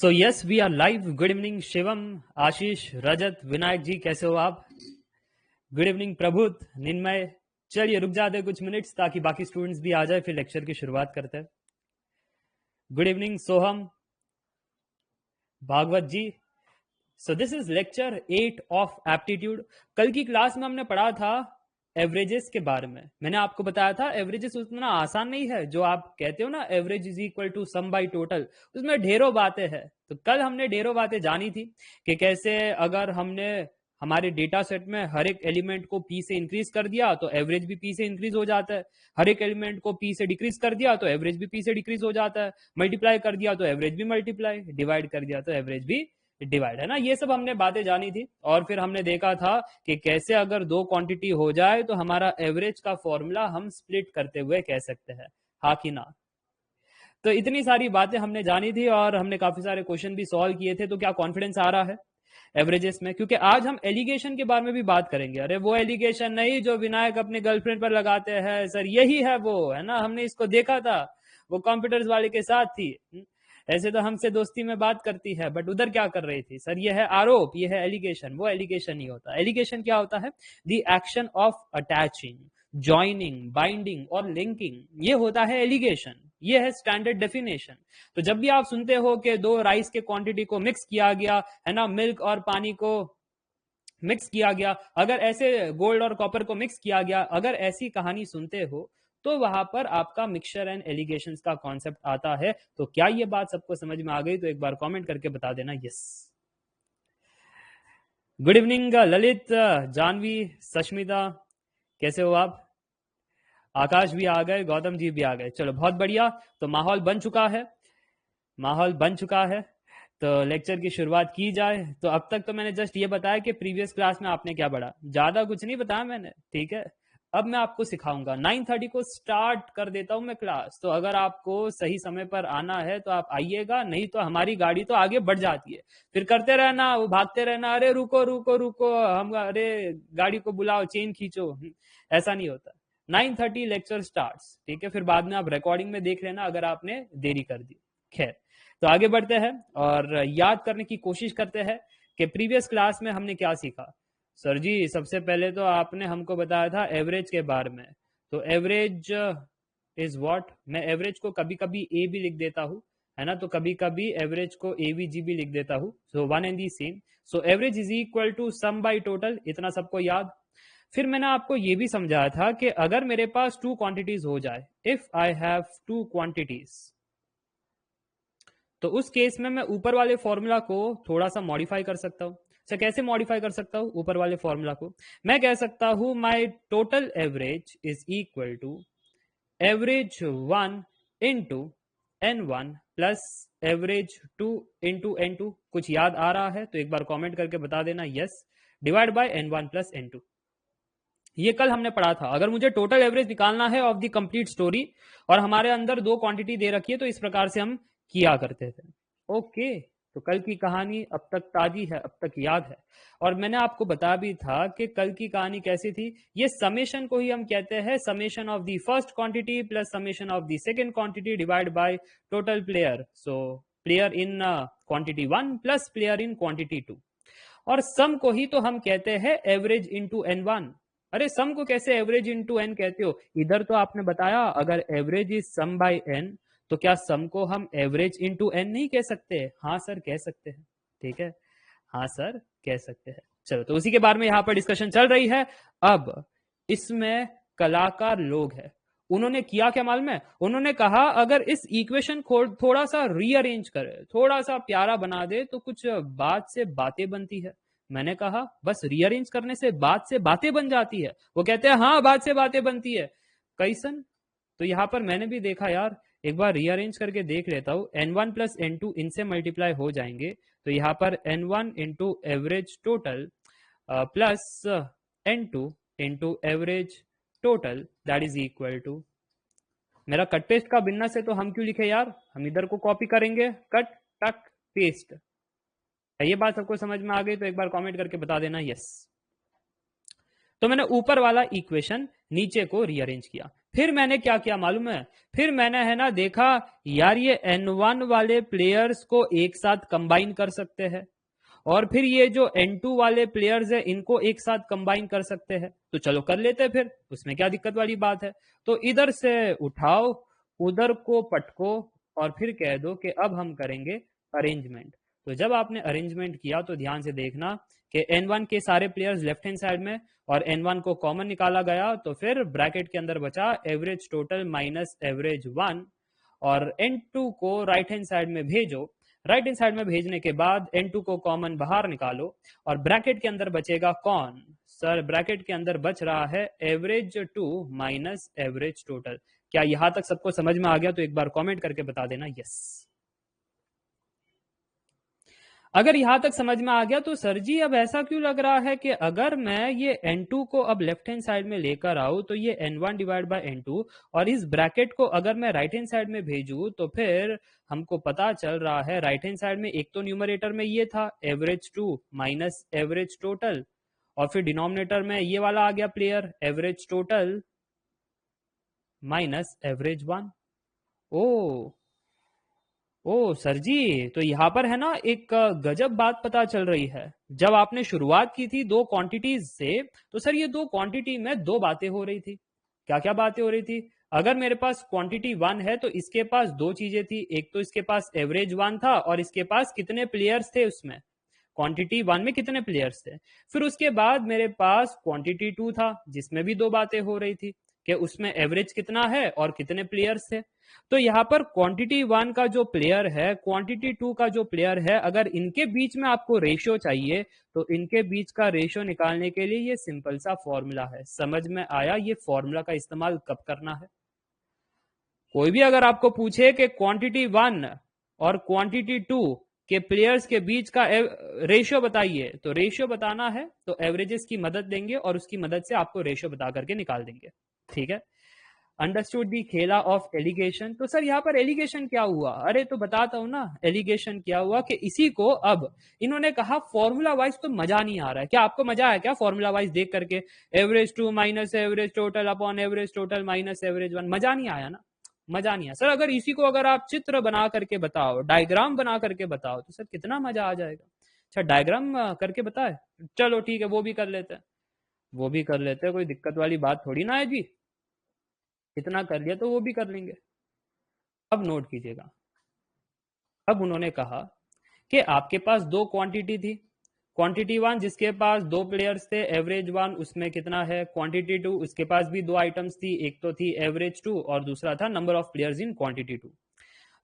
So yes we are live. Good evening Shivam, Ashish, Rajat, Vinayak ji, कैसे हो आप? Good evening Prabhut, Ninmay. चलिए रुक जाते हैं कुछ मिनट्स ताकि बाकी स्टूडेंट्स भी आ जाए, फिर लेक्चर की शुरुआत करते हैं। Good evening Soham, Bhagwat ji. So this is lecture 8 of aptitude. कल की क्लास में हमने पढ़ा था एवरेजेस के बारे में। मैंने आपको बताया था एवरेजेस उतना आसान नहीं है जो आप कहते हो ना, average is equal to sum by total. उसमें ढेरों बातें हैं। तो कल हमने ढेरों बातें जानी थी कि कैसे अगर हमने हमारे डेटा सेट में हर एक एलिमेंट को पी से इंक्रीज कर दिया तो एवरेज भी पी से इंक्रीज हो जाता है, हर एक एलिमेंट को पी से डिक्रीज कर दिया तो एवरेज भी पी से डिक्रीज हो जाता है, मल्टीप्लाई कर दिया तो एवरेज भी मल्टीप्लाई, डिवाइड कर दिया तो एवरेज भी डिवाइड, है ना। ये सब हमने बातें जानी थी। और फिर हमने देखा था कि कैसे अगर दो क्वांटिटी हो जाए तो हमारा एवरेज का फॉर्मूला हम स्प्लिट करते हुए कह सकते हैं, हाँ कि ना। तो इतनी सारी बातें हमने जानी थी और हमने काफी सारे क्वेश्चन भी सॉल्व किए थे। तो क्या कॉन्फिडेंस आ रहा है एवरेजेस में? क्योंकि आज हम एलिगेशन के बारे में भी बात करेंगे। अरे वो एलिगेशन नहीं जो विनायक अपने गर्लफ्रेंड पर लगाते हैं सर, यही है वो, है ना। हमने इसको देखा था, वो कंप्यूटर्स वाले के साथ थी। ऐसे तो हमसे दोस्ती में बात करती है, बट उधर क्या कर रही थी सर? ये है आरोप, ये है एलिगेशन। वो एलिगेशन नहीं होता। एलिगेशन क्या होता है? The action of attaching, joining, binding और लिंकिंग, ये होता है एलिगेशन। ये है स्टैंडर्ड डेफिनेशन। तो जब भी आप सुनते हो कि दो राइस के क्वांटिटी को मिक्स किया गया, है ना, मिल्क और पानी को मिक्स किया गया, अगर ऐसे गोल्ड और कॉपर को मिक्स किया गया, अगर ऐसी कहानी सुनते हो तो वहां पर आपका मिक्सचर एंड एलिगेशंस का कॉन्सेप्ट आता है। तो क्या ये बात सबको समझ में आ गई? तो एक बार कमेंट करके बता देना yes. Good evening Lalit, Janvi, Sashmita, कैसे हो आप? आकाश भी आ गए, गौतम जी भी आ गए, चलो बहुत बढ़िया। तो माहौल बन चुका है, माहौल बन चुका है। तो लेक्चर की शुरुआत की जाए। तो अब तक तो मैंने जस्ट ये बताया कि प्रीवियस क्लास में आपने क्या पढ़ा, ज्यादा कुछ नहीं बताया मैंने, ठीक है। अब मैं आपको सिखाऊंगा। 9:30 को स्टार्ट कर देता हूं मैं क्लास। तो अगर आपको सही समय पर आना है तो आप आइएगा, नहीं तो हमारी गाड़ी तो आगे बढ़ जाती है। फिर करते रहना, वो भागते रहना, अरे रुको रुको रुको, हम अरे गाड़ी को बुलाओ, चेन खींचो। ऐसा नहीं होता। 9:30 लेक्चर स्टार्ट, ठीक है। फिर बाद में आप रिकॉर्डिंग में देख लेना अगर आपने देरी कर दी। खैर, तो आगे बढ़ते हैं और याद करने की कोशिश करते हैं कि प्रीवियस क्लास में हमने क्या सीखा। सर जी सबसे पहले तो आपने हमको बताया था एवरेज के बारे में। तो एवरेज इज व्हाट, मैं एवरेज को कभी कभी ए भी लिख देता हूँ, है ना। तो कभी कभी एवरेज को एवीजी भी लिख देता हूँ। So one and the same. So average is equal to sum by total, इतना सबको याद। फिर मैंने आपको ये भी समझाया था कि अगर मेरे पास टू क्वांटिटीज हो जाए, if I have two quantities, तो उस केस में मैं ऊपर वाले फॉर्मूला को थोड़ा सा मॉडिफाई कर सकता हूं। सर कैसे मॉडिफाई कर सकता हूं ऊपर वाले फॉर्मूला को? मैं कह सकता हूं my total average is equal to average 1 into N1 plus average 2 into N2। कुछ याद आ रहा है तो एक बार कमेंट करके बता देना yes, divide by N1 plus N2। ये कल हमने पढ़ा था। अगर मुझे टोटल एवरेज निकालना है ऑफ द कंप्लीट स्टोरी और हमारे अंदर दो क्वांटिटी दे रखी है, तो इस प्रकार से हम किया करते थे। ओके, तो कल की कहानी अब तक ताजी है, अब तक याद है। और मैंने आपको बता भी था कि कल की कहानी कैसी थी। ये समेशन को ही हम कहते हैं summation of the first quantity plus summation of the second quantity divide by total player. So player in quantity 1 plus player in quantity 2। और सम को ही तो हम कहते हैं एवरेज इंटू N1। अरे सम को कैसे एवरेज इंटू एन कहते हो? इधर तो आपने बताया अगर average is sum by N, तो क्या सम को हम एवरेज इंटू एन नहीं कह सकते? हाँ सर कह सकते हैं, ठीक है, हाँ सर कह सकते हैं। चलो, तो उसी के बारे में यहां पर डिस्कशन चल रही है। अब इसमें कलाकार लोग हैं, उन्होंने किया क्या मालूम है? उन्होंने कहा अगर इस इक्वेशन को थोड़ा सा रीअरेंज करे, थोड़ा सा प्यारा बना दे तो कुछ बात से बातें बनती है। मैंने कहा बस रीअरेंज करने से बात से बातें बन जाती है? वो कहते हैं हाँ बात से बातें बनती है। कैसन? तो यहां पर मैंने भी देखा यार, एक बार रीअरेंज करके देख लेता हूं। N1 प्लस N2 इनसे मल्टीप्लाई हो जाएंगे, तो यहां पर N1 into average total plus N2 into average total that is equal to, मेरा कट पेस्ट का बिन्ना से तो हम क्यों लिखे यार, हम इधर को कॉपी करेंगे, कट टक पेस्ट। ये बात सबको समझ में आ गई? तो एक बार कमेंट करके बता देना यस। तो मैंने ऊपर वाला इक्वेशन नीचे को रीअरेंज किया। फिर मैंने क्या किया मालूम है, फिर मैंने है ना देखा यार ये N1 वाले प्लेयर्स को एक साथ कंबाइन कर सकते हैं और फिर ये जो N2 वाले प्लेयर्स है इनको एक साथ कंबाइन कर सकते हैं, तो चलो कर लेते हैं, फिर उसमें क्या दिक्कत वाली बात है। तो इधर से उठाओ, उधर को पटको और फिर कह दो कि अब हम करेंगे अरेंजमेंट। तो जब आपने अरेंजमेंट किया तो ध्यान से देखना कि N1 के सारे प्लेयर्स लेफ्ट हैंड साइड में और N1 को कॉमन निकाला गया, तो फिर ब्रैकेट के अंदर बचा एवरेज टोटल माइनस एवरेज 1 और N2 को राइट हैंड साइड में भेजो। राइट हैंड साइड में भेजने के बाद N2 को कॉमन बाहर निकालो और ब्रैकेट के अंदर बचेगा कौन सर, ब्रैकेट के अंदर बच रहा है एवरेज 2 माइनस एवरेज टोटल। क्या यहां तक सबको समझ में आ गया? तो एक बार कमेंट करके बता देना यस। अगर यहां तक समझ में आ गया तो सर जी अब ऐसा क्यों लग रहा है कि अगर मैं ये N2 को अब लेफ्ट हैंड साइड में लेकर आऊं तो ये N1 डिवाइड बाय N2 और इस ब्रैकेट को अगर मैं राइट हैंड साइड में भेजूं तो फिर हमको पता चल रहा है राइट हैंड साइड में एक तो न्यूमरेटर में ये था एवरेज 2 माइनस एवरेज टोटल और फिर डिनोमिनेटर में ये वाला आ गया player average total minus average 1। ओ ओ सर जी, तो यहाँ पर है ना एक गजब बात पता चल रही है। जब आपने शुरुआत की थी दो क्वांटिटीज से, तो सर ये दो क्वांटिटी में दो बातें हो रही थी। क्या क्या बातें हो रही थी? अगर मेरे पास क्वांटिटी 1 है तो इसके पास दो चीजें थी, एक तो इसके पास एवरेज 1 था और इसके पास कितने प्लेयर्स थे उसमें, क्वांटिटी 1 में कितने प्लेयर्स थे। फिर उसके बाद मेरे पास क्वांटिटी 2 था जिसमें भी दो बातें हो रही थी कि उसमें एवरेज कितना है और कितने प्लेयर्स थे। तो यहाँ पर क्वांटिटी 1 का जो प्लेयर है, क्वांटिटी 2 का जो प्लेयर है, अगर इनके बीच में आपको रेशियो चाहिए तो इनके बीच का रेशियो निकालने के लिए ये सिंपल सा फॉर्मूला है। समझ में आया ये फॉर्मूला का इस्तेमाल कब करना है? कोई भी अगर आपको पूछे कि क्वांटिटी 1 और क्वांटिटी 2 के प्लेयर्स के बीच का रेशियो बताइए, तो रेशियो बताना है तो एवरेजेस की मदद लेंगे और उसकी मदद से आपको रेशियो बता करके निकाल देंगे। ठीक है, अंडरस्टूड दी खेला ऑफ एलिगेशन। तो सर यहाँ पर एलिगेशन क्या हुआ? अरे तो बताता हूं ना, एलिगेशन क्या हुआ कि इसी को अब इन्होंने कहा फॉर्मूला वाइज तो मजा नहीं आ रहा है। क्या आपको मजा आया क्या फॉर्मूला वाइज देख करके? Average 2 minus average total upon average total minus average 1, मजा नहीं आया ना? मजा नहीं आया सर। अगर इसी को अगर आप चित्र बना करके बताओ, डायग्राम बना करके बताओ तो सर कितना मजा आ जाएगा। अच्छा डायग्राम करके बताए, चलो ठीक है वो भी कर लेते हैं, वो भी कर लेते हैं, कोई दिक्कत वाली बात थोड़ी ना है जी। इतना कर लिया तो वो भी कर लेंगे। अब नोट कीजिएगा, अब उन्होंने कहा कि आपके पास दो क्वांटिटी थी, क्वांटिटी 1 जिसके पास दो प्लेयर्स थे एवरेज 1 उसमें कितना है, क्वांटिटी 2 उसके पास भी दो आइटम्स थी, एक तो थी एवरेज 2 और दूसरा था number of players in quantity 2।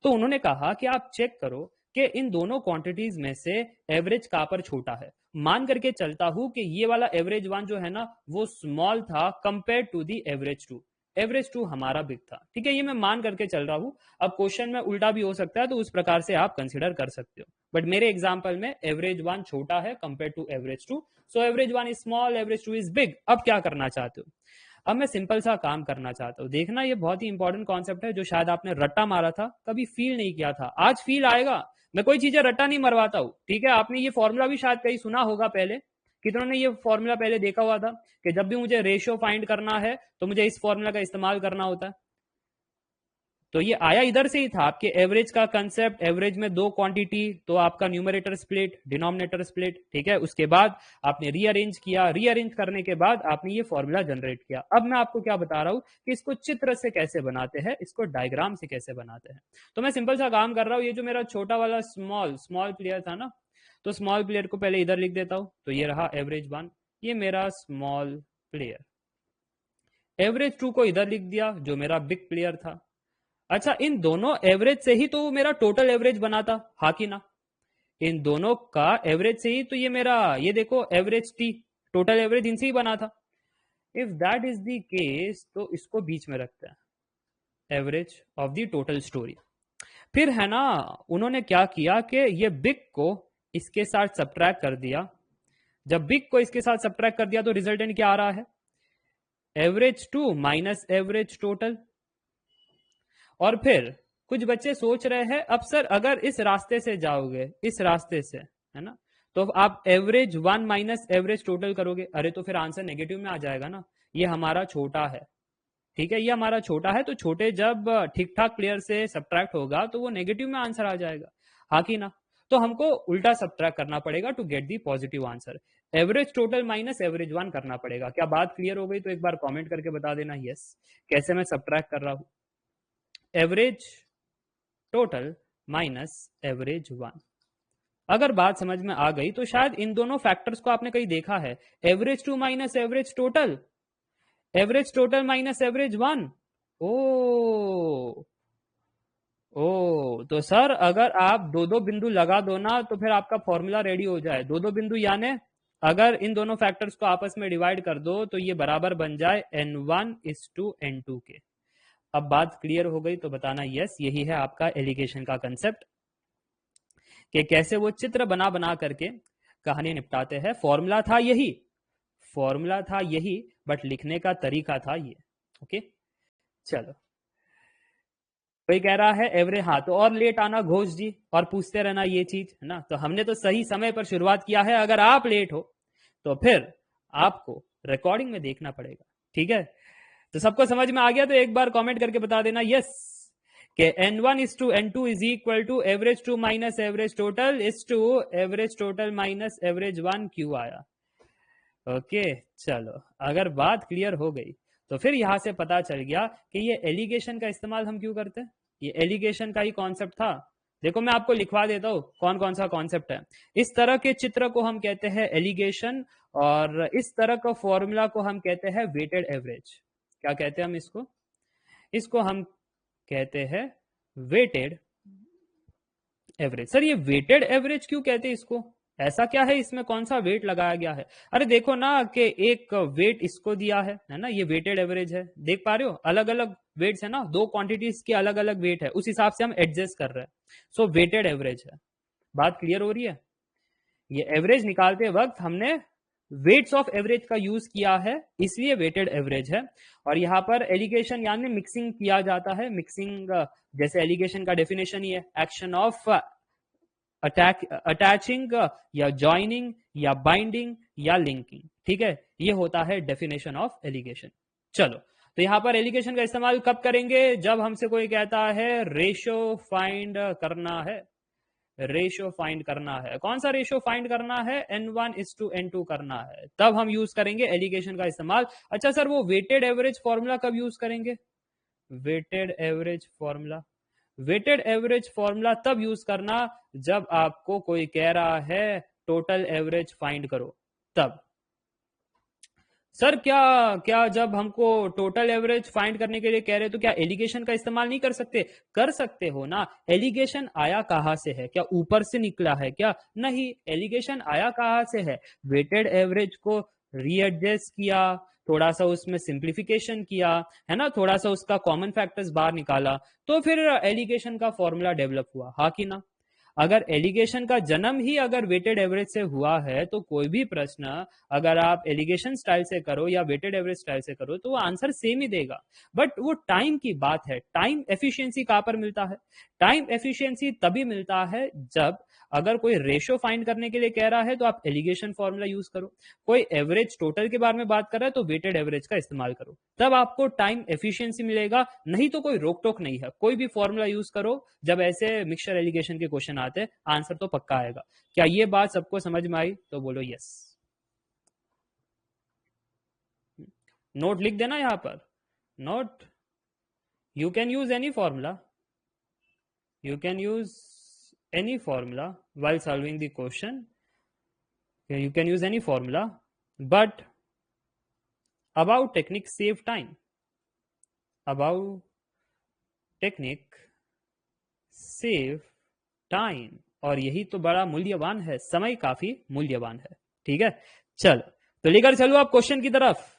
तो उन्होंने कहा कि आप चेक करो कि इन दोनों क्वांटिटीज में से एवरेज कहां पर छोटा है। मान करके चलता हूं कि ये वाला एवरेज 1 जो है ना वो स्मॉल था compare to the average 2, average 2 हमारा बिग था। ठीक है, ये मैं मान करके चल रहा हूं। अब क्वेश्चन में उल्टा भी हो सकता है तो उस प्रकार से आप कंसिडर कर सकते हो, बट मेरे एग्जाम्पल में एवरेज 1 छोटा है compare to average 2, so average 1 is small, average 2 is big. अब क्या करना चाहते हो? अब मैं सिंपल सा काम करना चाहता हूँ। देखना ये बहुत ही इंपॉर्टेंट कॉन्सेप्ट है जो शायद आपने रट्टा मारा था, कभी फील नहीं किया था, आज फील आएगा। मैं कोई चीजें रट्टा नहीं मरवाता हूँ। ठीक है, आपने ये फॉर्मूला भी शायद कहीं सुना होगा पहले, कितनों ने ये फॉर्मूला पहले देखा हुआ था कि जब भी मुझे रेशियो फाइंड करना है तो मुझे इस फॉर्मूला का इस्तेमाल करना होता है। तो ये आया इधर से ही था, आपके एवरेज का कंसेप्ट, एवरेज में दो क्वांटिटी तो आपका न्यूमरेटर स्प्लिट डिनोमिनेटर स्प्लिट। ठीक है, उसके बाद आपने रीअरेंज किया, रीअरेंज करने के बाद आपने ये फॉर्मूला जनरेट किया। अब मैं आपको क्या बता रहा हूं कि इसको चित्र से कैसे बनाते हैं, इसको डायग्राम से कैसे बनाते हैं। तो मैं सिंपल सा काम कर रहा हूं, ये जो मेरा छोटा वाला स्मॉल स्मॉल प्लेयर था ना, तो स्मॉल प्लेयर को पहले इधर लिख देता हूं, तो ये रहा एवरेज 1, ये मेरा स्मॉल प्लेयर। एवरेज 2 को इधर लिख दिया जो मेरा बिग प्लेयर था। अच्छा, इन दोनों एवरेज से ही तो मेरा टोटल एवरेज बना था, हाँ कि ना? इन दोनों का एवरेज से ही तो ये मेरा, ये देखो एवरेज टी, टोटल एवरेज इनसे ही बना था। If that is the case तो इसको बीच में रखते हैं, average of the total story. फिर है ना उन्होंने क्या किया कि ये बिग को इसके साथ सब्ट्रैक्ट कर दिया। जब बिग को इसके साथ सब्ट्रैक्ट कर दिया तो रिजल्टेंट क्या आ रहा है, एवरेज 2 माइनस एवरेज टोटल। और फिर कुछ बच्चे सोच रहे हैं अब सर अगर इस रास्ते से जाओगे, इस रास्ते से, है ना, तो आप एवरेज 1 माइनस एवरेज टोटल करोगे, अरे तो फिर आंसर नेगेटिव में आ जाएगा ना, ये हमारा छोटा है। ठीक है, ये हमारा छोटा है, तो छोटे जब ठीक ठाक प्लेयर से सब्ट्रैक्ट होगा तो वो नेगेटिव में आंसर आ जाएगा, हाँ कि ना? तो हमको उल्टा सब्ट्रैक्ट करना पड़ेगा to get the positive answer. Average total minus average one करना पड़ेगा। क्या बात क्लियर हो गई? तो एक बार कमेंट करके बता देना यस, कैसे मैं सब्ट्रैक्ट कर रहा हूं। Average total minus average one. अगर बात समझ में आ गई तो शायद इन दोनों फैक्टर्स को आपने कहीं देखा है, average two minus average total minus average one. ओ तो सर अगर आप दो दो बिंदु लगा दो ना तो फिर आपका फॉर्मूला रेडी हो जाए। दो दो बिंदु यानी अगर इन दोनों फैक्टर्स को आपस में डिवाइड कर दो तो ये बराबर बन जाए n1:n2 के। अब बात क्लियर हो गई तो बताना यस, यही है आपका एलिगेशन का कंसेप्ट कि कैसे वो चित्र बना बना करके कहानी निपटाते हैं। फॉर्मूला था यही बट लिखने का तरीका था ये। ओके चलो, कोई कह रहा है एवरेज, हाँ तो और लेट आना घोष जी और पूछते रहना ये चीज है ना। तो हमने तो सही समय पर शुरुआत किया है, अगर आप लेट हो तो फिर आपको रिकॉर्डिंग में देखना पड़ेगा। ठीक है, तो सबको समझ में आ गया? तो एक बार कमेंट करके बता देना यस कि n1:n2 is equal to average two minus average total is two average total minus average one. क्यों आया? ओके चलो, अगर बात क्लियर हो गई तो फिर यहां से पता चल गया कि ये एलिगेशन का इस्तेमाल हम क्यों करते हैं। ये एलिगेशन का ही कॉन्सेप्ट था। देखो मैं आपको लिखवा देता हूं कौन कौन सा कॉन्सेप्ट है। इस तरह के चित्र को हम कहते हैं एलिगेशन, और इस तरह का फॉर्मूला को हम कहते हैं वेटेड एवरेज। क्या कहते हैं हम इसको? इसको हम कहते हैं वेटेड एवरेज। सर ये वेटेड एवरेज क्यों कहते हैं इसको? ऐसा क्या है इसमें, कौन सा वेट लगाया गया है? अरे देखो ना कि एक वेट इसको दिया है ना, ये वेटेड एवरेज है। देख पा रहे हो अलग अलग वेट्स है ना, दो क्वांटिटीज के अलग अलग वेट है, उस हिसाब से हम एडजस्ट कर रहे हैं। सो वेटेड एवरेज है। बात क्लियर हो रही है? ये एवरेज निकालते वक्त हमने वेट्स ऑफ एवरेज का यूज किया है, इसलिए वेटेड एवरेज है। और यहाँ पर एलिगेशन यानी मिक्सिंग किया जाता है। मिक्सिंग जैसे एलिगेशन का डेफिनेशन ही है एक्शन ऑफ अटैचिंग या ज्वाइनिंग या बाइंडिंग या लिंकिंग। ठीक है, ये होता है डेफिनेशन ऑफ एलिगेशन। चलो, तो यहां पर एलिगेशन का इस्तेमाल कब करेंगे? जब हमसे कोई कहता है रेशो फाइंड करना है। रेशो फाइंड करना है। कौन सा रेशो फाइंड करना है? n1:n2 करना है, तब हम यूज करेंगे एलिगेशन का इस्तेमाल। अच्छा सर वो वेटेड एवरेज फॉर्मूला कब यूज करेंगे? वेटेड एवरेज फॉर्मूला तब यूज करना जब आपको कोई कह रहा है टोटल एवरेज फाइंड करो, तब। सर क्या जब हमको टोटल एवरेज फाइंड करने के लिए कह रहे तो क्या एलिगेशन का इस्तेमाल नहीं कर सकते? कर सकते हो ना। एलिगेशन आया कहां से है? क्या ऊपर से निकला है क्या? नहीं, एलिगेशन आया कहां से है? वेटेड एवरेज को रीएडजस्ट किया, थोड़ा सा उसमें सिंप्लीफिकेशन किया है ना, थोड़ा सा उसका कॉमन फैक्टर्स बाहर निकाला, तो फिर एलिगेशन का फॉर्मूला डेवलप हुआ, हाँ कि ना? अगर एलिगेशन का जन्म ही अगर वेटेड एवरेज से हुआ है तो कोई भी प्रश्न अगर आप एलिगेशन स्टाइल से करो या वेटेड एवरेज स्टाइल से करो तो वो आंसर सेम ही देगा। बट वो टाइम की बात है। टाइम एफिशिएंसी कहां पर मिलता है? टाइम एफिशिएंसी तभी मिलता है जब अगर कोई रेशो फाइंड करने के लिए कह रहा है तो आप एलिगेशन फॉर्मूला यूज करो, कोई एवरेज टोटल के बारे में बात कर रहा है तो वेटेड एवरेज का इस्तेमाल करो, तब आपको टाइम एफिशिएंसी मिलेगा। नहीं तो कोई रोक टोक नहीं है, कोई भी फॉर्मूला यूज करो। जब ऐसे मिक्सचर एलिगेशन के क्वेश्चन आते आंसर तो पक्का आएगा। क्या ये बात सबको समझ में आई? तो बोलो यस। नोट लिख देना यहां पर, note. You can use any formula, you can use any formula while solving the question. You can use any formula, but about technique save time. About technique save time, और यही तो बड़ा मूल्यवान है, समय काफी मूल्यवान है। ठीक है, चलो तो लेकर चलो आप क्वेश्चन की तरफ।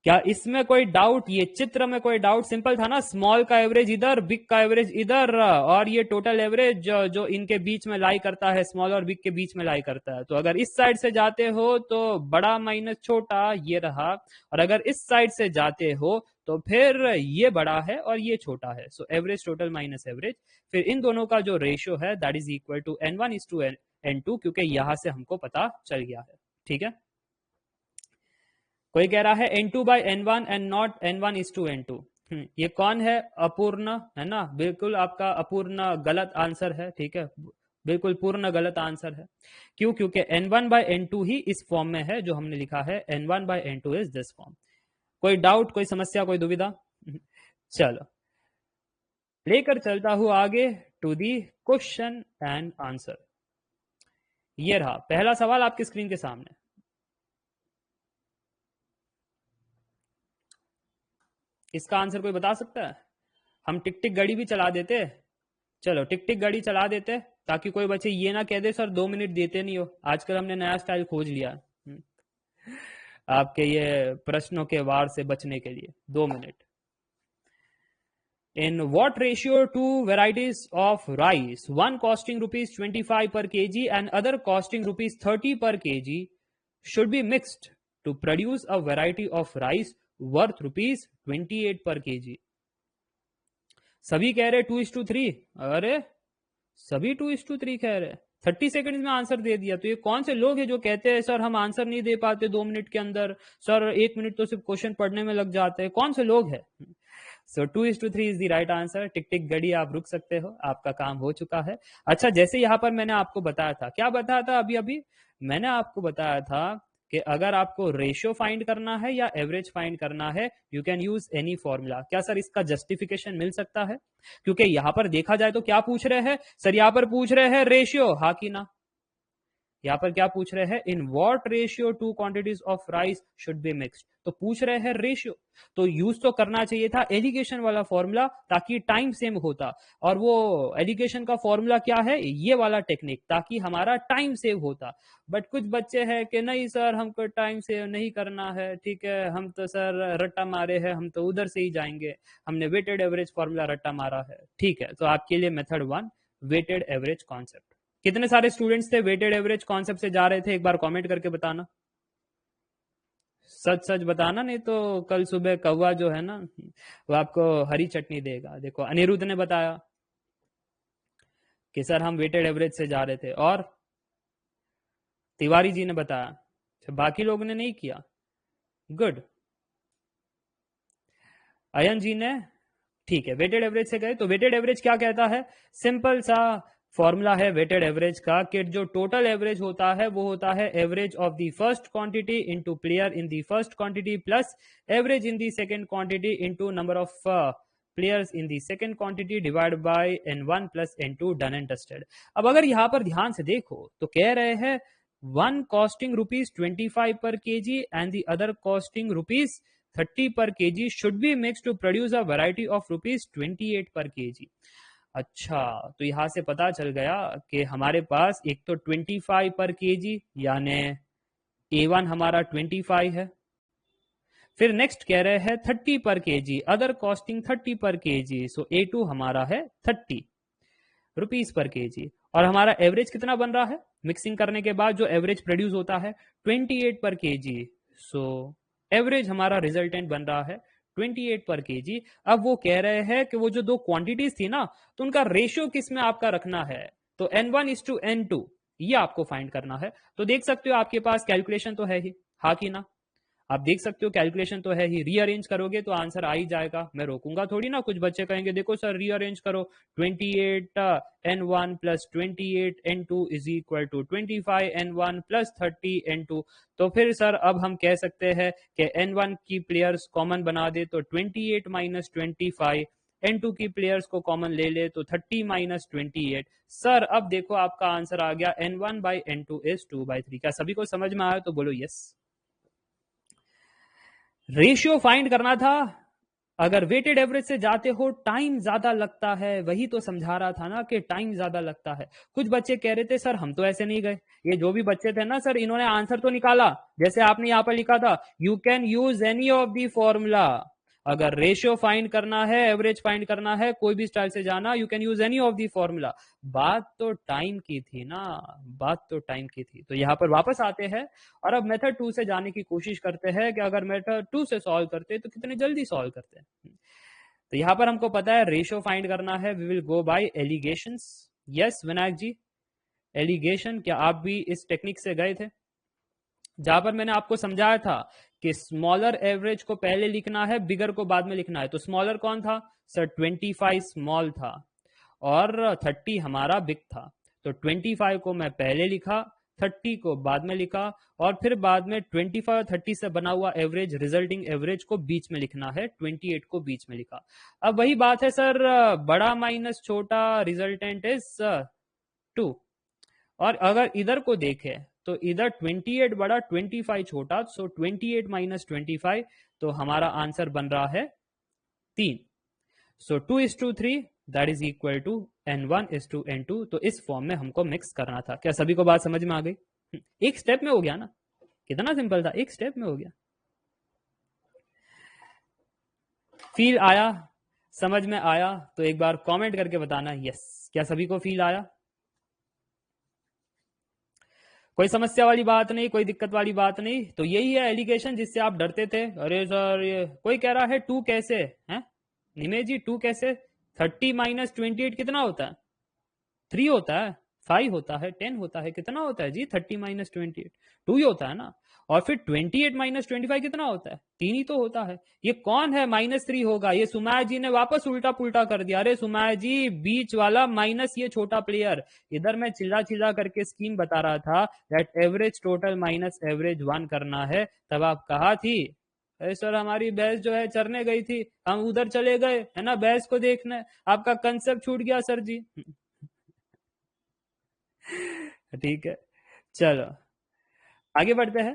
क्या इसमें कोई डाउट? ये चित्र में कोई डाउट? सिंपल था ना, स्मॉल का एवरेज इधर, बिग का एवरेज इधर, और ये टोटल एवरेज जो इनके बीच में लाई करता है, स्मॉल और बिग के बीच में लाई करता है। तो अगर इस साइड से जाते हो तो बड़ा माइनस छोटा ये रहा, और अगर इस साइड से जाते हो तो फिर ये बड़ा है और ये छोटा है। So average total minus average, फिर इन दोनों का जो रेशियो है that is equal to n1:n2, क्योंकि यहां से हमको पता चल गया है। ठीक है, कोई कह रहा है n2/n1 एंड नॉट n1:n2। ये कौन है? अपूर्ण है ना, बिल्कुल आपका अपूर्ण गलत आंसर है, ठीक है, बिल्कुल पूर्ण गलत आंसर है। क्यों? क्योंकि n1/n2 ही इस फॉर्म में है जो हमने लिखा है, n1/n2 इज दिस फॉर्म। कोई डाउट, कोई समस्या, कोई दुविधा? चलो लेकर चलता हूं आगे to the question and answer. ये रहा पहला सवाल आपकी स्क्रीन के सामने। इसका आंसर कोई बता सकता है? हम टिक टिक घड़ी भी चला देते। चलो टिक टिक घड़ी चला देते ताकि कोई बच्चे ये ना कह दे सर 2 मिनट देते नहीं हो। आजकल हमने नया स्टाइल खोज लिया आपके ये प्रश्नों के वार से बचने के लिए। 2 minute. In what ratio two varieties of rice, one costing rupees 25 per kg and other costing rupees 30 per kg, should be mixed to produce a variety of rice worth rupees 28 per kg? सभी कह रहे 2:3। अरे सभी 2:3 कह रहे। 30 second में answer दे दिया। तो ये कौन से लोग हैं जो कहते हैं सर हम आंसर नहीं दे पाते 2 मिनट के अंदर, सर 1 मिनट तो सिर्फ क्वेश्चन पढ़ने में लग जाते हैं? कौन से लोग हैं? सो 2:3 इज द राइट आंसर। टिक टिक घड़ी आप रुक सकते हो, आपका काम हो चुका है। अच्छा, जैसे यहाँ पर मैंने आपको बताया था, क्या बताया था अभी अभी? मैंने आपको बताया था कि अगर आपको रेशियो फाइंड करना है या एवरेज फाइंड करना है, you can use any formula. क्या सर इसका जस्टिफिकेशन मिल सकता है? क्योंकि यहां पर देखा जाए तो क्या पूछ रहे हैं सर? यहां पर पूछ रहे हैं रेशियो, हाँ कि ना? यहाँ पर क्या पूछ रहे हैं? In what ratio two quantities of rice should be mixed. तो पूछ रहे हैं रेशियो, तो यूज तो करना चाहिए था एलिगेशन वाला फॉर्मूला ताकि टाइम सेम होता। और वो एलिगेशन का फॉर्मूला क्या है? ये वाला टेक्निक, ताकि हमारा टाइम सेव होता। बट कुछ बच्चे हैं कि नहीं सर हमको टाइम सेव नहीं करना है, ठीक है, हम तो सर रट्टा मारे हैं, हम तो उधर से ही जाएंगे, हमने वेटेड एवरेज फॉर्मूला रट्टा मारा है। ठीक है, तो आपके लिए मेथड 1 वेटेड एवरेज कॉन्सेप्ट। कितने सारे स्टूडेंट्स थे वेटेड एवरेज कॉन्सेप्ट से जा रहे थे? एक बार कमेंट करके बताना, सच सच बताना, नहीं तो कल सुबह कौवा जो है ना वो आपको हरी चटनी देगा। देखो अनिरुद्ध ने बताया कि सर हम वेटेड एवरेज से जा रहे थे, और तिवारी जी ने बताया, बाकी लोगों ने नहीं किया। गुड। अयन जी ने, ठीक है, वेटेड एवरेज से गए। तो वेटेड एवरेज क्या कहता है? सिंपल सा फॉर्मूला है वेटेड एवरेज का कि जो टोटल एवरेज होता है वो होता है average of the first quantity into player in the first quantity plus average in the second quantity into number of players in the second quantity divide by n1 plus n2 done and dusted. अब अगर यहां पर ध्यान से देखो तो कह रहे हैं one costing rupees 25 per kg and the other costing rupees 30 per kg should be mix to produce a variety of rupees 28 per KG. अच्छा, तो यहां से पता चल गया कि हमारे पास एक तो 25 पर केजी यानी A1 हमारा 25 है, फिर नेक्स्ट कह रहे हैं 30 per KG, other costing 30 per KG, सो A2 हमारा है 30 रुपीज पर केजी। और हमारा एवरेज कितना बन रहा है मिक्सिंग करने के बाद? जो एवरेज प्रोड्यूस होता है 28 पर केजी, सो एवरेज हमारा रिजल्टेंट बन रहा है 28 पर केजी। अब वो कह रहे हैं कि वो जो दो क्वांटिटीज थी ना, तो उनका रेशियो किस में आपका रखना है? तो n1:n2 ये आपको फाइंड करना है। तो देख सकते हो आपके पास कैलकुलेशन तो है ही, हाँ कि ना? आप देख सकते हो कैलकुलेशन तो है ही, रीअरेंज करोगे तो आंसर आ ही जाएगा। मैं रोकूंगा थोड़ी ना, कुछ बच्चे कहेंगे देखो सर रीअरेंज करो, 28n1 plus 28n2 is equal to 25n1 plus 30n2। तो फिर सर अब हम कह सकते हैं कि n1 की प्लेयर्स कॉमन बना दे तो 28 माइनस 25, n2 की प्लेयर्स को कॉमन ले ले तो 30 माइनस 28। सर अब देखो आपका आंसर आ गया n1/n2 इज 2/3। क्या सभी को समझ में आया? तो बोलो यस। रेशियो फाइंड करना था। अगर वेटेड एवरेज से जाते हो टाइम ज्यादा लगता है, वही तो समझा रहा था ना कि टाइम ज्यादा लगता है। कुछ बच्चे कह रहे थे सर हम तो ऐसे नहीं गए। ये जो भी बच्चे थे ना सर, इन्होंने आंसर तो निकाला जैसे आपने यहां पर लिखा था, you can use any of the formula. अगर रेशियो फाइंड करना है, एवरेज फाइंड करना है, कोई भी स्टाइल से जाना, you can use any of the formula. बात तो टाइम की थी ना, बात तो टाइम की थी। तो यहां पर वापस आते हैं और अब मेथड 2 से जाने की कोशिश करते हैं कि अगर मेथड 2 से सॉल्व करते तो कितने जल्दी सॉल्व करते हैं। तो यहां पर हमको पता है रेशियो फाइंड करना है, we will go by alligations. Yes Vinayak ji, alligation, क्या आप भी इस टेक्निक से गए थे? जहां पर मैंने आपको समझाया था कि स्मॉलर एवरेज को पहले लिखना है, बिगर को बाद में लिखना है। तो स्मॉलर कौन था सर? 25 स्मॉल था और 30 हमारा बिग था। तो 25 को मैं पहले लिखा, 30 को बाद में लिखा, और फिर बाद में 25 और 30 से बना हुआ एवरेज, रिजल्टिंग एवरेज को बीच में लिखना है, 28 को बीच में लिखा। अब वही बात है सर, बड़ा माइनस छोटा, रिजल्टेंट इज 2। और अगर इधर को देखें तो इधर 28 बड़ा 25 छोटा, सो 28 माइनस 25, तो हमारा आंसर बन रहा है 3। So 2:3 that is equal to N1:N2। तो इस फॉर्म में हमको मिक्स करना था। क्या सभी को बात समझ में आ गई? एक स्टेप में हो गया ना, कितना सिंपल था, एक स्टेप में हो गया। फील आया, समझ में आया? तो एक बार कमेंट करके बताना यस। क्या सभी को फील आया? कोई समस्या वाली बात नहीं, कोई दिक्कत वाली बात नहीं। तो यही है एलिगेशन जिससे आप डरते थे। अरे सर ये कोई कह रहा है 2 कैसे है निमेश जी, 2 कैसे? 30 माइनस 28 कितना होता है? 3 होता है, 5 होता है, 10 होता है, कितना होता है जी? 30 माइनस 28 2 ही होता है ना। और फिर 28 माइनस 25 कितना होता है? 3 ही तो होता है। ये कौन है -3 होगा? ये सुमाया जी ने वापस उल्टा पुल्टा कर दिया। अरे सुमाया जी, बीच वाला माइनस ये छोटा प्लेयर। इधर मैं चिल्ला चिल्ला करके स्कीम बता रहा था that average total minus average 1 करना है, तब आप कहा थी अरे सर हमारी भैंस जो है चरने गई थी, हम उधर चले गए है ना भैंस को देखने, आपका कंसेप्ट छूट गया सर जी। ठीक है, चलो आगे बढ़ते हैं,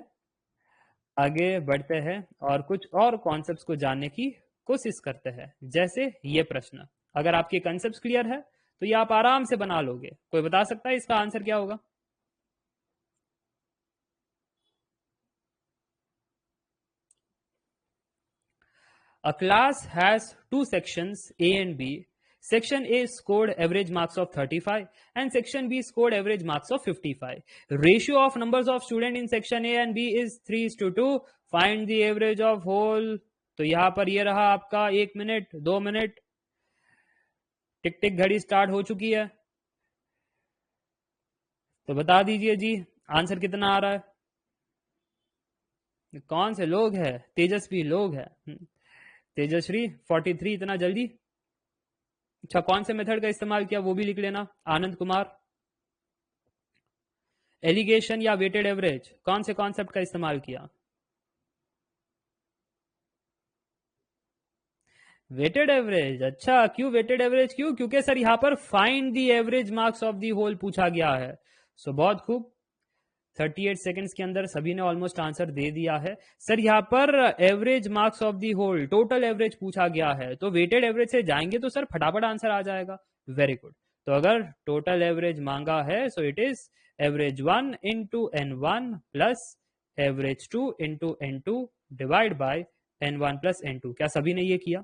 आगे बढ़ते हैं और कुछ और कॉन्सेप्ट्स को जानने की कोशिश करते हैं। जैसे ये प्रश्न, अगर आपके कॉन्सेप्ट्स क्लियर है तो ये आप आराम से बना लोगे। कोई बता सकता है इसका आंसर क्या होगा? A class has two sections, A and B. Section A scored average marks of 35 and section B scored average marks of 55. Ratio of numbers of students in section A and B is 3:2. Find the average of whole. तो यहां पर ये रहा आपका 1 minute, 2 minute, टिक टिक घड़ी start हो चुकी है। तो बता दीजिए जी आंसर कितना आ रहा है? कौन से लोग हैं? तेजस्वी लोग हैं। तेजश्री 43, इतना जल्दी? अच्छा, कौन से मेथड का इस्तेमाल किया वो भी लिख लेना। आनंद कुमार, एलिगेशन या वेटेड एवरेज, कौन से कॉन्सेप्ट का इस्तेमाल किया? Weighted average. अच्छा, क्यों वेटेड एवरेज? क्यों? क्योंकि सर यहां पर find the average marks of the whole पूछा गया है। सो बहुत खूब, 38 सेकंड्स के अंदर सभी ने ऑलमोस्ट आंसर दे दिया है। सर यहाँ पर average marks of the whole, total average पूछा गया है, तो वेटेड एवरेज से जाएंगे तो सर फटाफट आंसर आ जाएगा। Very good. तो अगर टोटल एवरेज मांगा है so it is average 1 into N1 plus average 2 into N2 divide by N1 plus N2। क्या सभी ने ये किया?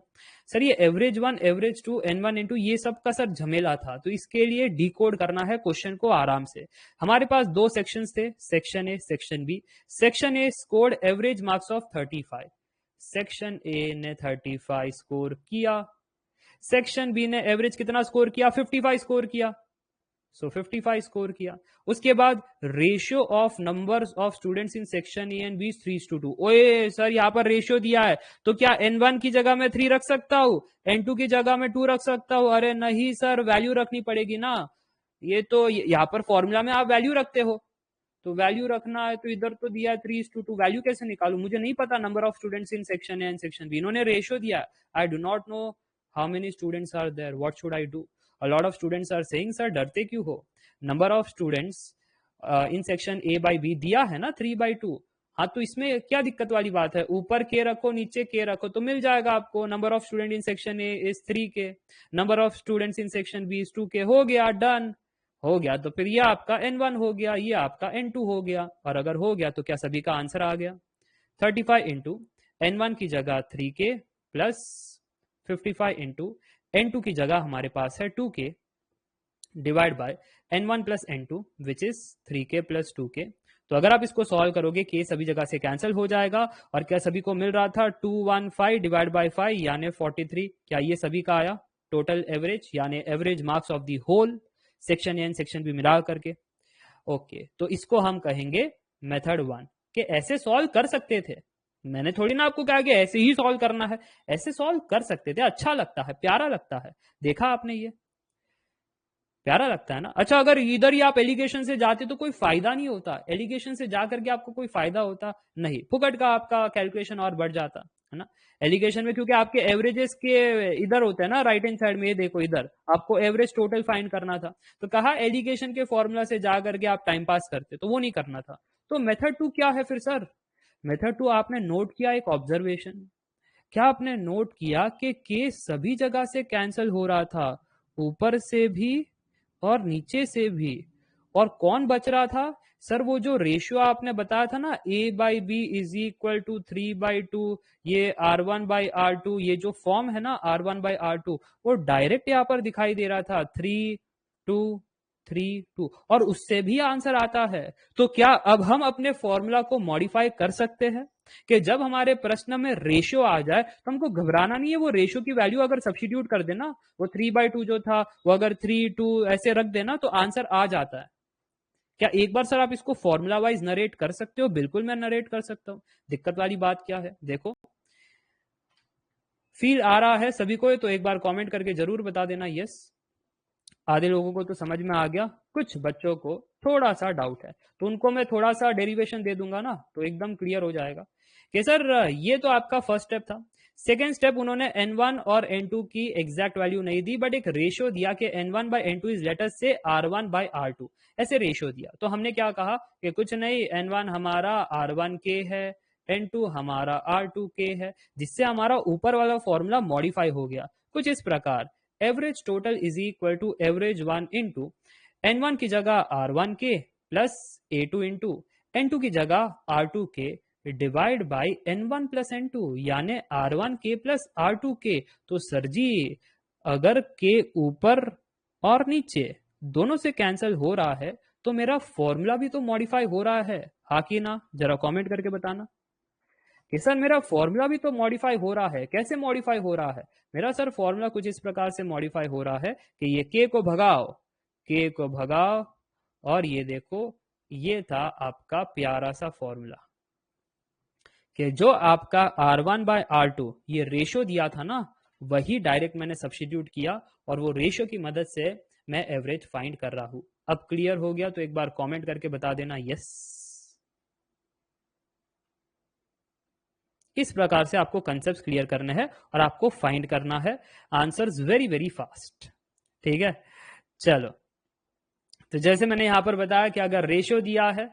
सर ये एवरेज 1, एवरेज 2, N1 N2 ये सब का सर झमेला था, तो इसके लिए डिकोड करना है क्वेश्चन को आराम से। हमारे पास दो सेक्शंस थे, section A, section B. Section A scored average marks of 35। Section A ने 35 स्कोर किया। सेक्शन बी ने एवरेज कितना स्कोर किया? 55 स्कोर किया। सो 55 स्कोर किया। उसके बाद ratio of numbers of students in section A and B 3:2। ओए सर यहाँ पर रेशियो दिया है, तो क्या N1 की जगह में 3 रख सकता हूं, N2 की जगह में 2 रख सकता हूं? अरे नहीं सर, वैल्यू रखनी पड़ेगी ना। ये तो यहाँ पर फॉर्मूला में आप वैल्यू रखते हो, तो वैल्यू रखना है, तो इधर तो दिया है 3:2। वैल्यू कैसे निकालू? मुझे नहीं पता number of students in section A and section B. इन्होंने रेशियो दिया, I do not know how many students are there, what should I do? A lot of students are saying sir डरते क्यों हो? Number of students in section A by B दिया है ना 3/2। हाँ, तो इसमें क्या दिक्कत वाली बात है? ऊपर के रखो, नीचे के रखो, तो मिल जाएगा आपको। Number of student in section A is 3 K, number of students in section B is 2 K. हो गया, डन हो गया। तो फिर ये आपका N1 हो गया, ये आपका N2 हो गया। और अगर हो गया तो क्या सभी का आंसर आ गया? 35 इंटू N1 की जगह 3K प्लस 55 इंटू N2 की जगह हमारे पास है 2K divide by N1 plus N2 which is 3K plus 2K। तो अगर आप इसको सॉल्व करोगे K सभी जगह से कैंसिल हो जाएगा। और क्या सभी को मिल रहा था 215 डिवाइड बाय 5 यानी 43। क्या ये सभी का आया टोटल एवरेज यानी average marks of the whole section and section B मिला करके? ओके, तो इसको हम कहेंगे मेथड 1 के ऐसे सॉल्व कर सकते थे। मैंने थोड़ी ना आपको कहा कि ऐसे ही सॉल्व करना है, ऐसे सॉल्व कर सकते थे, अच्छा लगता है, प्यारा लगता है। देखा आपने, ये प्यारा लगता है ना। अच्छा, अगर इधर ही आप एलिगेशन से जाते तो कोई फायदा नहीं होता, एलिगेशन से जा करके आपको कोई फायदा होता नहीं, फुकट का आपका कैलकुलेशन और बढ़ जाता है ना। एलिगेशन में क्योंकि आपके एवरेजेस के इधर होते हैं ना, राइट हैंड साइड में, ये देखो इधर आपको एवरेज टोटल फाइंड करना था, तो कहा एलिगेशन के फॉर्मूला से जा करके आप टाइम पास करते, तो वो नहीं करना था। तो मेथड 2 क्या है फिर सर? मेथड 2 आपने नोट किया एक ऑब्जर्वेशन। क्या आपने नोट किया कि के सभी जगह से कैंसिल हो रहा था, ऊपर से भी और नीचे से भी, और कौन बच रहा था सर? वो जो रेशियो आपने बताया था ना, a by B is equal to 3/2, ये R1/R2, ये जो फॉर्म है ना R1/R2, वो डायरेक्ट यहां पर दिखाई दे रहा था 3, 2, 3, 2, और उससे भी आंसर आता है। तो क्या अब हम अपने फॉर्मूला को मॉडिफाई कर सकते हैं कि जब हमारे प्रश्न में रेशियो आ जाए तो हमको घबराना नहीं है, वो रेशियो की वैल्यू अगर सब्स्टिट्यूट कर देना, वो 3/2 जो था वो अगर 3, 2 ऐसे रख देना तो आंसर आ जाता है। क्या एक बार सर आप इसको फॉर्मूला वाइज नरेट कर सकते हो? बिल्कुल मैं नरेट कर सकता हूं। दिक्कत वाली बात क्या है? देखो, फील आ रहा है सभी को? तो एक बार कमेंट करके जरूर बता देना यस। आधे लोगों को तो समझ में आ गया, कुछ बच्चों को थोड़ा सा डाउट है, तो उनको मैं थोड़ा सा डेरिवेशन दे दूंगा ना, तो एकदम क्लियर हो जाएगा कि सर ये तो आपका फर्स्ट स्टेप था। सेकेंड स्टेप, उन्होंने n1 और n2 की एग्जैक्ट वैल्यू नहीं दी, बट एक रेशियो दिया कि n1/n2 इज लेटर से R1/R2, ऐसे रेशियो दिया। तो हमने क्या कहा कि कुछ नहीं, n1 हमारा R1 के है, n2 हमारा R2 के है, जिससे हमारा ऊपर वाला फॉर्मूला मॉडिफाई हो गया कुछ इस प्रकार। Average total is equal to average 1 into n1 की जगह R1 के प्लस a2 इंटू n2 की जगह R2 के divide by n1 plus n2, यानी R1 के प्लस R2 के। तो सर जी, अगर के ऊपर और नीचे दोनों से कैंसिल हो रहा है तो मेरा फॉर्मूला भी तो मॉडिफाई हो रहा है, हाँ कि ना? जरा कमेंट करके बताना कि सर मेरा फॉर्मूला भी तो मॉडिफाई हो रहा है। कैसे मॉडिफाई हो रहा है मेरा सर? फॉर्मूला कुछ इस प्रकार से मॉडिफाई हो रहा है कि ये के को भगाओ, के को भगाओ, और ये देखो, ये था आपका प्यारा सा फॉर्मूला कि जो आपका R1/R2 ये रेशियो दिया था ना, वही डायरेक्ट मैंने सब्स्टिट्यूट किया और वो रेशियो की मदद से मैं एवरेज फाइंड कर रहा हूं। अब क्लियर हो गया तो एक बार कमेंट करके बता देना यस। इस प्रकार से आपको कंसेप्ट क्लियर करने हैं और आपको फाइंड करना है आंसर्स वेरी वेरी फास्ट। ठीक है, चलो। तो जैसे मैंने यहां पर बताया कि अगर रेशियो दिया है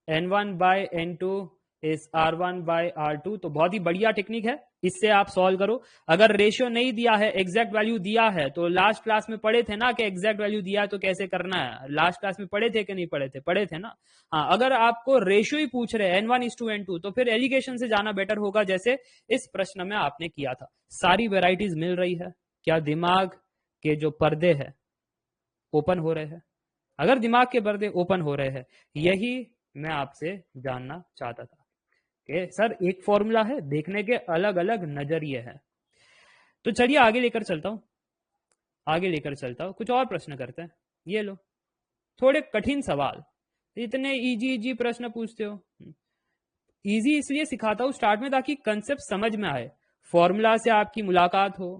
n1/n2 इज R1/R2, तो बहुत ही बढ़िया टेक्निक है, इससे आप सॉल्व करो। अगर रेशियो नहीं दिया है, एग्जैक्ट वैल्यू दिया है, तो लास्ट क्लास में पढ़े थे ना कि एग्जैक्ट वैल्यू दिया है तो कैसे करना है। लास्ट क्लास में पढ़े थे कि नहीं पढ़े थे? पढ़े थे ना। हाँ, अगर आपको रेशियो ही पूछ रहे हैं n1:n2, तो फिर एलिगेशन से जाना बेटर होगा, जैसे इस प्रश्न में आपने किया था। सारी वेराइटीज मिल रही है, क्या दिमाग के जो पर्दे है ओपन हो रहे हैं? अगर दिमाग के पर्दे ओपन हो रहे हैं, यही मैं आपसे जानना चाहता था कि सर एक फॉर्मूला है, देखने के अलग अलग नजरिए हैं। तो चलिए आगे लेकर चलता हूं, आगे लेकर चलता हूं, कुछ और प्रश्न करते हैं। ये लो, थोड़े कठिन सवाल। इतने इजी इजी प्रश्न पूछते हो। इजी इसलिए सिखाता हूं स्टार्ट में ताकि कंसेप्ट समझ में आए, फॉर्मूला से आपकी मुलाकात हो,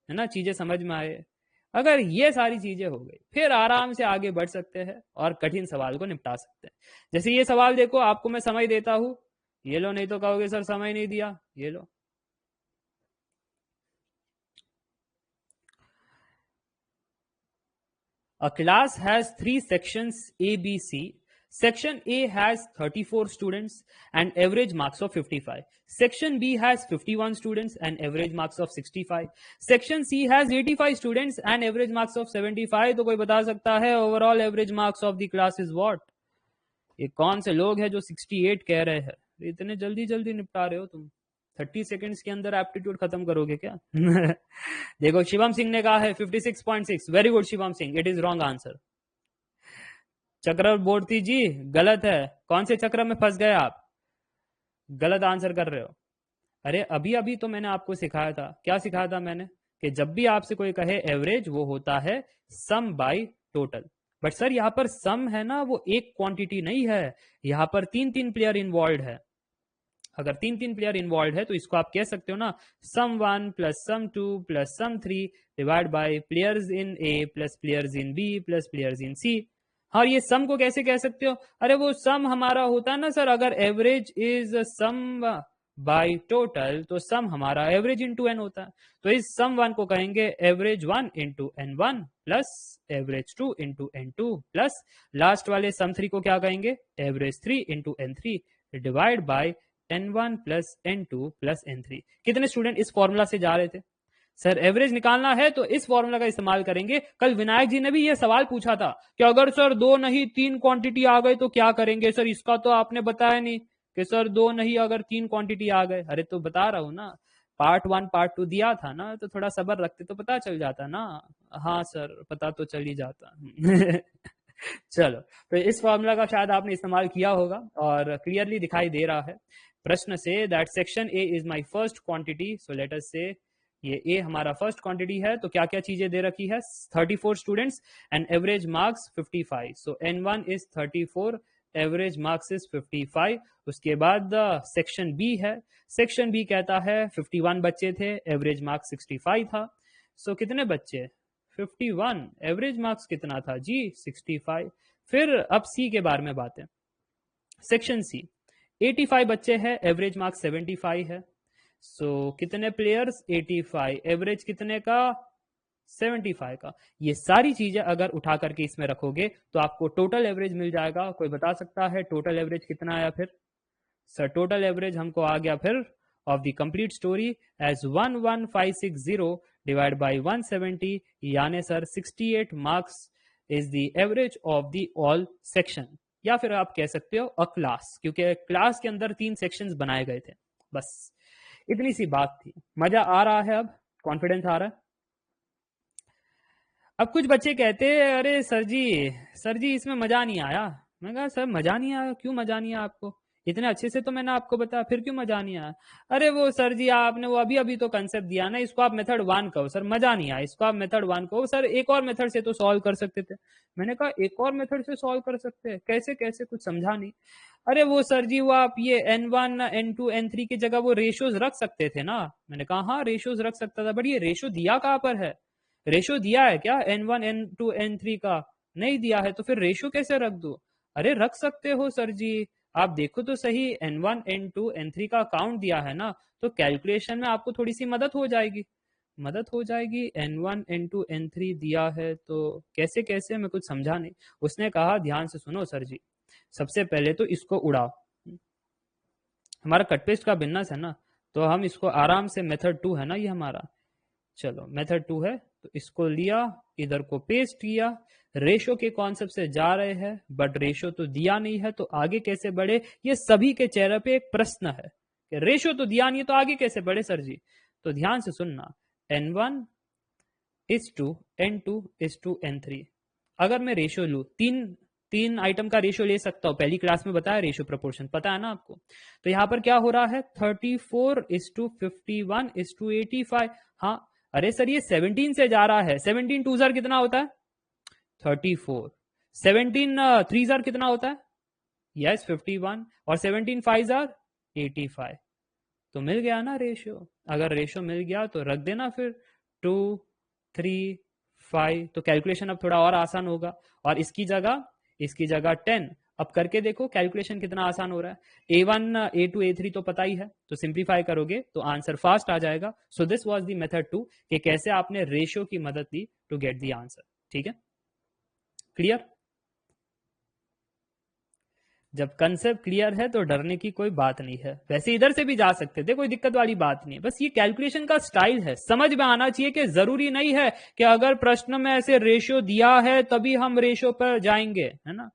है ना, चीजें समझ में आए। अगर ये सारी चीजें हो गई, फिर आराम से आगे बढ़ सकते हैं और कठिन सवाल को निपटा सकते हैं। जैसे ये सवाल देखो, आपको मैं समय देता हूं, ये लो, नहीं तो कहोगे सर समय नहीं दिया। ये लो, a class has 3 sections A, B, C. Section A has 34 students and average marks of 55. Section B has 51 students and average marks of 65. Section C has 85 students and average marks of 75. तो कोई बता सकता है overall average marks of the class is what? ये कौन से लोग हैं जो 68 कह रहे हैं? इतने जल्दी जल्दी निपटा रहे हो तुम? 30 सेकेंड्स के अंदर एप्टीट्यूड खत्म करोगे क्या? देखो, शिवम सिंह ने कहा है 56.6। Very good Shivam Singh, it is wrong answer. Chakravarti ji गलत है। कौन से चक्र में फंस गए आप? गलत आंसर कर रहे हो। अरे अभी अभी तो मैंने आपको सिखाया था, क्या सिखाया था मैंने? कि जब भी आपसे कोई कहे एवरेज, वो होता है सम बाय टोटल। बट सर यहाँ पर सम है ना, वो एक क्वांटिटी नहीं है, यहाँ पर 3 प्लेयर इन्वॉल्व है। अगर 3 प्लेयर इन्वॉल्व है तो इसको आप कह सकते हो ना sum 1 plus sum 2 plus sum 3 divide by players in A plus players in B plus players in C. हाँ, ये सम को कैसे कह सकते हो? अरे वो सम हमारा होता है ना सर, अगर average is sum by total तो सम हमारा एवरेज इंटू एन होता है। तो इस सम 1 को कहेंगे average 1 into n 1 plus average 2 into n 2 plus last वाले सम 3 को क्या कहेंगे average 3 into n 3 divide by n1 plus n2 plus n3। कितने स्टूडेंट इस फॉर्मूला से जा रहे थे? सर एवरेज निकालना है तो इस फॉर्मूला का इस्तेमाल करेंगे। कल विनायक जी ने भी ये सवाल पूछा था कि अगर सर 2 नहीं 3 क्वांटिटी आ गए तो क्या करेंगे? सर इसका तो आपने बताया नहीं कि सर 2 नहीं अगर 3 क्वांटिटी आ गए। अरे तो बता रहा हूं ना, पार्ट 1 पार्ट 2 दिया था ना, तो थोड़ा सब्र रखते तो पता चल जाता ना। हाँ सर पता तो चल ही जाता। चलो, तो इस फॉर्मूला का शायद आपने इस्तेमाल किया होगा और क्लियरली दिखाई दे रहा है प्रश्न say that section A is my first quantity. So let us से ये ए हमारा फर्स्ट क्वांटिटी है, तो क्या क्या चीजें दे रखी है? 34 students and average marks 55। So n1 is 34, average marks is 55। उसके बाद सेक्शन बी है, सेक्शन बी कहता है 51 बच्चे थे, एवरेज मार्क्स 65 था। सो कितने बच्चे? 51, एवरेज मार्क्स कितना था जी? 65। फिर अब सी के बारे में बात है। सेक्शन सी 85 बच्चे हैं, एवरेज मार्क्स 75 है। सो कितने प्लेयर्स? 85, एवरेज कितने का? 75 का। ये सारी चीजें अगर उठा करके इसमें रखोगे तो आपको टोटल एवरेज मिल जाएगा। कोई बता सकता है टोटल एवरेज कितना आया फिर? सर टोटल एवरेज हमको आ गया फिर of the complete story as 11560 divide by 170, यानी sir 68 marks is the average of the all section. या फिर आप कह सकते हो अ क्लास, क्योंकि क्लास के अंदर 3 सेक्शंस बनाए गए थे। बस इतनी सी बात थी। मजा आ रहा है? अब कॉन्फिडेंस आ रहा है? अब कुछ बच्चे कहते हैं अरे सर जी इसमें मजा नहीं आया। मैं कहा सर मजा नहीं आया? क्यों मजा नहीं आया आपको? इतने अच्छे से तो मैंने आपको बताया, फिर क्यों मजा नहीं आया? अरे वो सर जी आपने वो अभी अभी तो कंसेप्ट दिया ना, इसको आप मेथड 1 कहो। सर मजा नहीं आया, इसको आप मेथड 1 कहो। सर एक और मेथड से तो सॉल्व कर सकते थे। मैंने कहा एक और मेथड से सॉल्व कर सकते हैं? कैसे कैसे? कुछ समझा नहीं। अरे वो सर जी वो आप ये n1 n2 n3 की जगह वो रेशियोज रख सकते थे ना। मैंने कहा हाँ रेशियोज रख सकता था, बट ये रेशियो दिया कहाँ पर है? रेशियो दिया है क्या n1 n2 n3 का? नहीं दिया है, तो फिर रेशियो कैसे रख दो? अरे रख सकते हो सर जी, आप देखो तो सही, n1 n2 n3 का काउंट दिया है ना, तो कैलकुलेशन में आपको थोड़ी सी मदद हो जाएगी। मदद हो जाएगी। n1 n2 n3 दिया है तो कैसे कैसे? मैं कुछ समझा नहीं। उसने कहा ध्यान से सुनो सर जी, सबसे पहले तो इसको उड़ाओ। हमारा कट पेस्ट का बिजनेस है ना, तो हम इसको आराम से मेथड 2 है ना ये हमारा, चलो मेथड 2 है तो इसको लिया, इधर को पेस्ट किया। रेशो के कॉन्सेप्ट से जा रहे हैं, बट रेशो तो दिया नहीं है, तो आगे कैसे बढ़े? ये सभी के चेहरे पे एक प्रश्न है कि रेशो तो दिया नहीं है तो आगे कैसे बढ़े सर जी? तो ध्यान से सुनना, n1 is to n2 is to n3। अगर मैं रेशो लू, तीन आइटम का रेशियो ले सकता हूं, पहली क्लास में बताया रेशियो प्रोपोर्शन, पता है ना आपको। तो यहां पर क्या हो रहा है? 34 इज टू 51 इज टू 85। हाँ अरे सर ये 17 से जा रहा है, 17 2 जार कितना होता है? 34। 17 3 जार कितना होता है? यस 51, और 17 5 जार 85। तो मिल गया ना रेशियो। अगर रेशियो मिल गया तो रख देना फिर 2 3 5, तो कैलकुलेशन अब थोड़ा और आसान होगा। और इसकी जगह 10। अब करके देखो कैलकुलेशन कितना आसान हो रहा है। A1 A2 A3 तो पता ही है, तो सिंप्लीफाई करोगे तो आंसर फास्ट आ जाएगा। So this was the method 2 कि कैसे आपने रेशियो की मदद ली टू गेट द आंसर। ठीक है, क्लियर? जब कंसेप्ट क्लियर है तो डरने की कोई बात नहीं है। वैसे इधर से भी जा सकते थे, कोई दिक्कत वाली बात नहीं है, बस ये कैलकुलेशन का स्टाइल है, समझ में आना चाहिए कि जरूरी नहीं है कि अगर प्रश्न में ऐसे रेशियो दिया है तभी हम रेशियो पर जाएंगे, है ना,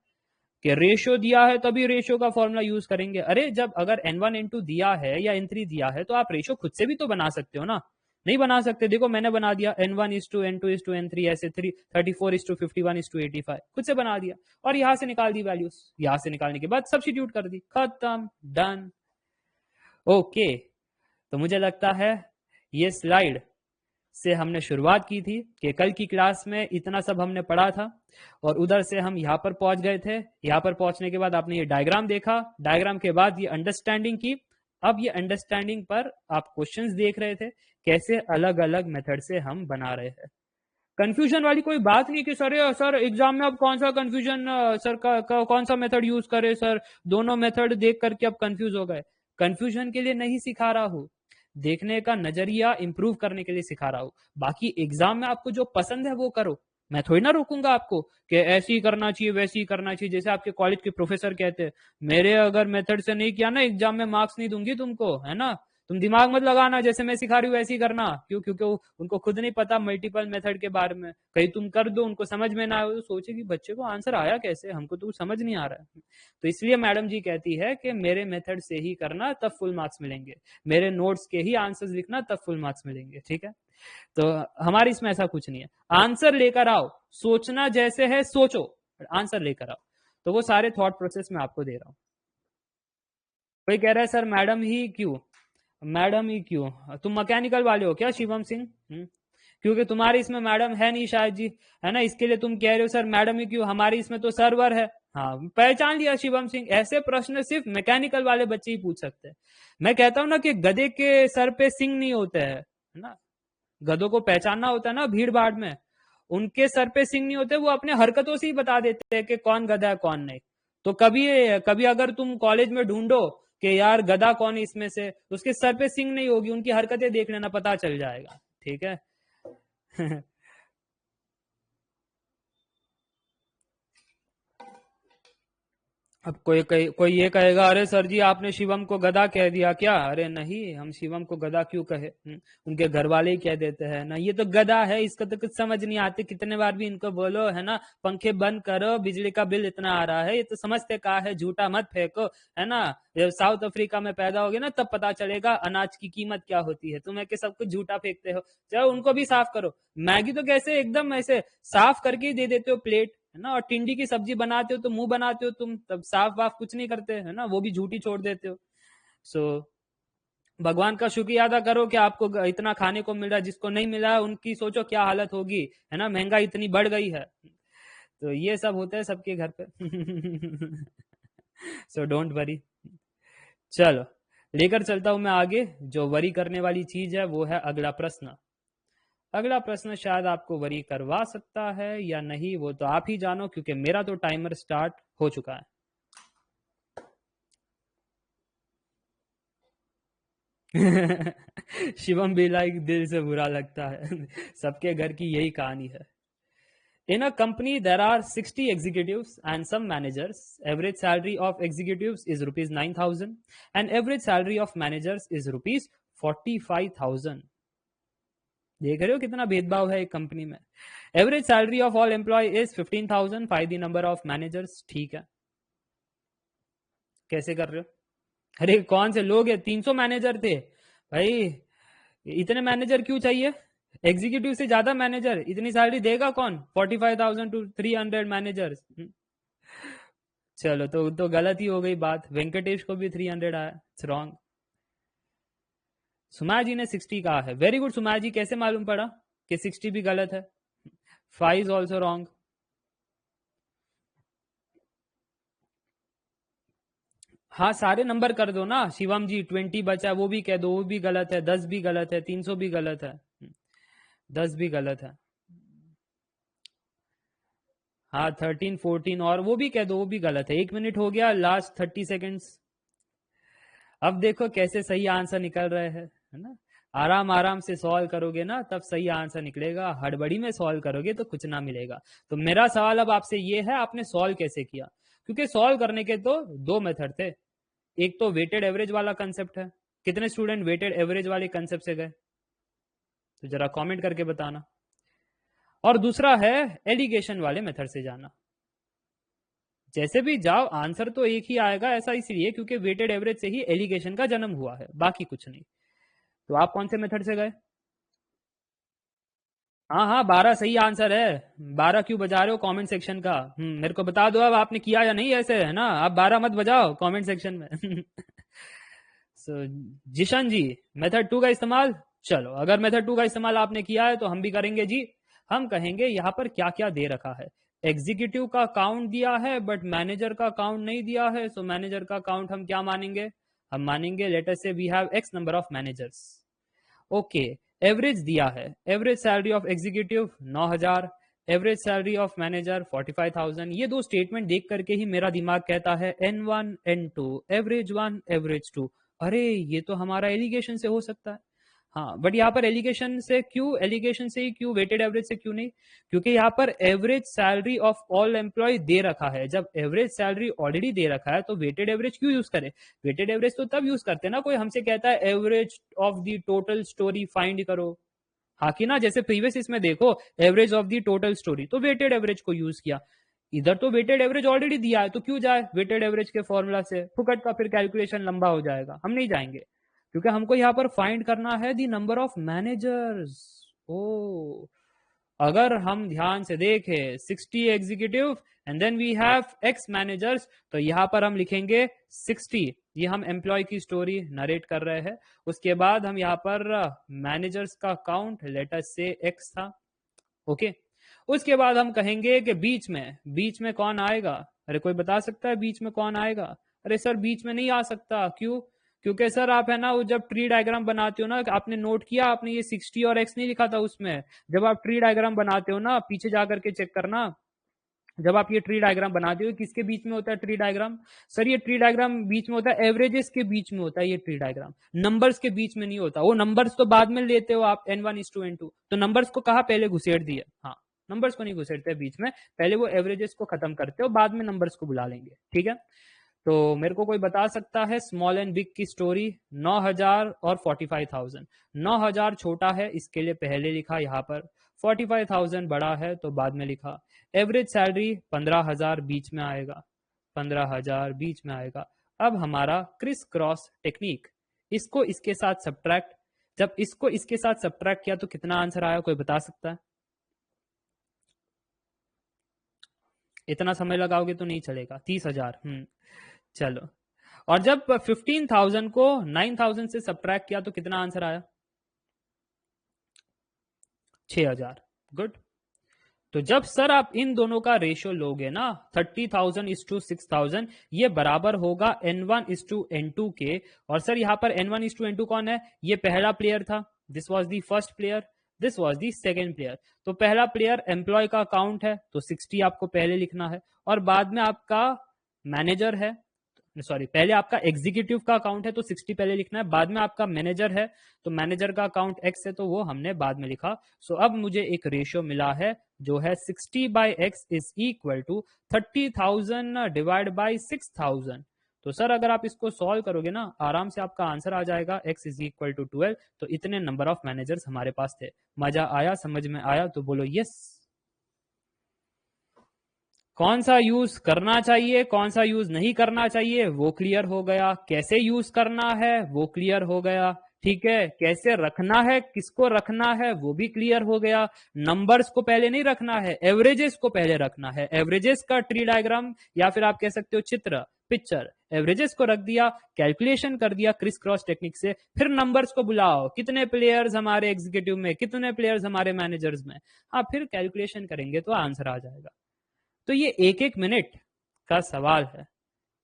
कि रेशियो दिया है तभी रेशियो का फॉर्मूला यूज करेंगे। अरे जब अगर n1 n2 दिया है या n3 दिया है तो आप रेशियो खुद से भी तो बना सकते हो ना। नहीं बना सकते? देखो मैंने बना दिया, n1 is to n2 is to n3 ऐसे 34 इज टू 51 इज टू 85, खुद से बना दिया और यहां से निकाल दी वैल्यूज। यहां से निकालने के बाद सब्स्टिट्यूट कर दी, खत्म, डन। ओके, तो मुझे लगता है ये स्लाइड से हमने शुरुआत की थी कि कल की क्लास में इतना सब हमने पढ़ा था और उधर से हम यहाँ पर पहुंच गए थे। यहाँ पर पहुंचने के बाद आपने ये डायग्राम देखा, डायग्राम के बाद ये अंडरस्टैंडिंग की, अब ये अंडरस्टैंडिंग पर आप क्वेश्चंस देख रहे थे, कैसे अलग अलग मेथड से हम बना रहे हैं। कंफ्यूजन वाली कोई बात नहीं कि सर एग्जाम में अब कौन सा कंफ्यूजन सर कौन सा मेथड यूज करे सर, दोनों मेथड देख करके अब कंफ्यूज हो गए। कंफ्यूजन के लिए नहीं सिखा रहा हूं, देखने का नजरिया इंप्रूव करने के लिए सिखा रहा हूं। बाकी एग्जाम में आपको जो पसंद है वो करो, मैं थोड़ी ना रोकूंगा आपको कि ऐसे ही करना चाहिए वैसे ही करना चाहिए। जैसे आपके कॉलेज के प्रोफेसर कहते हैं, मेरे अगर मेथड से नहीं किया ना एग्जाम में मार्क्स नहीं दूंगी तुमको, है ना, तुम दिमाग मत लगाना, जैसे मैं सिखा रही हूँ वैसे ही करना। क्यों? क्योंकि उनको खुद नहीं पता मल्टीपल मेथड के बारे में, कहीं तुम कर दो उनको समझ में ना आए तो सोचे कि बच्चे को आंसर आया कैसे, हमको तो समझ नहीं आ रहा है। तो इसलिए मैडम जी कहती है कि मेरे मेथड से ही करना तब फुल मार्क्स मिलेंगे, मेरे नोट्स के ही आंसर्स लिखना तब फुल मार्क्स मिलेंगे। ठीक है, तो हमारी इसमें ऐसा कुछ नहीं है। आंसर लेकर आओ, सोचना जैसे है सोचो, आंसर लेकर आओ। तो वो सारे थॉट प्रोसेस मैं आपको दे रहा हूं। कोई कह रहा है सर मैडम ही क्यों, मैडम ही क्यों, तुम मैकेनिकल वाले हो क्या शिवम सिंह? क्योंकि तुम्हारे इसमें मैडम है नहीं शायद जी, है ना, इसके लिए तुम कह रहे हो सर मैडम ही क्यों, हमारी इसमें तो सर्वर है। हाँ, पहचान लिया शिवम सिंह, ऐसे प्रश्न सिर्फ मैकेनिकल वाले बच्चे ही पूछ सकते हैं। मैं कहता हूं ना कि गधे के सर पे सिंह नहीं होते हैं, है ना, गधों को पहचानना होता है ना भीड़ भाड़ में, उनके सर पे सिंह नहीं होते, वो अपने हरकतों से ही बता देते हैं कि कौन गधा है कौन नहीं। तो कभी कभी अगर तुम कॉलेज में ढूंढो कि यार गधा कौन है इसमें से, उसके सर पे सिंह नहीं होगी, उनकी हरकतें देख लेना पता चल जाएगा। ठीक है। अब कोई ये कहेगा अरे सर जी आपने शिवम को गधा कह दिया क्या? अरे नहीं, हम शिवम को गधा क्यों कहे, उनके घर वाले ही कह देते हैं ना, ये तो गधा है, इसको तो कुछ समझ नहीं आती, कितने बार भी इनको बोलो, है ना, पंखे बंद करो, बिजली का बिल इतना आ रहा है, ये तो समझते का है, झूठा मत फेंको, है ना। जब साउथ अफ्रीका में पैदा होगे ना तब पता चलेगा अनाज की कीमत क्या होती है, तुम्हें के सब कुछ झूठा फेंकते हो। चलो उनको भी साफ करो, मैगी तो कैसे एकदम ऐसे साफ करके ही दे देते हो प्लेट, है ना, और टिंडी की सब्जी बनाते हो तो मुंह बनाते हो तुम, तब साफ वाफ कुछ नहीं करते, है ना, वो भी झूठी छोड़ देते हो। सो भगवान का शुक्रिया अदा करो कि आपको इतना खाने को मिल रहा है, जिसको नहीं मिला है उनकी सोचो क्या हालत होगी, है ना, महंगाई इतनी बढ़ गई है। तो ये सब होता है सबके घर पे। So don't worry. चलो लेकर चलता हूं मैं आगे, जो वरी करने वाली चीज है वो है अगला प्रश्न। अगला प्रश्न शायद आपको वरी करवा सकता है या नहीं वो तो आप ही जानो, क्योंकि मेरा तो टाइमर स्टार्ट हो चुका है। शिवम भी लाइक दिल से बुरा लगता है। सबके घर की यही कहानी है। In a company, there are 60 executives and some managers. Average salary of executives is rupees 9,000 and average salary of managers is rupees 45,000. देख रहे हो कितना भेदभाव है एक कंपनी में। Average salary of all employ is 15,000, five the number of managers. ठीक है, कैसे कर रहे हो? अरे कौन से लोग है, 300 मैनेजर थे भाई, इतने मैनेजर क्यों चाहिए? एग्जीक्यूटिव से ज्यादा मैनेजर, इतनी सैलरी देगा कौन? 45,000 टू 300 मैनेजर्स। चलो तो गलत ही हो गई बात, वेंकटेश को भी 300 आया, इट्स रॉन्ग। सुमा जी ने 60 कहा है, वेरी गुड सुमा जी, कैसे मालूम पड़ा कि 60 भी गलत है? 5 इज ऑल्सो रॉन्ग। हाँ सारे नंबर कर दो ना शिवम जी, 20 बचा वो भी कह दो, वो भी गलत है, 10 भी गलत है, 300 भी गलत है, 10 भी गलत है। हाँ 13 14 और वो भी कह दो, वो भी गलत है। 1 मिनट हो गया, लास्ट 30 सेकेंड्स। अब देखो कैसे सही आंसर निकल रहे हैं, है ना, आराम आराम से सॉल्व करोगे ना तब सही आंसर निकलेगा, हड़बड़ी में सॉल्व करोगे तो कुछ ना मिलेगा। तो मेरा सवाल अब आपसे ये है, आपने सॉल्व कैसे किया? क्योंकि सॉल्व करने के तो दो मेथड थे, एक तो वेटेड एवरेज वाला कंसेप्ट है, कितने स्टूडेंट वेटेड एवरेज वाले कंसेप्ट से गए तो जरा कमेंट करके बताना, और दूसरा है एलिगेशन वाले मेथड से जाना। जैसे भी जाओ आंसर तो एक ही आएगा, ऐसा इसलिए क्योंकि वेटेड एवरेज से ही एलिगेशन का जन्म हुआ है, बाकी कुछ नहीं। तो आप कौन से मेथड से गए? हाँ हाँ 12 सही आंसर है, 12 क्यों बजा रहे हो कमेंट सेक्शन का? मेरे को बता दो अब आपने किया या नहीं, ऐसे है ना, आप 12 मत बजाओ कमेंट सेक्शन में। सो जिशन जी, मेथड 2 का इस्तेमाल, चलो अगर मेथड 2 का इस्तेमाल आपने किया है तो हम भी करेंगे जी। हम कहेंगे यहाँ पर क्या क्या दे रखा है, एग्जीक्यूटिव का काउंट दिया है बट मैनेजर का काउंट नहीं दिया है, सो मैनेजर का काउंट हम क्या मानेंगे? हम मानेंगे let us say we have X number of managers. Okay, average दिया है, average salary of executive 9,000, average salary of manager 45,000। ये दो स्टेटमेंट देख करके ही मेरा दिमाग कहता है N1 N2 एवरेज 1 एवरेज 2। अरे ये तो हमारा एलिगेशन से हो सकता है। हाँ, बट यहाँ पर एलिगेशन से क्यों, एलिगेशन से ही क्यों, वेटेड एवरेज से क्यों नहीं? क्योंकि यहाँ पर average salary of all employ दे रखा है। जब एवरेज सैलरी ऑलरेडी दे रखा है तो वेटेड एवरेज क्यों यूज करें? वेटेड एवरेज तो तब यूज करते हैं ना कोई हमसे कहता है average of the total story find करो। हाँ कि ना, जैसे प्रीवियस इसमें देखो average of the total story, तो वेटेड एवरेज को यूज किया। इधर तो वेटेड एवरेज ऑलरेडी दिया है तो क्यों जाए वेटेड एवरेज के फॉर्मूला से, फुकट का फिर कैलकुलेशन लंबा हो जाएगा, हम नहीं जाएंगे। क्योंकि हमको यहाँ पर फाइंड करना है दी नंबर ऑफ मैनेजर्स। ओ, अगर हम ध्यान से देखें 60 executive and then we have X managers, तो यहाँ पर हम लिखेंगे 60। ये हम एम्प्लॉय की स्टोरी नरेट कर रहे हैं। उसके बाद हम यहाँ पर मैनेजर्स का काउंट लेट अस से एक्स था। ओके, उसके बाद हम कहेंगे कि बीच में कौन आएगा? अरे कोई बता सकता है बीच में कौन आएगा? अरे सर बीच में नहीं आ सकता, क्यों? क्योंकि सर आप है ना वो जब ट्री डायग्राम बनाते हो ना, आपने नोट किया, आपने ये 60 और x नहीं लिखा था उसमें। जब आप ट्री डायग्राम बनाते हो ना, पीछे जाकर के चेक करना, जब आप ये ट्री डायग्राम बनाते हो किसके बीच में होता है ट्री डायग्राम? सर ये ट्री डायग्राम बीच में होता है एवरेजेस के बीच में होता है ये ट्री डायग्राम, नंबर्स के बीच में नहीं होता। वो नंबर्स तो बाद में लेते हो आप N1:N2, तो नंबर्स को कहा पहले घुसेड़ दिए। हाँ, नंबर्स को नहीं घुसेड़ते बीच में, पहले वो एवरेजेस को खत्म करते हो, बाद में नंबर्स को बुला लेंगे, ठीक है। तो मेरे को कोई बता सकता है स्मॉल एंड बिग की स्टोरी? 9,000 और 45,000। 9,000 छोटा है इसके लिए पहले लिखा यहाँ पर, 45,000 बड़ा है तो बाद में लिखा। एवरेज सैलरी 15,000 बीच में आएगा, 15,000 बीच में आएगा। अब हमारा क्रिस क्रॉस टेक्निक, इसको इसके साथ सब्ट्रैक्ट, जब इसको इसके साथ सब्ट्रैक्ट किया तो कितना आंसर आया, कोई बता सकता है? इतना समय लगाओगे तो नहीं चलेगा, 30,000। चलो, और जब 15,000 को 9,000 से सब्ट्रैक्ट किया तो कितना आंसर आया? 6,000। गुड। तो जब सर आप इन दोनों का रेशियो लोगे ना 30,000:6,000, ये बराबर होगा N1:N2 के। और सर यहाँ पर N1:N2 कौन है? ये पहला प्लेयर था, this was the first player, this was the second player. तो पहला प्लेयर एम्प्लॉय का अकाउंट है तो 60 आपको पहले लिखना है, और बाद में आपका मैनेजर है, सॉरी पहले आपका एग्जीक्यूटिव का अकाउंट है तो 60 पहले लिखना है, बाद में आपका मैनेजर है तो मैनेजर का अकाउंट x है तो वो हमने बाद में लिखा। सो अब मुझे एक रेशियो मिला है जो है 60/x is equal to 30,000 divide by 6,000। तो सर अगर आप इसको सॉल्व करोगे ना, आराम से आपका आंसर आ जाएगा x इज इक्वल टू 12। तो इतने नंबर ऑफ मैनेजर्स हमारे पास थे। मजा आया, समझ में आया तो बोलो यस। कौन सा यूज करना चाहिए, कौन सा यूज नहीं करना चाहिए वो क्लियर हो गया, कैसे यूज करना है वो क्लियर हो गया, ठीक है, कैसे रखना है, किसको रखना है वो भी क्लियर हो गया। नंबर्स को पहले नहीं रखना है, एवरेजेस को पहले रखना है। एवरेजेस का ट्री डायग्राम या फिर आप कह सकते हो चित्र, पिक्चर, एवरेजेस को रख दिया, कैलकुलेशन कर दिया क्रिस क्रॉस टेक्निक से, फिर नंबर्स को बुलाओ, कितने प्लेयर्स हमारे एग्जीक्यूटिव में, कितने प्लेयर्स हमारे मैनेजर्स में, हाँ फिर कैलकुलेशन करेंगे तो आंसर आ जाएगा। तो ये एक एक मिनट का सवाल है,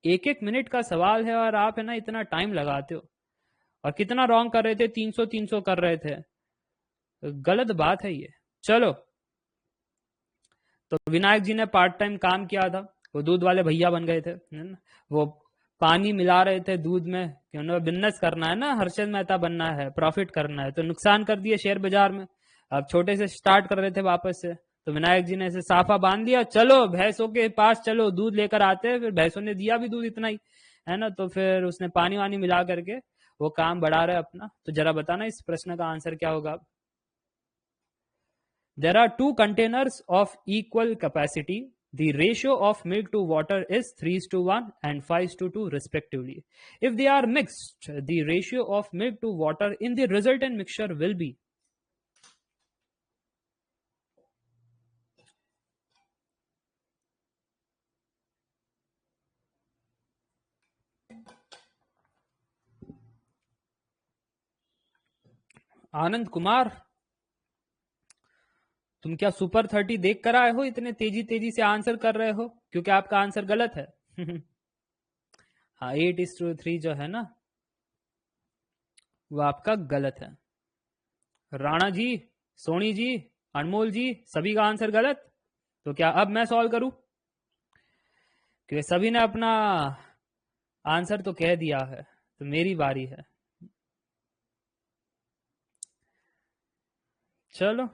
एक एक मिनट का सवाल है, और आप है ना इतना टाइम लगाते हो। और कितना रॉन्ग कर रहे थे, 300 कर रहे थे, गलत बात है ये। चलो, तो विनायक जी ने पार्ट टाइम काम किया था, वो दूध वाले भैया बन गए थे, है ना? वो पानी मिला रहे थे दूध में कि उन्हें बिजनेस करना है ना, हर्षद मेहता बनना है, प्रॉफिट करना है, तो नुकसान कर दिए शेयर बाजार में। अब छोटे से स्टार्ट कर रहे थे वापस से, तो विनायक जी ने ऐसे साफा बांध दिया, चलो भैंसों के पास चलो दूध लेकर आते हैं। फिर भैंसों ने दिया भी दूध इतना ही, है ना, तो फिर उसने पानी वानी मिला करके वो काम बढ़ा रहे अपना। तो जरा बताना इस प्रश्न का आंसर क्या होगा? There are two containers of equal capacity. The ratio of milk to water is 3:1 and 5:2 respectively. If they are mixed, the ratio of milk to water in the resultant mixture will be. Anand Kumar, तुम क्या super 30 देख कर आए हो, इतने तेजी तेजी से आंसर कर रहे हो? क्योंकि आपका आंसर गलत है। हाँ, 8:3 जो है ना, वो आपका गलत है। राणा जी, सोनी जी, अनमोल जी, सभी का आंसर गलत। तो क्या अब मैं सॉल्व करूं? क्योंकि सभी ने अपना आंसर तो कह दिया है, तो मेरी बारी है। चलो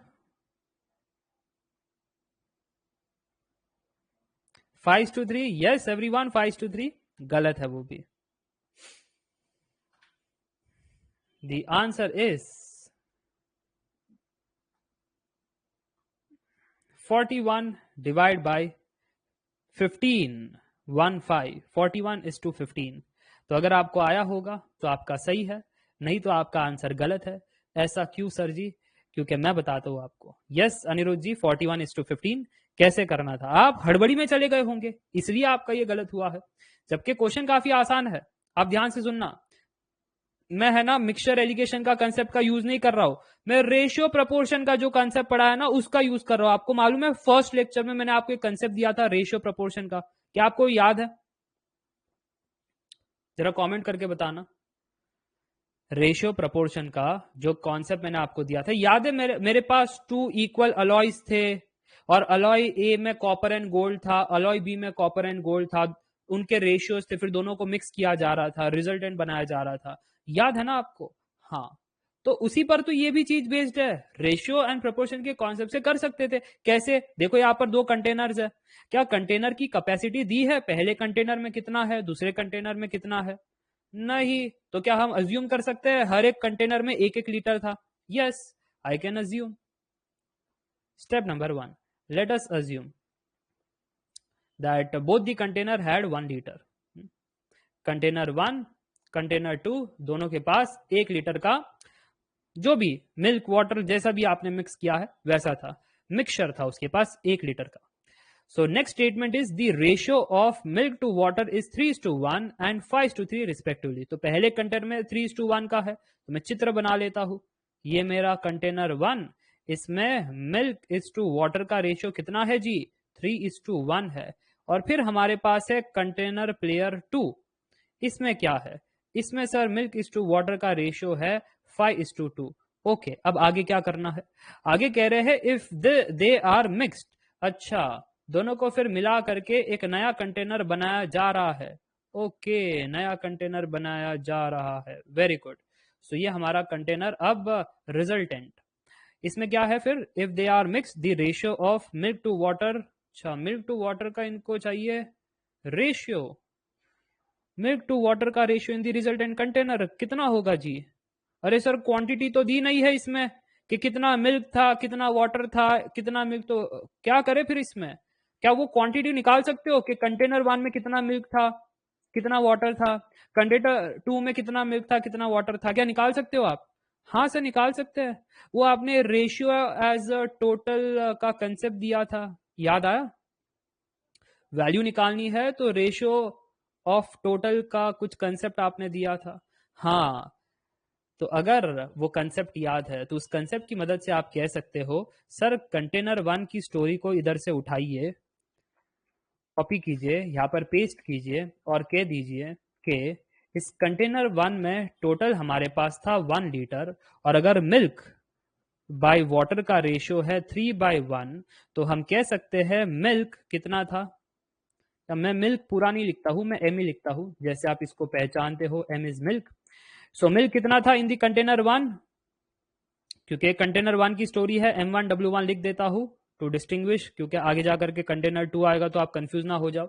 5-3, यस एवरीवन, 5-3 गलत है वो भी। The answer is 41 divide by 15, 41:15। तो अगर आपको आया होगा तो आपका सही है, नहीं तो आपका आंसर गलत है। ऐसा क्यों सर जी? क्योंकि मैं बताता हूं आपको। यस अनिरुद्ध जी, 41:15 कैसे करना था। आप हड़बड़ी में चले गए होंगे, इसलिए आपका ये गलत हुआ है, जबकि क्वेश्चन काफी आसान है। आप ध्यान से सुनना, मैं है ना मिक्सचर एलिगेशन का कंसेप्ट का यूज नहीं कर रहा हूं, मैं रेशियो प्रपोर्शन का जो कंसेप्ट पढ़ा है ना उसका यूज कर रहा हूं। आपको मालूम है फर्स्ट लेक्चर में मैंने आपको एक कंसेप्ट दिया था रेशियो प्रपोर्शन का, क्या आपको याद है? जरा कमेंट करके बताना। रेशियो प्रपोर्शन का जो कॉन्सेप्ट मैंने आपको दिया था याद है? मेरे पास 2 इक्वल अलॉयज थे, और अलॉय ए में कॉपर एंड गोल्ड था, अलॉय बी में कॉपर एंड गोल्ड था, उनके रेशियोज थे, फिर दोनों को मिक्स किया जा रहा था, रिजल्टेंट बनाया जा रहा था। याद है ना आपको? हाँ, तो उसी पर तो ये भी चीज बेस्ड है। रेशियो एंड प्रोपोर्शन के कॉन्सेप्ट से कर सकते थे। कैसे? देखो यहाँ पर 2 कंटेनर्स है, क्या कंटेनर की कैपेसिटी दी है? पहले कंटेनर में कितना है, दूसरे कंटेनर में कितना है? नहीं। तो क्या हम अज्यूम कर सकते हैं हर एक कंटेनर में 1-1 लीटर था? Yes, I can assume. Step number 1, let us assume that both the container had 1 litre. Container 1, container 2, दोनों के पास 1 लीटर का जो भी मिल्क वाटर जैसा भी आपने मिक्स किया है वैसा था, मिक्सचर था उसके पास 1 लीटर का। So next statement is the ratio of milk to water is 3:1 and 5:3 respectively. तो पहले कंटेनर में 3:1 का है, तो मैं चित्र बना लेता हूं। ये मेरा कंटेनर 1, इसमें मिल्क इज टू वाटर का रेशियो कितना है जी? 3:1 है। और फिर हमारे पास है कंटेनर प्लेयर 2, इसमें क्या है? इसमें sir milk is to water का रेशियो है 5:2। ओके, अब आगे क्या करना है? आगे कह रहे हैं इफ दे आर मिक्स्ड। अच्छा, दोनों को फिर मिला करके एक नया कंटेनर बनाया जा रहा है। ओके, नया कंटेनर बनाया जा रहा है, वेरी गुड। सो ये हमारा कंटेनर अब रिजल्टेंट। इसमें क्या है फिर? If they are mix the ratio of milk to water. अच्छा, मिल्क टू वाटर का इनको चाहिए रेशियो, मिल्क टू वाटर का ratio in the resultant container कितना होगा जी? अरे सर क्वांटिटी तो दी नहीं है इसमें कि कितना मिल्क था, कितना वाटर था, कितना मिल्क। तो क्या करे फिर इसमें? क्या वो क्वांटिटी निकाल सकते हो कि कंटेनर 1 में कितना मिल्क था, कितना वाटर था, कंटेनर 2 में कितना मिल्क था, कितना वाटर था? क्या निकाल सकते हो आप? हाँ सर, निकाल सकते हैं। वो आपने रेशियो एज अ टोटल का कंसेप्ट दिया था, याद आया? वैल्यू निकालनी है तो रेशियो ऑफ टोटल का कुछ कंसेप्ट आपने दिया था। हाँ, तो अगर वो कंसेप्ट याद है तो उस कंसेप्ट की मदद से आप कह सकते हो सर कंटेनर 1 की स्टोरी को इधर से उठाइए, कॉपी कीजिए, यहाँ पर पेस्ट कीजिए और कह दीजिए कि इस कंटेनर 1 में टोटल हमारे पास था 1 लीटर, और अगर मिल्क बाय वाटर का रेशियो है 3/1, तो हम कह सकते हैं मिल्क कितना था। अब मैं मिल्क पूरा नहीं लिखता हूं, मैं एम ही लिखता हूं, जैसे आप इसको पहचानते हो, M is milk. So milk कितना था इन दी कंटेनर 1? क्योंकि कंटेनर 1 की स्टोरी है, M1W1 लिख देता हूं टू डिस्टिंग्विश, क्योंकि आगे जाकर के कंटेनर 2 आएगा तो आप कंफ्यूज ना हो जाओ।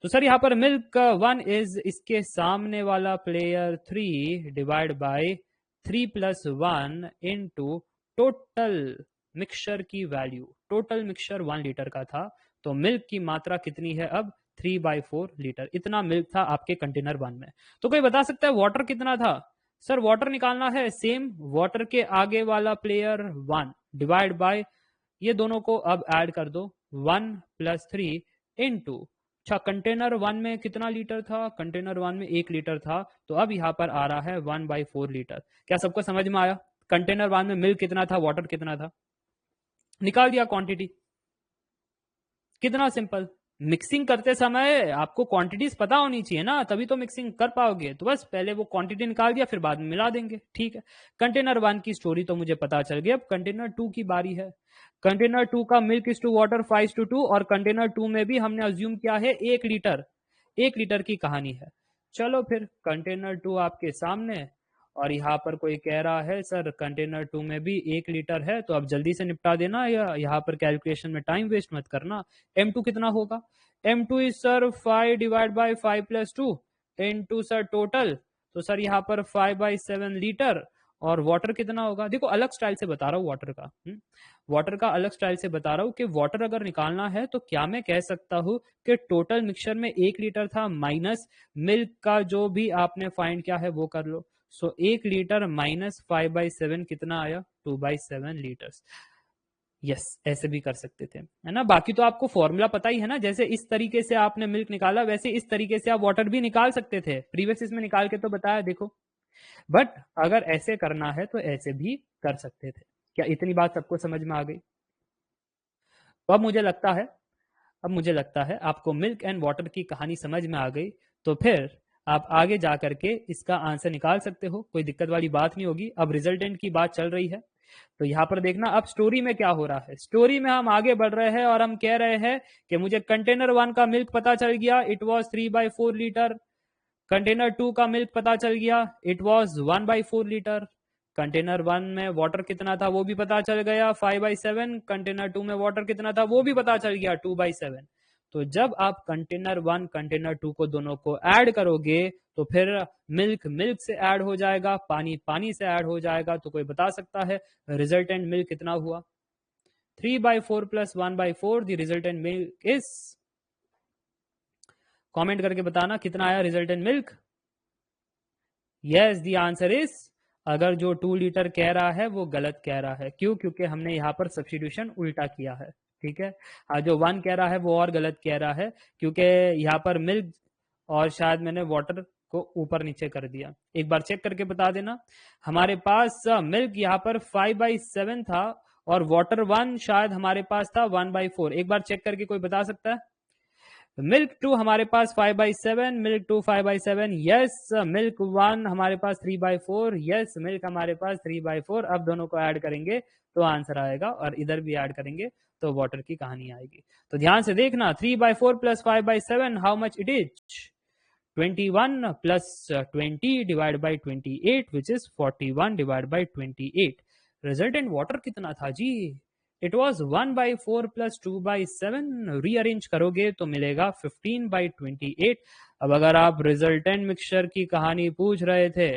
तो सर यहाँ पर मिल्क 1 इज इसके सामने वाला player 3 divide bye 3+1 into total mixture की वैल्यू। टोटल मिक्सचर 1 लीटर का था, तो मिल्क की मात्रा कितनी है अब? 3/4 लीटर। इतना मिल्क था आपके कंटेनर 1 में। तो कोई बता सकता है वाटर कितना था? सर वाटर निकालना है, सेम वाटर के आगे वाला प्लेयर 1 डिवाइड बाय, ये दोनों को अब ऐड कर दो, 1+3 इनटू। अच्छा, कंटेनर 1 में कितना लीटर था? कंटेनर 1 में 1 लीटर था, तो अब यहाँ पर आ रहा है 1/4 लीटर। क्या सबको समझ में आया? कंटेनर 1 में मिल्क कितना था, वाटर कितना था, निकाल दिया क्वांटिटी। कितना सिंपल। मिक्सिंग करते समय आपको क्वांटिटीज पता होनी चाहिए ना, तभी तो मिक्सिंग कर पाओगे। तो बस पहले वो क्वांटिटी निकाल दिया, फिर बाद में मिला देंगे, ठीक है। कंटेनर 1 की स्टोरी तो मुझे पता चल गई, अब कंटेनर 2 की बारी है। कंटेनर 2 का मिल्क इज टू वाटर 5:2, और कंटेनर 2 में भी हमने अज्यूम किया है 1 लीटर, 1 लीटर की कहानी है। चलो फिर कंटेनर 2 आपके सामने, और यहाँ पर कोई कह रहा है सर कंटेनर 2 में भी 1 लीटर है, तो अब जल्दी से निपटा देना, या यहाँ पर कैलकुलेशन में टाइम वेस्ट मत करना। M2 कितना होगा? M2 is sir 5 divide by 5 plus 2 into sir total, तो सर यहाँ पर 5/7 लीटर। और वाटर कितना होगा? देखो अलग स्टाइल से बता रहा हूँ वाटर का, वाटर का अलग स्टाइल से बता रहा हूँ कि वाटर अगर निकालना है तो क्या मैं कह सकता हूँ कि टोटल मिक्सचर में 1 लीटर था, माइनस मिल्क का जो भी आपने फाइंड किया है वो कर लो। सो 1 लीटर माइनस 5/7 कितना आया? 2/7 लीटर्स। यस, ऐसे भी कर सकते थे, है ना। बाकी तो आपको फॉर्मूला पता ही है ना, जैसे इस तरीके से आपने मिल्क निकाला वैसे इस तरीके से आप वाटर भी निकाल सकते थे, प्रीवियस इसमें निकाल के तो बताया देखो। बट अगर ऐसे करना है तो ऐसे भी कर सकते थे। क्या इतनी बात सबको समझ में आ गई? तो अब मुझे लगता है आपको मिल्क एंड वाटर की कहानी समझ में आ गई। तो फिर आप आगे जा करके इसका आंसर निकाल सकते हो, कोई दिक्कत वाली बात नहीं होगी। अब रिजल्टेंट की बात चल रही है, तो यहाँ पर देखना अब स्टोरी में क्या हो रहा है। स्टोरी में हम आगे बढ़ रहे हैं और हम कह रहे हैं कि मुझे कंटेनर 1 का मिल्क पता चल गया, इट वॉज 3/4 लीटर। कंटेनर 2 का मिल्क पता चल गया, इट वॉज 1/4 लीटर। कंटेनर 1 में वाटर कितना था वो भी पता चल गया, 5/7। कंटेनर 2 में वाटर कितना था वो भी पता चल गया, 2/7। तो जब आप कंटेनर 1 कंटेनर 2 को दोनों को ऐड करोगे तो फिर मिल्क मिल्क से ऐड हो जाएगा, पानी पानी से ऐड हो जाएगा। तो कोई बता सकता है रिजल्टेंट मिल्क कितना हुआ? 3/4 plus 1/4, the resultant milk is, comment करके बताना कितना आया resultant milk. Yes, the answer is, अगर जो 2 लीटर कह रहा है वो गलत कह रहा है। क्यों? क्योंकि हमने यहाँ पर सब्स्टिट्यूशन उल्टा किया है, ठीक है। हाँ, जो 1 कह रहा है वो और गलत कह रहा है, क्योंकि यहाँ पर मिल्क और शायद मैंने वाटर को ऊपर नीचे कर दिया। एक बार चेक करके बता देना। हमारे पास मिल्क यहाँ पर 5/7 था और वाटर 1 शायद हमारे पास था 1/4। एक बार चेक करके कोई बता सकता है? मिल्क 2 हमारे पास 5/7, मिल्क 2 5/7, यस। मिल्क 1 हमारे पास 3/4, यस। मिल्क हमारे पास 3/4। अब दोनों को ऐड करेंगे तो आंसर आएगा, और इधर भी ऐड करेंगे तो वाटर की कहानी आएगी। तो ध्यान से देखना, 3/4 plus 5/7, how much it is? 21 plus 20 divide by 28, which is 41 divide by 28। Resultant water कितना था जी? It was 1/4 plus 2/7। रीअरेंज करोगे तो मिलेगा 15/28। अब अगर आप रिजल्टेंट मिक्सचर की कहानी पूछ रहे थे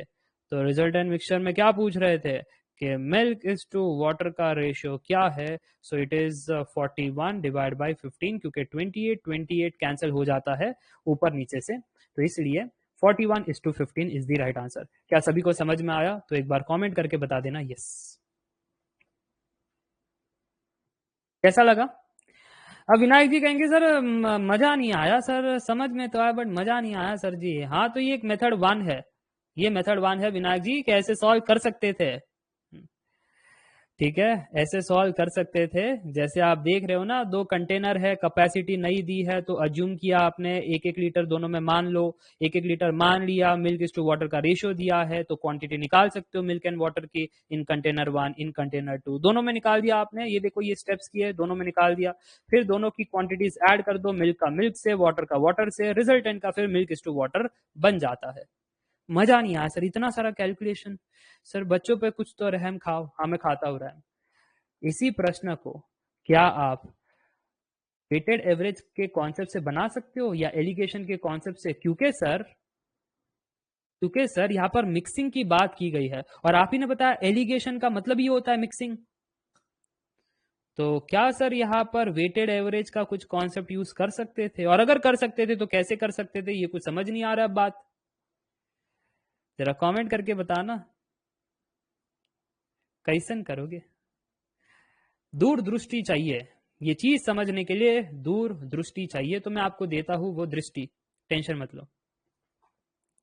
तो रिजल्टेंट मिक्सचर में क्या पूछ रहे थे कि मिल्क इज टू वाटर का रेशियो क्या है? So it is 41 divide by 15, क्योंकि 28 कैंसिल हो जाता है ऊपर नीचे से, तो इसलिए 41:15 इज द राइट आंसर। क्या सभी को समझ में आया? तो एक बार कमेंट करके बता देना यस। कैसा लगा? अब विनायक जी कहेंगे सर मजा नहीं आया सर, समझ में तो आया बट मजा नहीं आया सर जी। हाँ, तो ये एक मेथड 1 है, ये मेथड 1 है विनायक जी, कैसे सॉल्व कर सकते थे। ठीक है, ऐसे सॉल्व कर सकते थे। जैसे आप देख रहे हो ना, 2 कंटेनर है, कैपेसिटी नहीं दी है, तो अज्यूम किया आपने 1-1 लीटर दोनों में मान लो, 1-1 लीटर मान लिया। मिल्क इज टू वाटर का रेशियो दिया है, तो क्वांटिटी निकाल सकते हो मिल्क एंड वाटर की, इन कंटेनर 1 इन कंटेनर 2 दोनों में निकाल दिया आपने। ये देखो ये स्टेप्स किए, दोनों में निकाल दिया। फिर दोनों की क्वांटिटीज ऐड कर दो, मिल्क का मिल्क से, वाटर का वाटर से, रिजल्टेंट का फिर मिल्क इज टू वाटर बन जाता है। मजा नहीं आया सर, इतना सारा कैलकुलेशन। सर बच्चों पे कुछ तो रहम खाओ। हाँ, मैं खाता हूँ रहम। इसी प्रश्न को क्या आप वेटेड एवरेज के कॉन्सेप्ट से बना सकते हो या एलिगेशन के कॉन्सेप्ट से? क्योंकि सर यहाँ पर मिक्सिंग की बात की गई है, और आप ही ने बताया एलिगेशन का मतलब ही होता है मिक्सिंग। तो क्या सर यहाँ पर वेटेड एवरेज का कुछ कॉन्सेप्ट यूज कर सकते थे? और अगर कर सकते थे तो कैसे कर सकते थे? ये कुछ समझ नहीं आ रहा बात, जरा कमेंट करके बताना कैसन करोगे। दूर दृष्टि चाहिए, ये चीज समझने के लिए दूर दृष्टि चाहिए, तो मैं आपको देता हूं वो दृष्टि, टेंशन मत लो।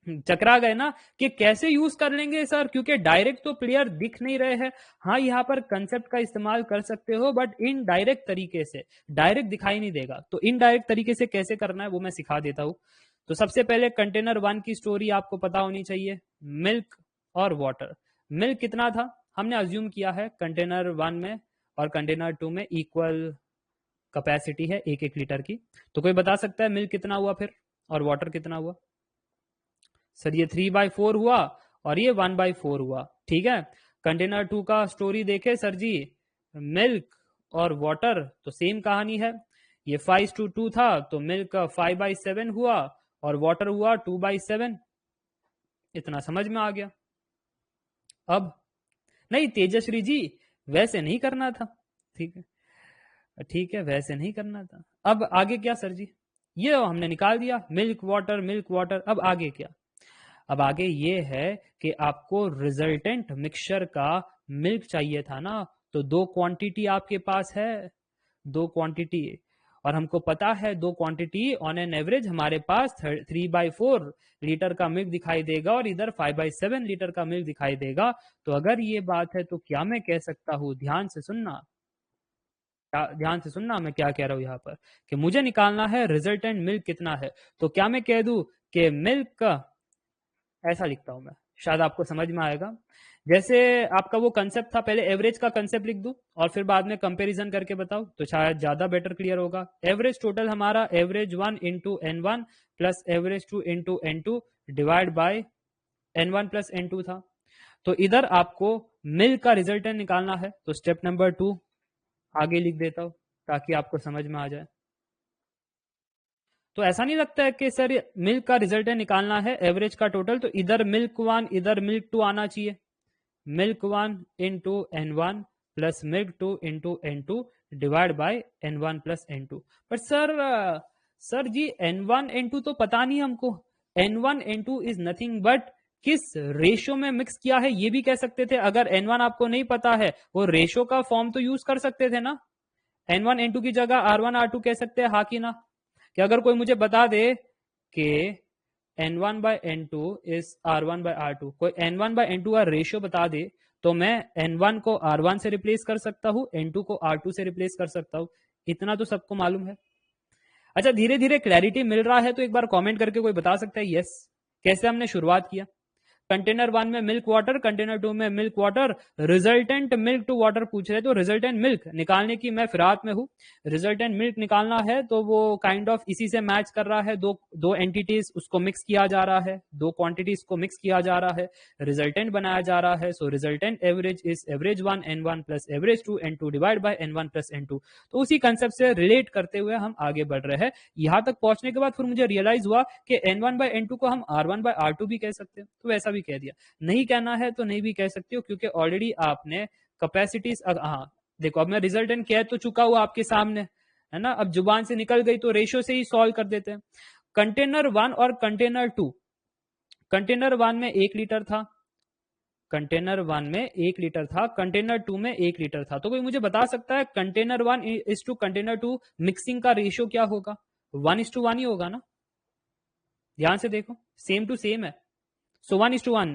चकरा गए ना कि कैसे यूज कर लेंगे सर, क्योंकि डायरेक्ट तो प्लेयर दिख नहीं रहे हैं। हाँ, यहाँ पर कंसेप्ट का इस्तेमाल कर सकते हो, बट इनडायरेक्ट तरीके से, डायरेक्ट दिखाई नहीं देगा। तो इनडायरेक्ट तरीके से कैसे करना है वो मैं सिखा देता हूँ। तो सबसे पहले कंटेनर 1 की स्टोरी आपको पता होनी चाहिए, मिल्क और वाटर। मिल्क कितना था, हमने अज्यूम किया है कंटेनर 1 में और कंटेनर 2 में इक्वल कैपेसिटी है 1-1 लीटर की। तो कोई बता सकता है मिल्क कितना हुआ फिर और वाटर कितना हुआ? सर ये 3/4 हुआ और ये 1/4 हुआ, ठीक है। कंटेनर 2 का स्टोरी देखे सर जी, मिल्क और वाटर तो सेम कहानी है। ये 5:2 था तो मिल्क 5/7 हुआ और वाटर हुआ 2/7। इतना समझ में आ गया। अब नहीं तेजश्री जी, वैसे नहीं करना था, ठीक है, ठीक है, वैसे नहीं करना था। अब आगे क्या सर जी? ये हमने निकाल दिया मिल्क वाटर मिल्क वाटर। अब आगे क्या? अब आगे ये है कि आपको रिजल्टेंट मिक्सचर का मिल्क चाहिए था ना, तो 2 क्वांटिटी आपके पास है, 2 क्वांटिटी। और हमको पता है 2 क्वांटिटी ऑन एन एवरेज हमारे पास 3/4 लीटर का मिल्क दिखाई देगा और इधर 5/7 लीटर का मिल्क दिखाई देगा। तो अगर ये बात है तो क्या मैं कह सकता हूं, ध्यान से सुनना, ध्यान से सुनना मैं क्या कह रहा हूं यहाँ पर, कि मुझे निकालना है रिजल्टेंट मिल्क कितना है। तो क्या मैं कह दूं कि मिल्क, ऐसा लिखता हूं मैं, शायद आपको समझ में आएगा। जैसे आपका वो कंसेप्ट था, पहले एवरेज का कंसेप्ट लिख दूं और फिर बाद में कंपैरिजन करके बताओ तो शायद ज्यादा बेटर क्लियर होगा। एवरेज टोटल हमारा average 1 into N1 plus average 2 into N2 divide by N1 plus N2 था। तो इधर आपको मिल्क का रिजल्टेंट निकालना है, तो स्टेप नंबर 2 आगे लिख देता हूं ताकि आपको समझ में आ जाए। तो ऐसा नहीं लगता है कि सर मिल्क का रिजल्टेंट निकालना है एवरेज का टोटल, तो इधर मिल्क 1 इधर मिल्क 2 आना चाहिए। Milk 1 into N1 plus milk 2 into N2 divide by N1 plus N2। पर सर जी N1 N2 तो पता नहीं हमको। N1 N2 is nothing but किस रेशो में मिक्स किया है ये भी कह सकते थे। अगर N1 आपको नहीं पता है, वो रेशो का फॉर्म तो यूज कर सकते थे ना। N1 N2 की जगह R1 R2 कह सकते हैं, हाँ कि ना? कि अगर कोई मुझे बता दे कि N1/N2 इज R1/R2, कोई N1/N2 का रेशियो बता दे, तो मैं N1 को R1 से रिप्लेस कर सकता हूं, N2 को R2 से रिप्लेस कर सकता हूं। इतना तो सबको मालूम है। अच्छा, धीरे धीरे क्लैरिटी मिल रहा है तो एक बार कमेंट करके कोई बता सकता है यस कैसे हमने शुरुआत किया। कंटेनर 1 में मिल्क वाटर, कंटेनर 2 में milk water, resultant milk to water पूछ रहे, तो रिजल्टेंट मिल्क निकालने की मैं फिराक में हूं। रिजल्टेंट मिल्क निकालना है तो वो काइंड ऑफ इसी से मैच कर रहा है, दो दो एंटिटीज उसको मिक्स किया जा रहा है, 2 क्वांटिटीज को मिक्स किया जा रहा है, रिजल्टेंट बनाया जा रहा है। So resultant average is average 1 N1 plus average 2 N2 divide by N1 plus N2। तो उसी कंसेप्ट से रिलेट करते हुए हम आगे बढ़ रहे हैं। यहां तक पहुंचने के बाद फिर मुझे रियलाइज हुआ कि N1/N2 को हम R1/R2 भी कह सकते हैं, तो वैसा भी कह दिया। नहीं कहना है तो नहीं भी कह सकते हो, क्योंकि ऑलरेडी आपने कैपेसिटीज, हाँ देखो अब मैं रिजल्टेंट कह तो चुका हुआ आपके सामने, है ना। अब जुबान से निकल गई तो रेशियो से ही सॉल्व कर देते हैं। कंटेनर 1 और कंटेनर 2, कंटेनर 1 में 1 लीटर था, कंटेनर 1 में 1 लीटर था, कंटेनर 2 में 1 लीटर था। तो कोई मुझे बता सकता है container 1 is to container 2 mixing का रेशियो क्या होगा? 1:1 ही होगा ना। ध्यान से देखो, सेम टू सेम है। सो 1:1,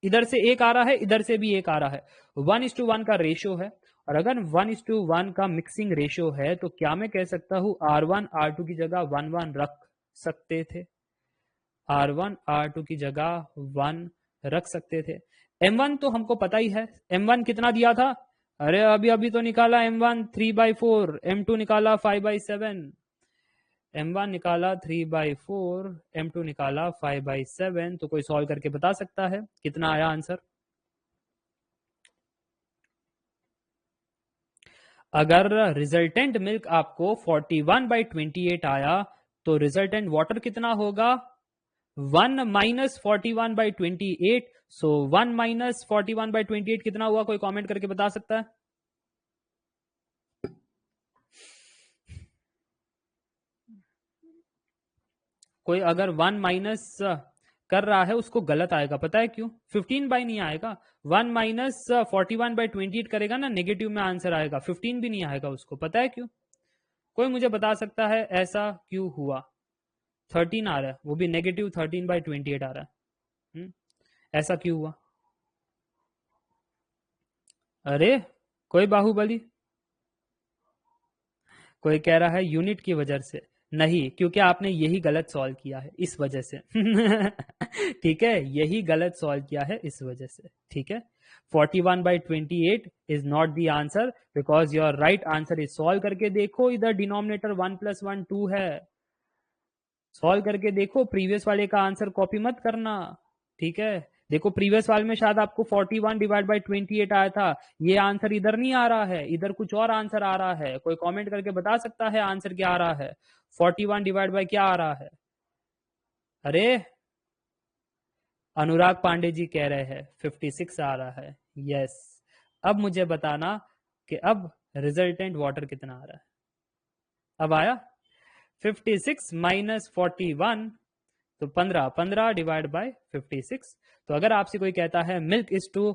इधर से एक आ रहा है, इधर से भी एक आ रहा है, 1:1 का रेशियो है। और अगर 1:1 का मिक्सिंग रेशियो है तो क्या मैं कह सकता हूं R1 R2 की जगह 1:1 रख सकते थे? R1 R2 की जगह 1 रख सकते थे। M1 तो हमको पता ही है, M1 कितना दिया था? अरे अभी अभी तो निकाला M1 3/4, M2 निकाला 5/7, M1 निकाला 3/4, M2 निकाला 5/7। तो कोई सॉल्व करके बता सकता है कितना आया आंसर? अगर रिजल्टेंट मिल्क आपको 41/28 आया तो रिजल्टेंट वाटर कितना होगा? 1 माइनस 41/28। सो 1 माइनस 41/28 कितना हुआ? कोई कमेंट करके बता सकता है? कोई अगर 1 माइनस कर रहा है उसको गलत आएगा, पता है क्यों? 15 बाई नहीं आएगा, 1 माइनस 41/28 करेगा ना, नेगेटिव में आंसर आएगा, 15 भी नहीं आएगा उसको। पता है क्यों? कोई मुझे बता सकता है ऐसा क्यों हुआ? 13 आ रहा है, वो भी नेगेटिव 13/28 आ रहा है। ऐसा क्यों हुआ? अरे कोई बाहुबली, कोई कह रहा है यूनिट की वजह से। नहीं, क्योंकि आपने यही गलत सॉल्व किया है इस वजह से। ठीक है, यही गलत सॉल्व किया है इस वजह से। ठीक है, 41/28 is not the answer because your right answer is, solve करके देखो, इधर डिनोमिनेटर 1 + 1 2 है। सॉल्व करके देखो, प्रीवियस वाले का आंसर कॉपी मत करना। ठीक है, देखो प्रीवियस वाले में शायद आपको 41/28 आया था, ये आंसर इधर नहीं आ रहा है, इधर कुछ और आंसर आ रहा है। कोई कमेंट करके बता सकता है आंसर क्या आ रहा है? 41 डिवाइड बाय क्या आ रहा है? अरे अनुराग पांडे जी कह रहे हैं 56 आ रहा है। यस, अब मुझे बताना कि अब रिजल्टेंट वाटर कितना आ रहा है। अब आया 56 माइनस 41, तो 15 डिवाइड बाय 56। तो अगर आपसे कोई कहता है मिल्क इज टू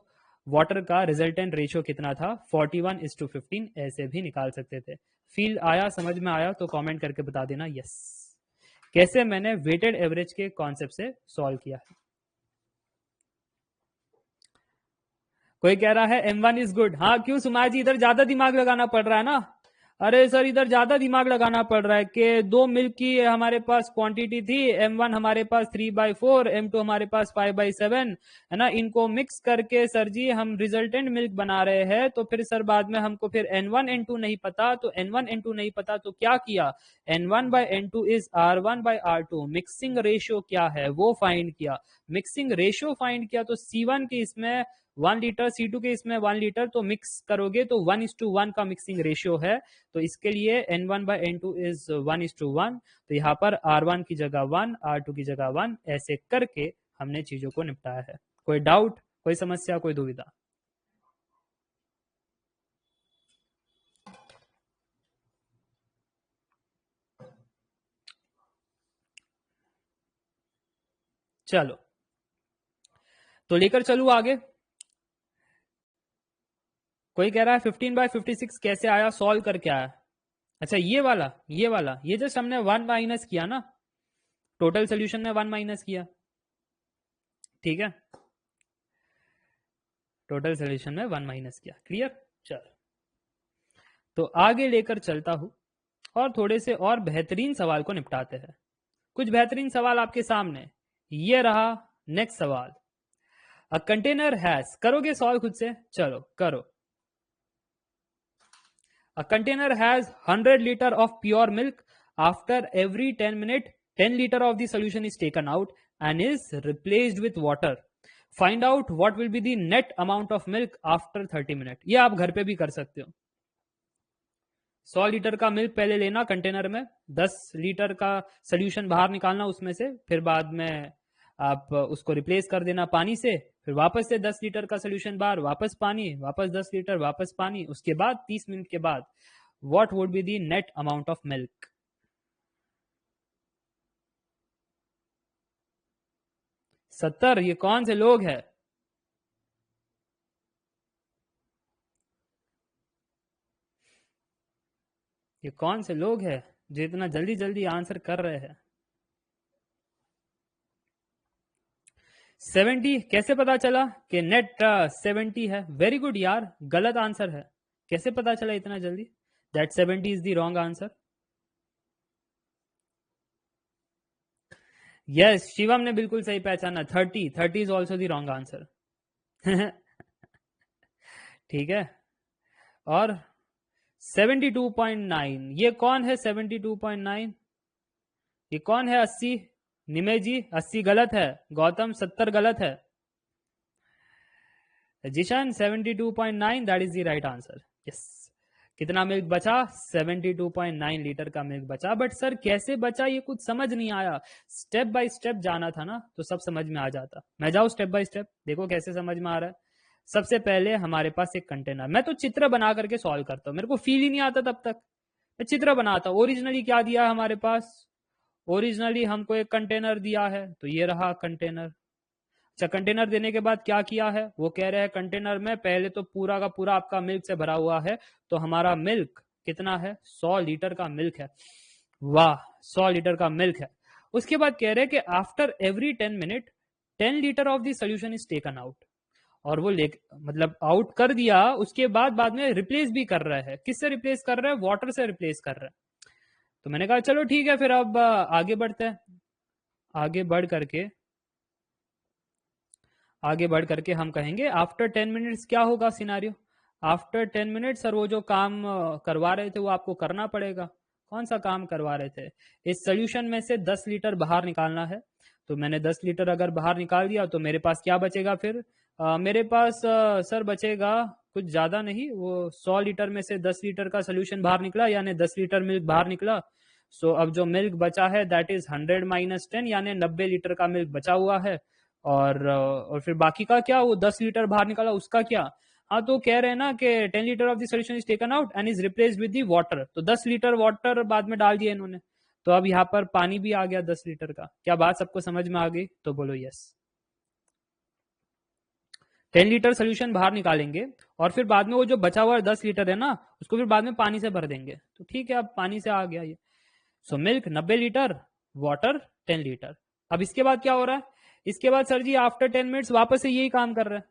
वाटर का रिजल्टेंट रेशियो कितना था, 41:15, ऐसे भी निकाल सकते थे। फील आया, समझ में आया तो कमेंट करके बता देना यस। कैसे मैंने वेटेड एवरेज के कॉन्सेप्ट से सॉल्व किया है। कोई कह रहा है M1 इज गुड। हाँ क्यों सुमाय जी, इधर ज्यादा दिमाग लगाना पड़ रहा है ना। अरे सर इधर ज्यादा दिमाग लगाना पड़ रहा है कि 2 मिल्क की हमारे पास क्वांटिटी थी, M1 हमारे पास 3/4, M2 हमारे पास 5/7 है ना, इनको मिक्स करके सर जी हम रिजल्टेंट मिल्क बना रहे हैं। तो फिर सर बाद में हमको फिर N1 N2 नहीं पता, तो N1 N2 नहीं पता तो क्या किया, N1/N2 is R1/R2, mixing ratio क्या है वो फाइंड किया। मिक्सिंग रेशियो फाइंड किया तो C1 के इसमें 1 लीटर, C2 के इसमें 1 लीटर, तो मिक्स करोगे तो 1:1 का मिक्सिंग रेशियो है। तो इसके लिए N1/N2 इज 1:1, तो यहाँ पर R1 की जगह 1, R2 की जगह 1, ऐसे करके हमने चीजों को निपटाया है। कोई डाउट, कोई समस्या, कोई दुविधा? चलो तो लेकर चलू आगे। कोई कह रहा है 15/56 कैसे आया, सॉल्व करके आया। अच्छा ये जस्ट हमने 1 माइनस किया ना, टोटल सोल्यूशन में 1 माइनस किया। ठीक है, टोटल सोल्यूशन में 1 माइनस किया। क्लियर? चलो तो आगे लेकर चलता हूं और थोड़े से और बेहतरीन सवाल को निपटाते हैं। कुछ बेहतरीन सवाल आपके सामने, ये रहा नेक्स्ट सवाल। अ कंटेनर हैज, करोगे सॉल्व खुद से, चलो करो। A container has 100 litre of pure milk, after every 10 minute 10 litre of the solution is taken out and is replaced with water. Find out what will be the net amount of milk after 30 minute. ये आप घर पे भी कर सकते हो। 100 litre का milk पहले लेना कंटेनर में, 10 लीटर का सोल्यूशन बाहर निकालना उसमें से, फिर बाद में आप उसको रिप्लेस कर देना पानी से, फिर वापस से 10 लीटर का सोल्यूशन बाहर, वापस पानी, वापस 10 लीटर, वापस पानी। उसके बाद 30 मिनट के बाद what would be the net amount of milk. 70, ये कौन से लोग हैं? ये कौन से लोग हैं जो इतना जल्दी जल्दी आंसर कर रहे हैं? 70 कैसे पता चला कि नेट 70 है? वेरी गुड यार, गलत आंसर है। कैसे पता चला इतना जल्दी? That 70 is the wrong answer. Yes, Shivam ने बिल्कुल सही पहचाना, 30 is also the wrong answer. ठीक है, और 72.9, ये कौन है 72.9? ये कौन है 80? निमे जी 80 गलत है, गौतम 70 गलत है, जिशन 72.9 that is the right answer. Yes, कितना मिल्क बचा? 72.9 लीटर का मिल्क बचा। बट सर कैसे बचा, ये कुछ समझ नहीं आया। स्टेप बाय स्टेप जाना था ना, तो सब समझ में आ जाता। मैं जाऊँ स्टेप बाय स्टेप, देखो कैसे समझ में आ रहा है। सबसे पहले हमारे पास एक कंटेनर, मैं तो चित्र बना करके सॉल्व करता हूँ, मेरे को फील ही नहीं आता तब तक, मैं चित्र बनाता हूँ। ओरिजिनली क्या दिया है हमारे पास? ओरिजिनली हमको एक कंटेनर दिया है, तो ये रहा कंटेनर। अच्छा, कंटेनर देने के बाद क्या किया है, वो कह रहे हैं कंटेनर में पहले तो पूरा का पूरा आपका मिल्क से भरा हुआ है, तो हमारा मिल्क कितना है? 100 लीटर का मिल्क है। वाह, 100 लीटर का मिल्क है। उसके बाद कह रहे हैं कि after every 10 minute 10 litre of the solution is taken out, और वो ले मतलब आउट कर दिया, उसके बाद में रिप्लेस भी कर रहा है। किससे रिप्लेस कर रहा है? वाटर से रिप्लेस कर रहा है। तो मैंने कहा चलो ठीक है, फिर अब आगे बढ़ते हैं। आगे बढ़ करके हम कहेंगे आफ्टर 10 मिनट्स क्या होगा सिनारियो। आफ्टर 10 मिनट्स सर वो जो काम करवा रहे थे वो आपको करना पड़ेगा। कौन सा काम करवा रहे थे? इस सोल्यूशन में से 10 लीटर बाहर निकालना है। तो मैंने 10 लीटर अगर बाहर निकाल दिया तो मेरे पास क्या बचेगा फिर? मेरे पास सर बचेगा कुछ ज्यादा नहीं, वो 100 लीटर में से 10 लीटर का सोल्यूशन बाहर निकला, यानी 10 लीटर मिल्क बाहर निकला। सो अब जो मिल्क बचा है दैट इज 100 माइनस 10, यानी 90 लीटर का मिल्क बचा हुआ है। और फिर बाकी का क्या, वो 10 लीटर बाहर निकाला उसका क्या? हाँ, तो कह रहे हैं ना कि 10 litre of the solution is taken out and is replaced with the water. तो 10 लीटर वाटर बाद में डाल दिया इन्होंने, तो अब यहाँ पर पानी भी आ गया 10 लीटर का। क्या बात सबको समझ में आ गई? तो बोलो यस। 10 लीटर सोल्यूशन बाहर निकालेंगे और फिर बाद में वो जो बचा हुआ 10 लीटर है ना, उसको फिर बाद में पानी से भर देंगे। तो ठीक है, अब पानी से आ गया ये। So milk 90 litre, water 10 litre. अब इसके बाद क्या हो रहा है? इसके बाद सर जी आफ्टर 10 मिनट्स वापस से यही काम कर रहा है।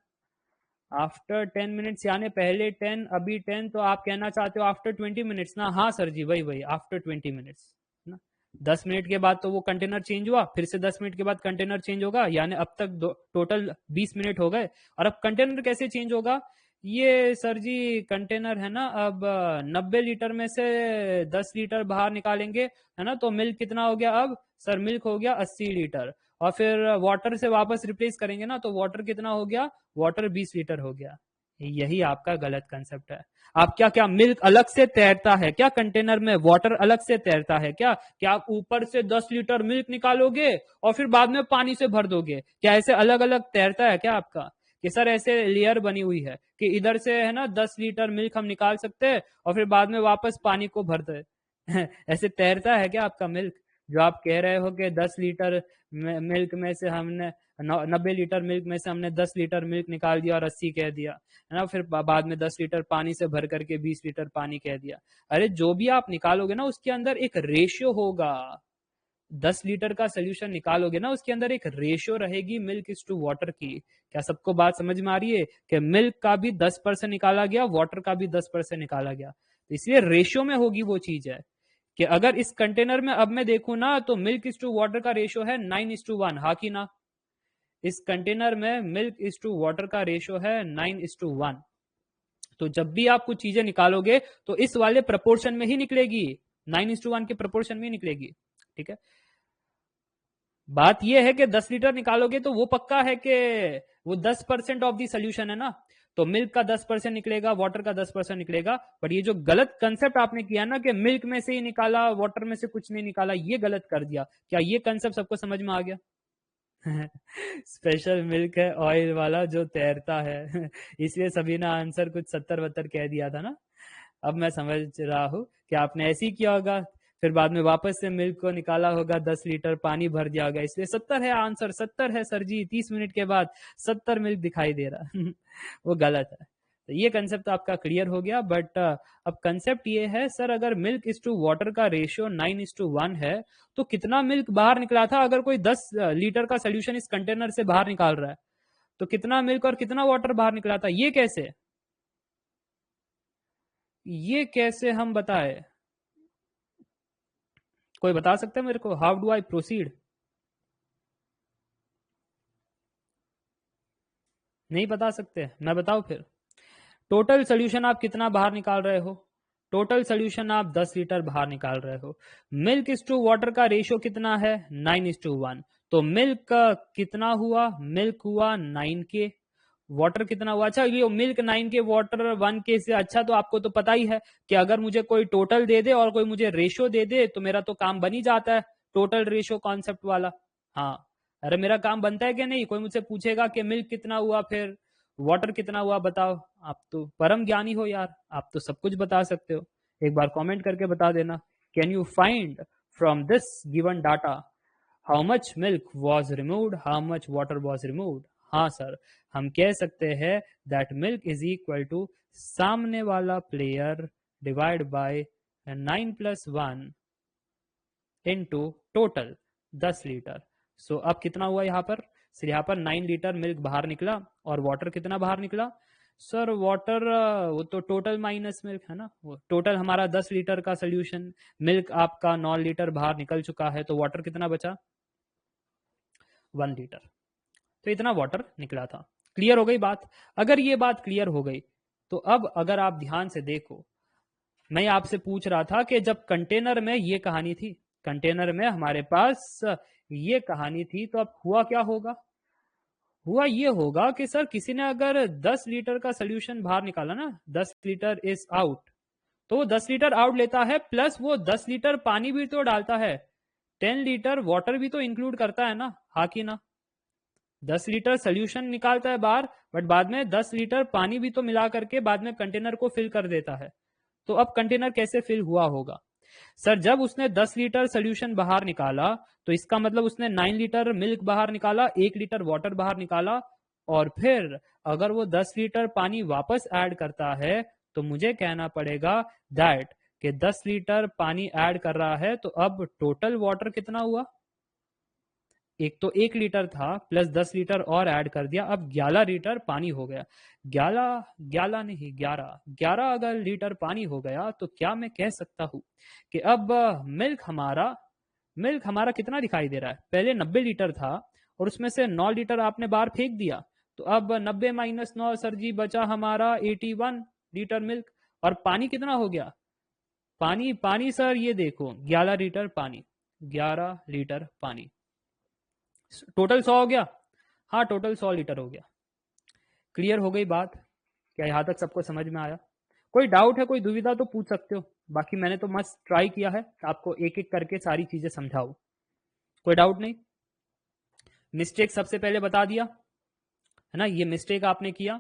आफ्टर 10 मिनट्स यानी पहले 10 अभी 10, तो आप कहना चाहते हो आफ्टर 20 मिनट्स ना? हाँ सर जी, वही वही आफ्टर 20 मिनट्स ना। 10 मिनट के बाद तो वो कंटेनर चेंज हुआ, फिर से 10 मिनट के बाद कंटेनर चेंज होगा, यानी अब तक टोटल 20 मिनट हो गए। और अब कंटेनर कैसे चेंज होगा? ये सर जी कंटेनर है ना, अब 90 लीटर में से 10 लीटर बाहर निकालेंगे, है ना, तो मिल्क कितना हो गया अब? सर मिल्क हो गया 80 लीटर। और फिर वाटर से वापस रिप्लेस करेंगे ना, तो वाटर कितना हो गया? वाटर 20 लीटर हो गया। यही आपका गलत कंसेप्ट है। आप क्या मिल्क अलग से तैरता है क्या कंटेनर में? वाटर अलग से तैरता है क्या आप ऊपर से 10 लीटर मिल्क निकालोगे और फिर बाद में पानी से भर दोगे? क्या ऐसे अलग अलग तैरता है क्या आपका? कि सर ऐसे लेयर बनी हुई है कि इधर से है ना 10 लीटर मिल्क हम निकाल सकते हैं और फिर बाद में वापस पानी को भरते ऐसे तैरता है क्या आपका मिल्क? जो आप कह रहे हो कि 10 लीटर मिल्क में से हमने 90 लीटर मिल्क में से हमने 10 लीटर मिल्क निकाल दिया और 80 कह दिया, है ना, फिर बाद में 10 लीटर पानी से भर करके 20 लीटर पानी कह दिया। अरे जो भी आप निकालोगे ना उसके अंदर एक रेशियो होगा। 10 लीटर का सोल्यूशन निकालोगे ना उसके अंदर एक रेशियो रहेगी मिल्क इज टू वाटर की। क्या सबको बात समझ में आ रही है कि मिल्क का भी 10% निकाला गया, वाटर का भी 10% निकाला गया, तो इसलिए रेशियो में होगी वो चीज है कि अगर इस कंटेनर में अब मैं देखूं ना तो मिल्क इज टू वाटर का रेशियो है 9:1, हाँ कि ना? इस कंटेनर में मिल्क इज टू वाटर का रेशियो है 9:1। तो जब भी आप कुछ चीजें निकालोगे तो इस वाले प्रपोर्शन में ही निकलेगी, 9:1 के प्रपोर्शन में ही निकलेगी। ठीक है, बात यह है कि 10 लीटर निकालोगे तो वो पक्का है कि वो 10% ऑफ दी सोल्यूशन है ना, तो मिल्क का 10% निकलेगा, वाटर का 10% निकलेगा। पर ये जो गलत कंसेप्ट आपने किया ना कि मिल्क में से ही निकाला, वाटर में से कुछ नहीं निकाला, ये गलत कर दिया। क्या ये कंसेप्ट सबको समझ में आ गया? स्पेशल मिल्क है ऑयल वाला जो तैरता है इसलिए सभी ने आंसर कुछ 70-72 कह दिया था ना। अब मैं समझ रहा हूँ कि आपने ऐसे ही किया होगा, फिर बाद में वापस से मिल्क को निकाला होगा, 10 लीटर पानी भर दिया होगा, इसलिए 70 है आंसर। 70 है सर जी, 30 मिनट के बाद 70 मिल्क दिखाई दे रहा वो गलत है। तो ये कंसेप्ट तो आपका क्लियर हो गया। बट अब कंसेप्ट ये है सर, अगर मिल्क इज टू वाटर का रेशियो 9:1 है तो कितना मिल्क बाहर निकला था? अगर कोई 10 लीटर का सोल्यूशन इस कंटेनर से बाहर निकाल रहा है तो कितना मिल्क और कितना वाटर बाहर निकला था? ये कैसे हम बताए? कोई बता सकता है मेरे को? How do I proceed? नहीं बता सकते? मैं बताऊं फिर? टोटल सोल्यूशन आप कितना बाहर निकाल रहे हो? टोटल सोल्यूशन आप 10 लीटर बाहर निकाल रहे हो। मिल्क इज टू वाटर का रेशियो कितना है? 9:1। तो मिल्क का कितना हुआ? मिल्क हुआ 9 के, वाटर कितना हुआ? अच्छा, ये मिल्क 9 के, वाटर 1 के से अच्छा तो आपको तो पता ही है कि अगर मुझे कोई टोटल दे दे और कोई मुझे रेशियो दे दे तो मेरा तो काम बन ही जाता है, टोटल रेशियो कॉन्सेप्ट वाला। हाँ, अरे मेरा काम बनता है कि नहीं? कोई मुझसे पूछेगा कि मिल्क कितना हुआ, फिर वाटर कितना हुआ, बताओ। आप तो परम ज्ञानी हो यार, आप तो सब कुछ बता सकते हो। एक बार कमेंट करके बता देना, can you find from this given data how much milk was removed, how much water was removed? हाँ सर, हम कह सकते हैं that milk is equal to सामने वाला player divide by 9+1 into total 10 litre. So अब कितना हुआ यहाँ पर? सर यहाँ पर 9 लीटर मिल्क बाहर निकला और वाटर कितना बाहर निकला? सर वाटर वो तो टोटल माइनस मिल्क है ना, वो टोटल हमारा 10 लीटर का सोल्यूशन, मिल्क आपका 9 लीटर बाहर निकल चुका है, तो वाटर कितना बचा? 1 लीटर। तो इतना वाटर निकला था। क्लियर हो गई बात? अगर ये बात क्लियर हो गई तो अब अगर आप ध्यान से देखो, मैं आपसे पूछ रहा था कि जब कंटेनर में ये कहानी थी, कंटेनर में हमारे पास ये कहानी थी, तो अब हुआ क्या होगा? हुआ ये होगा कि सर किसी ने अगर 10 लीटर का सोल्यूशन बाहर निकाला ना, 10 लीटर इज आउट, तो वो 10 लीटर आउट लेता है, प्लस वो 10 लीटर पानी भी तो डालता है, 10 लीटर वाटर भी तो इंक्लूड करता है ना, हाँ कि ना? 10 लीटर सोल्यूशन निकालता है बाहर, बट बाद में 10 लीटर पानी भी तो मिला करके बाद में कंटेनर को फिल कर देता है। तो अब कंटेनर कैसे फिल हुआ होगा? सर जब उसने 10 लीटर सोल्यूशन बाहर निकाला तो इसका मतलब उसने 9 लीटर मिल्क बाहर निकाला, 1 लीटर वाटर बाहर निकाला, और फिर अगर वो 10 लीटर पानी वापस ऐड करता है तो मुझे कहना पड़ेगा दैट कि 10 लीटर पानी ऐड कर रहा है, तो अब टोटल वाटर कितना हुआ? एक तो 1 लीटर था प्लस 10 लीटर और ऐड कर दिया, अब 11 लीटर पानी हो गया। 11 नहीं 11 अगर लीटर पानी हो गया तो क्या मैं कह सकता हूं कि अब मिल्क हमारा कितना दिखाई दे रहा है? पहले 90 लीटर था और उसमें से 9 लीटर आपने बाहर फेंक दिया, तो अब 90 माइनस 9 सर जी बचा हमारा 81 लीटर मिल्क। और पानी कितना हो गया? पानी सर ये देखो 11 लीटर पानी, 11 लीटर पानी, टोटल 100 हो गया। हाँ टोटल 100 लीटर हो गया। क्लियर हो गई बात? क्या यहां तक सबको समझ में आया? कोई डाउट है, कोई दुविधा तो पूछ सकते हो, बाकी मैंने तो मस्त ट्राई किया है आपको एक एक करके सारी चीजें समझाओ। कोई डाउट नहीं? मिस्टेक सबसे पहले बता दिया है ना, ये मिस्टेक आपने किया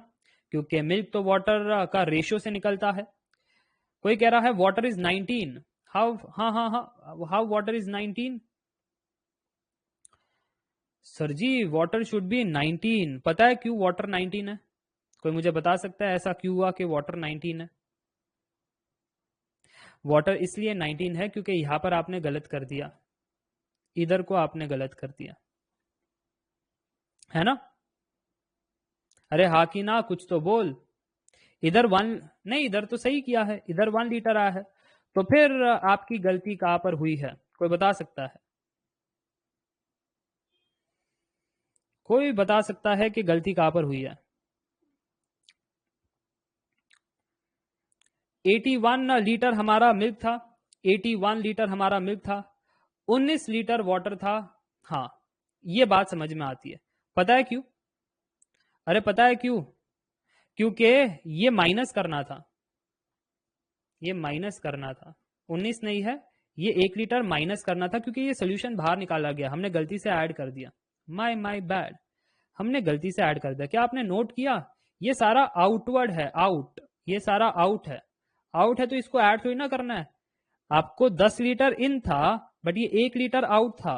क्योंकि मिल्क तो वाटर का रेशियो से निकलता है। कोई कह रहा है वाटर इज 19, हाउ? हाँ how water is 19? Sir ji water should be 19। पता है क्यों वाटर 19 है? कोई मुझे बता सकता है ऐसा क्यों हुआ कि वाटर 19 है? वाटर इसलिए 19 है क्योंकि यहां पर आपने गलत कर दिया, इधर को आपने गलत कर दिया है ना। अरे हाँ कि ना, कुछ तो बोल। इधर 1 नहीं, इधर तो सही किया है, इधर 1 लीटर आया है, तो फिर आपकी गलती कहां पर हुई है? कोई बता सकता है? कोई बता सकता है कि गलती कहां पर हुई है? 81 लीटर हमारा मिल्क था, 81 लीटर हमारा मिल्क था, 19 लीटर वाटर था। हाँ ये बात समझ में आती है। पता है क्यों? अरे पता है क्यों? क्योंकि ये माइनस करना था, ये माइनस करना था, 19 नहीं है, ये 1 लीटर माइनस करना था क्योंकि ये सोल्यूशन बाहर निकाला गया, हमने गलती से ऐड कर दिया। माय बैड, हमने गलती से ऐड कर दिया। क्या आपने नोट किया? ये सारा आउटवर्ड है, आउट, ये सारा आउट है, आउट है, तो इसको ऐड थोड़ी ना करना है। आपको 10 लीटर इन था बट ये 1 लीटर आउट था,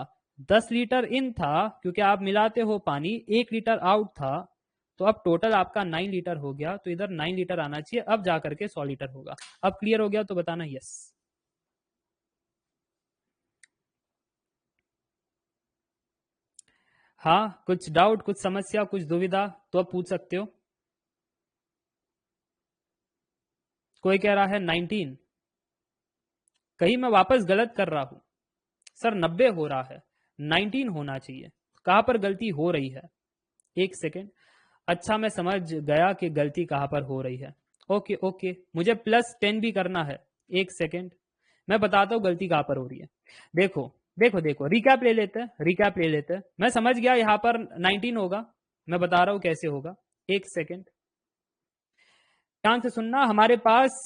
10 लीटर इन था क्योंकि आप मिलाते हो पानी, 1 लीटर आउट था, तो अब टोटल आपका 9 लीटर हो गया, तो इधर 9 लीटर आना चाहिए, अब जाकर के 100 लीटर होगा। अब क्लियर हो गया तो बताना यस। हाँ कुछ डाउट, कुछ समस्या, कुछ दुविधा तो अब पूछ सकते हो। कोई कह रहा है 19, कहीं मैं वापस गलत कर रहा हूं? सर 90 हो रहा है, 19 होना चाहिए, कहां पर गलती हो रही है? एक सेकेंड, अच्छा मैं समझ गया कि गलती कहां पर हो रही है। ओके ओके, मुझे +10 भी करना है। एक सेकेंड, मैं बताता हूं गलती कहां पर हो रही है। देखो देखो रिकैप ले लेते हैं, रिकैप ले लेते हैं। मैं समझ गया यहां पर 19 होगा, मैं बता रहा हूं कैसे होगा। एक सेकेंड, ध्यान से सुनना। हमारे पास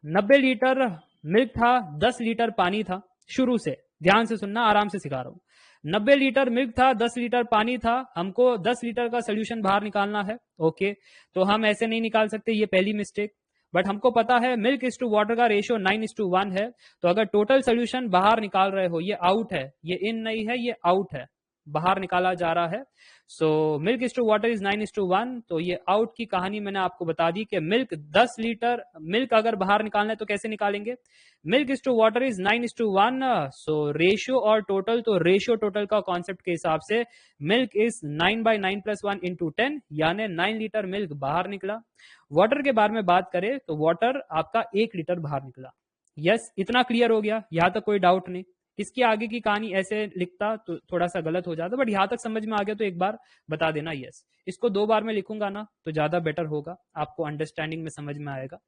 90 लीटर मिल्क था, 10 लीटर पानी था शुरू से, ध्यान से सुनना, आराम से सिखा रहा हूं। 90 लीटर मिल्क था, 10 लीटर पानी था, हमको 10 लीटर का सोल्यूशन बाहर निकालना है। ओके, तो हम ऐसे नहीं निकाल सकते, ये पहली मिस्टेक। बट हमको पता है मिल्क इज टू वाटर का रेशियो 9:1 है, तो अगर टोटल सोल्यूशन बाहर निकाल रहे हो, ये आउट है, ये इन नहीं है, ये आउट है। बाहर निकाला जा रहा है। So milk is to water is 9:1। तो ये आउट की कहानी मैंने आपको बता दी कि मिल्क 10 लीटर मिल्क अगर बाहर निकालना है तो कैसे निकालेंगे। Milk is to water is 9:1। So ratio और टोटल, तो रेशियो टोटल का कॉन्सेप्ट के हिसाब से मिल्क इज 9/9 + 1 × 10, यानी 9 लीटर मिल्क बाहर निकला। वाटर के बारे में बात करें तो वाटर आपका 1 लीटर बाहर निकला। यस, इतना क्लियर हो गया, यहां तक कोई डाउट नहीं। इसकी आगे की कहानी ऐसे लिखता तो थोड़ा सा गलत हो जाता, बट यहां तक समझ में आ गया तो एक बार बता देना यस। इसको 2 बार में लिखूंगा ना तो ज्यादा बेटर होगा, आपको अंडरस्टैंडिंग में समझ में आएगा।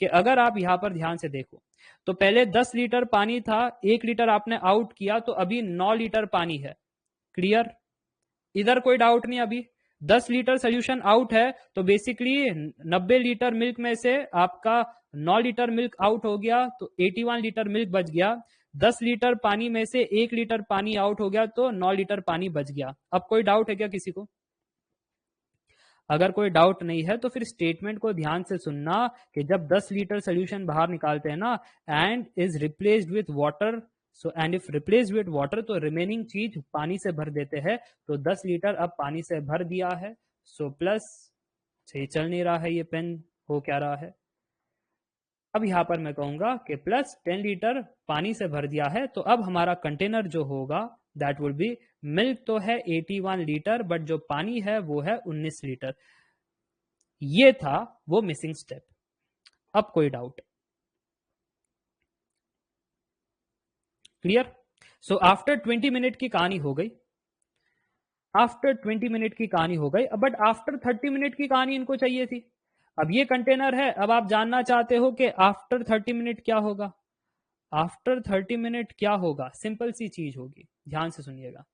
कि अगर आप यहां पर ध्यान से देखो तो पहले 10 लीटर पानी था, 1 लीटर आपने आउट किया तो अभी 9 लीटर पानी है। क्लियर, इधर कोई डाउट नहीं। अभी 10 लीटर सोल्यूशन आउट है तो बेसिकली 90 लीटर मिल्क में से आपका 9 लीटर मिल्क आउट हो गया तो 81 लीटर मिल्क बच गया। 10 लीटर पानी में से 1 लीटर पानी आउट हो गया तो 9 लीटर पानी बच गया। अब कोई डाउट है क्या किसी को? अगर कोई डाउट नहीं है तो फिर स्टेटमेंट को ध्यान से सुनना कि जब 10 लीटर सोल्यूशन बाहर निकालते हैं ना, and is replaced with water, so and if replaced with water तो रिमेनिंग चीज पानी से भर देते हैं। तो 10 लीटर अब पानी से भर दिया है। सो प्लस, सही चल नहीं रहा है ये पेन, हो क्या रहा है। अब यहां पर मैं कहूंगा कि प्लस 10 लीटर पानी से भर दिया है। तो अब हमारा कंटेनर जो होगा दैट वुड बी, मिल्क तो है 81 लीटर बट जो पानी है वो है 19 लीटर। ये था वो मिसिंग स्टेप। अब कोई doubt? Clear. So after 20 minute की कहानी हो गई, आफ्टर 20 मिनट की कहानी हो गई। बट आफ्टर 30 मिनट की कहानी इनको चाहिए थी। अब ये कंटेनर है, अब आप जानना चाहते हो कि आफ्टर 30 मिनट क्या होगा। आफ्टर 30 मिनट क्या होगा, सिंपल सी चीज होगी, ध्यान से सुनिएगा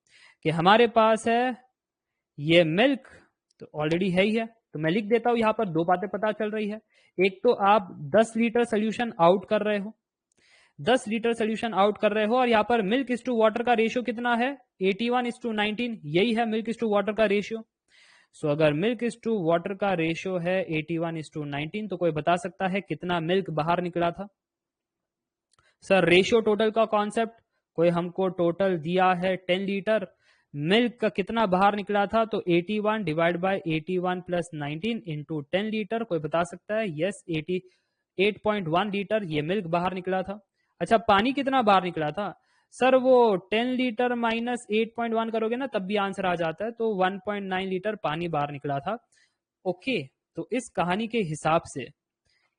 कि हमारे पास है ये मिल्क तो ऑलरेडी है ही है। तो मैं लिख देता हूं, यहां पर 2 बातें पता चल रही है। एक तो आप 10 लीटर सोल्यूशन आउट कर रहे हो, 10 लीटर सोल्यूशन आउट कर रहे हो, और यहां पर मिल्क इज टू वाटर का रेशियो कितना है, 81:19, यही है मिल्क इज टू वाटर का रेशियो। सो अगर मिल्क इज टू वाटर का रेशियो है 81:19 तो कोई बता सकता है कितना मिल्क बाहर निकला था। सर रेशियो टोटल का कॉन्सेप्ट, कोई हमको टोटल दिया है 10 लीटर, मिल्क का कितना बाहर निकला था, तो 81 डिवाइड बाय 81 + 19 × 10 लीटर, कोई बता सकता है? यस, 88.1 लीटर ये मिल्क बाहर निकला था। अच्छा, पानी कितना बाहर निकला था? सर वो 10 लीटर माइनस 8.1 करोगे ना तब भी आंसर आ जाता है, तो 1.9 लीटर पानी बाहर निकला था। ओके, तो इस कहानी के हिसाब से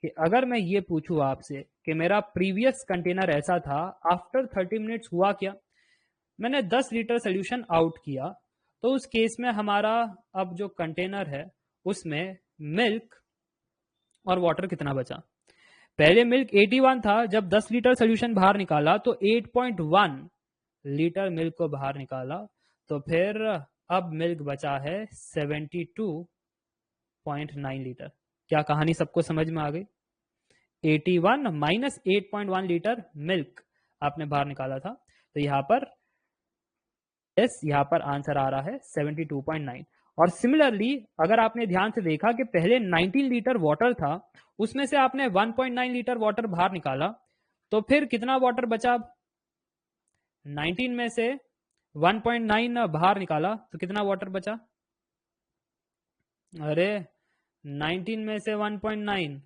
कि अगर मैं ये पूछूं आपसे कि मेरा प्रीवियस कंटेनर ऐसा था, आफ्टर 30 मिनट्स हुआ क्या, मैंने 10 लीटर सोल्यूशन आउट किया, तो उस केस में हमारा अब जो कंटेनर है उसमें मिल्क और वाटर कितना बचा। पहले मिल्क 81 था, जब 10 लीटर सोल्यूशन बाहर निकाला तो 8.1 लीटर मिल्क को बाहर निकाला, तो फिर अब मिल्क बचा है 72.9 लीटर। क्या कहानी सबको समझ में आ गई? 81 माइनस 8.1 लीटर मिल्क आपने बाहर निकाला था, तो यहां पर यस, यहां पर आंसर आ रहा है 72.9। और सिमिलरली अगर आपने ध्यान से देखा कि पहले 19 लीटर वाटर था, उसमें से आपने 1.9 लीटर वाटर बाहर निकाला, तो फिर कितना वाटर बचा? अब 19 में से 1.9 बाहर निकाला तो कितना वाटर बचा? अरे 19 में से 1.9,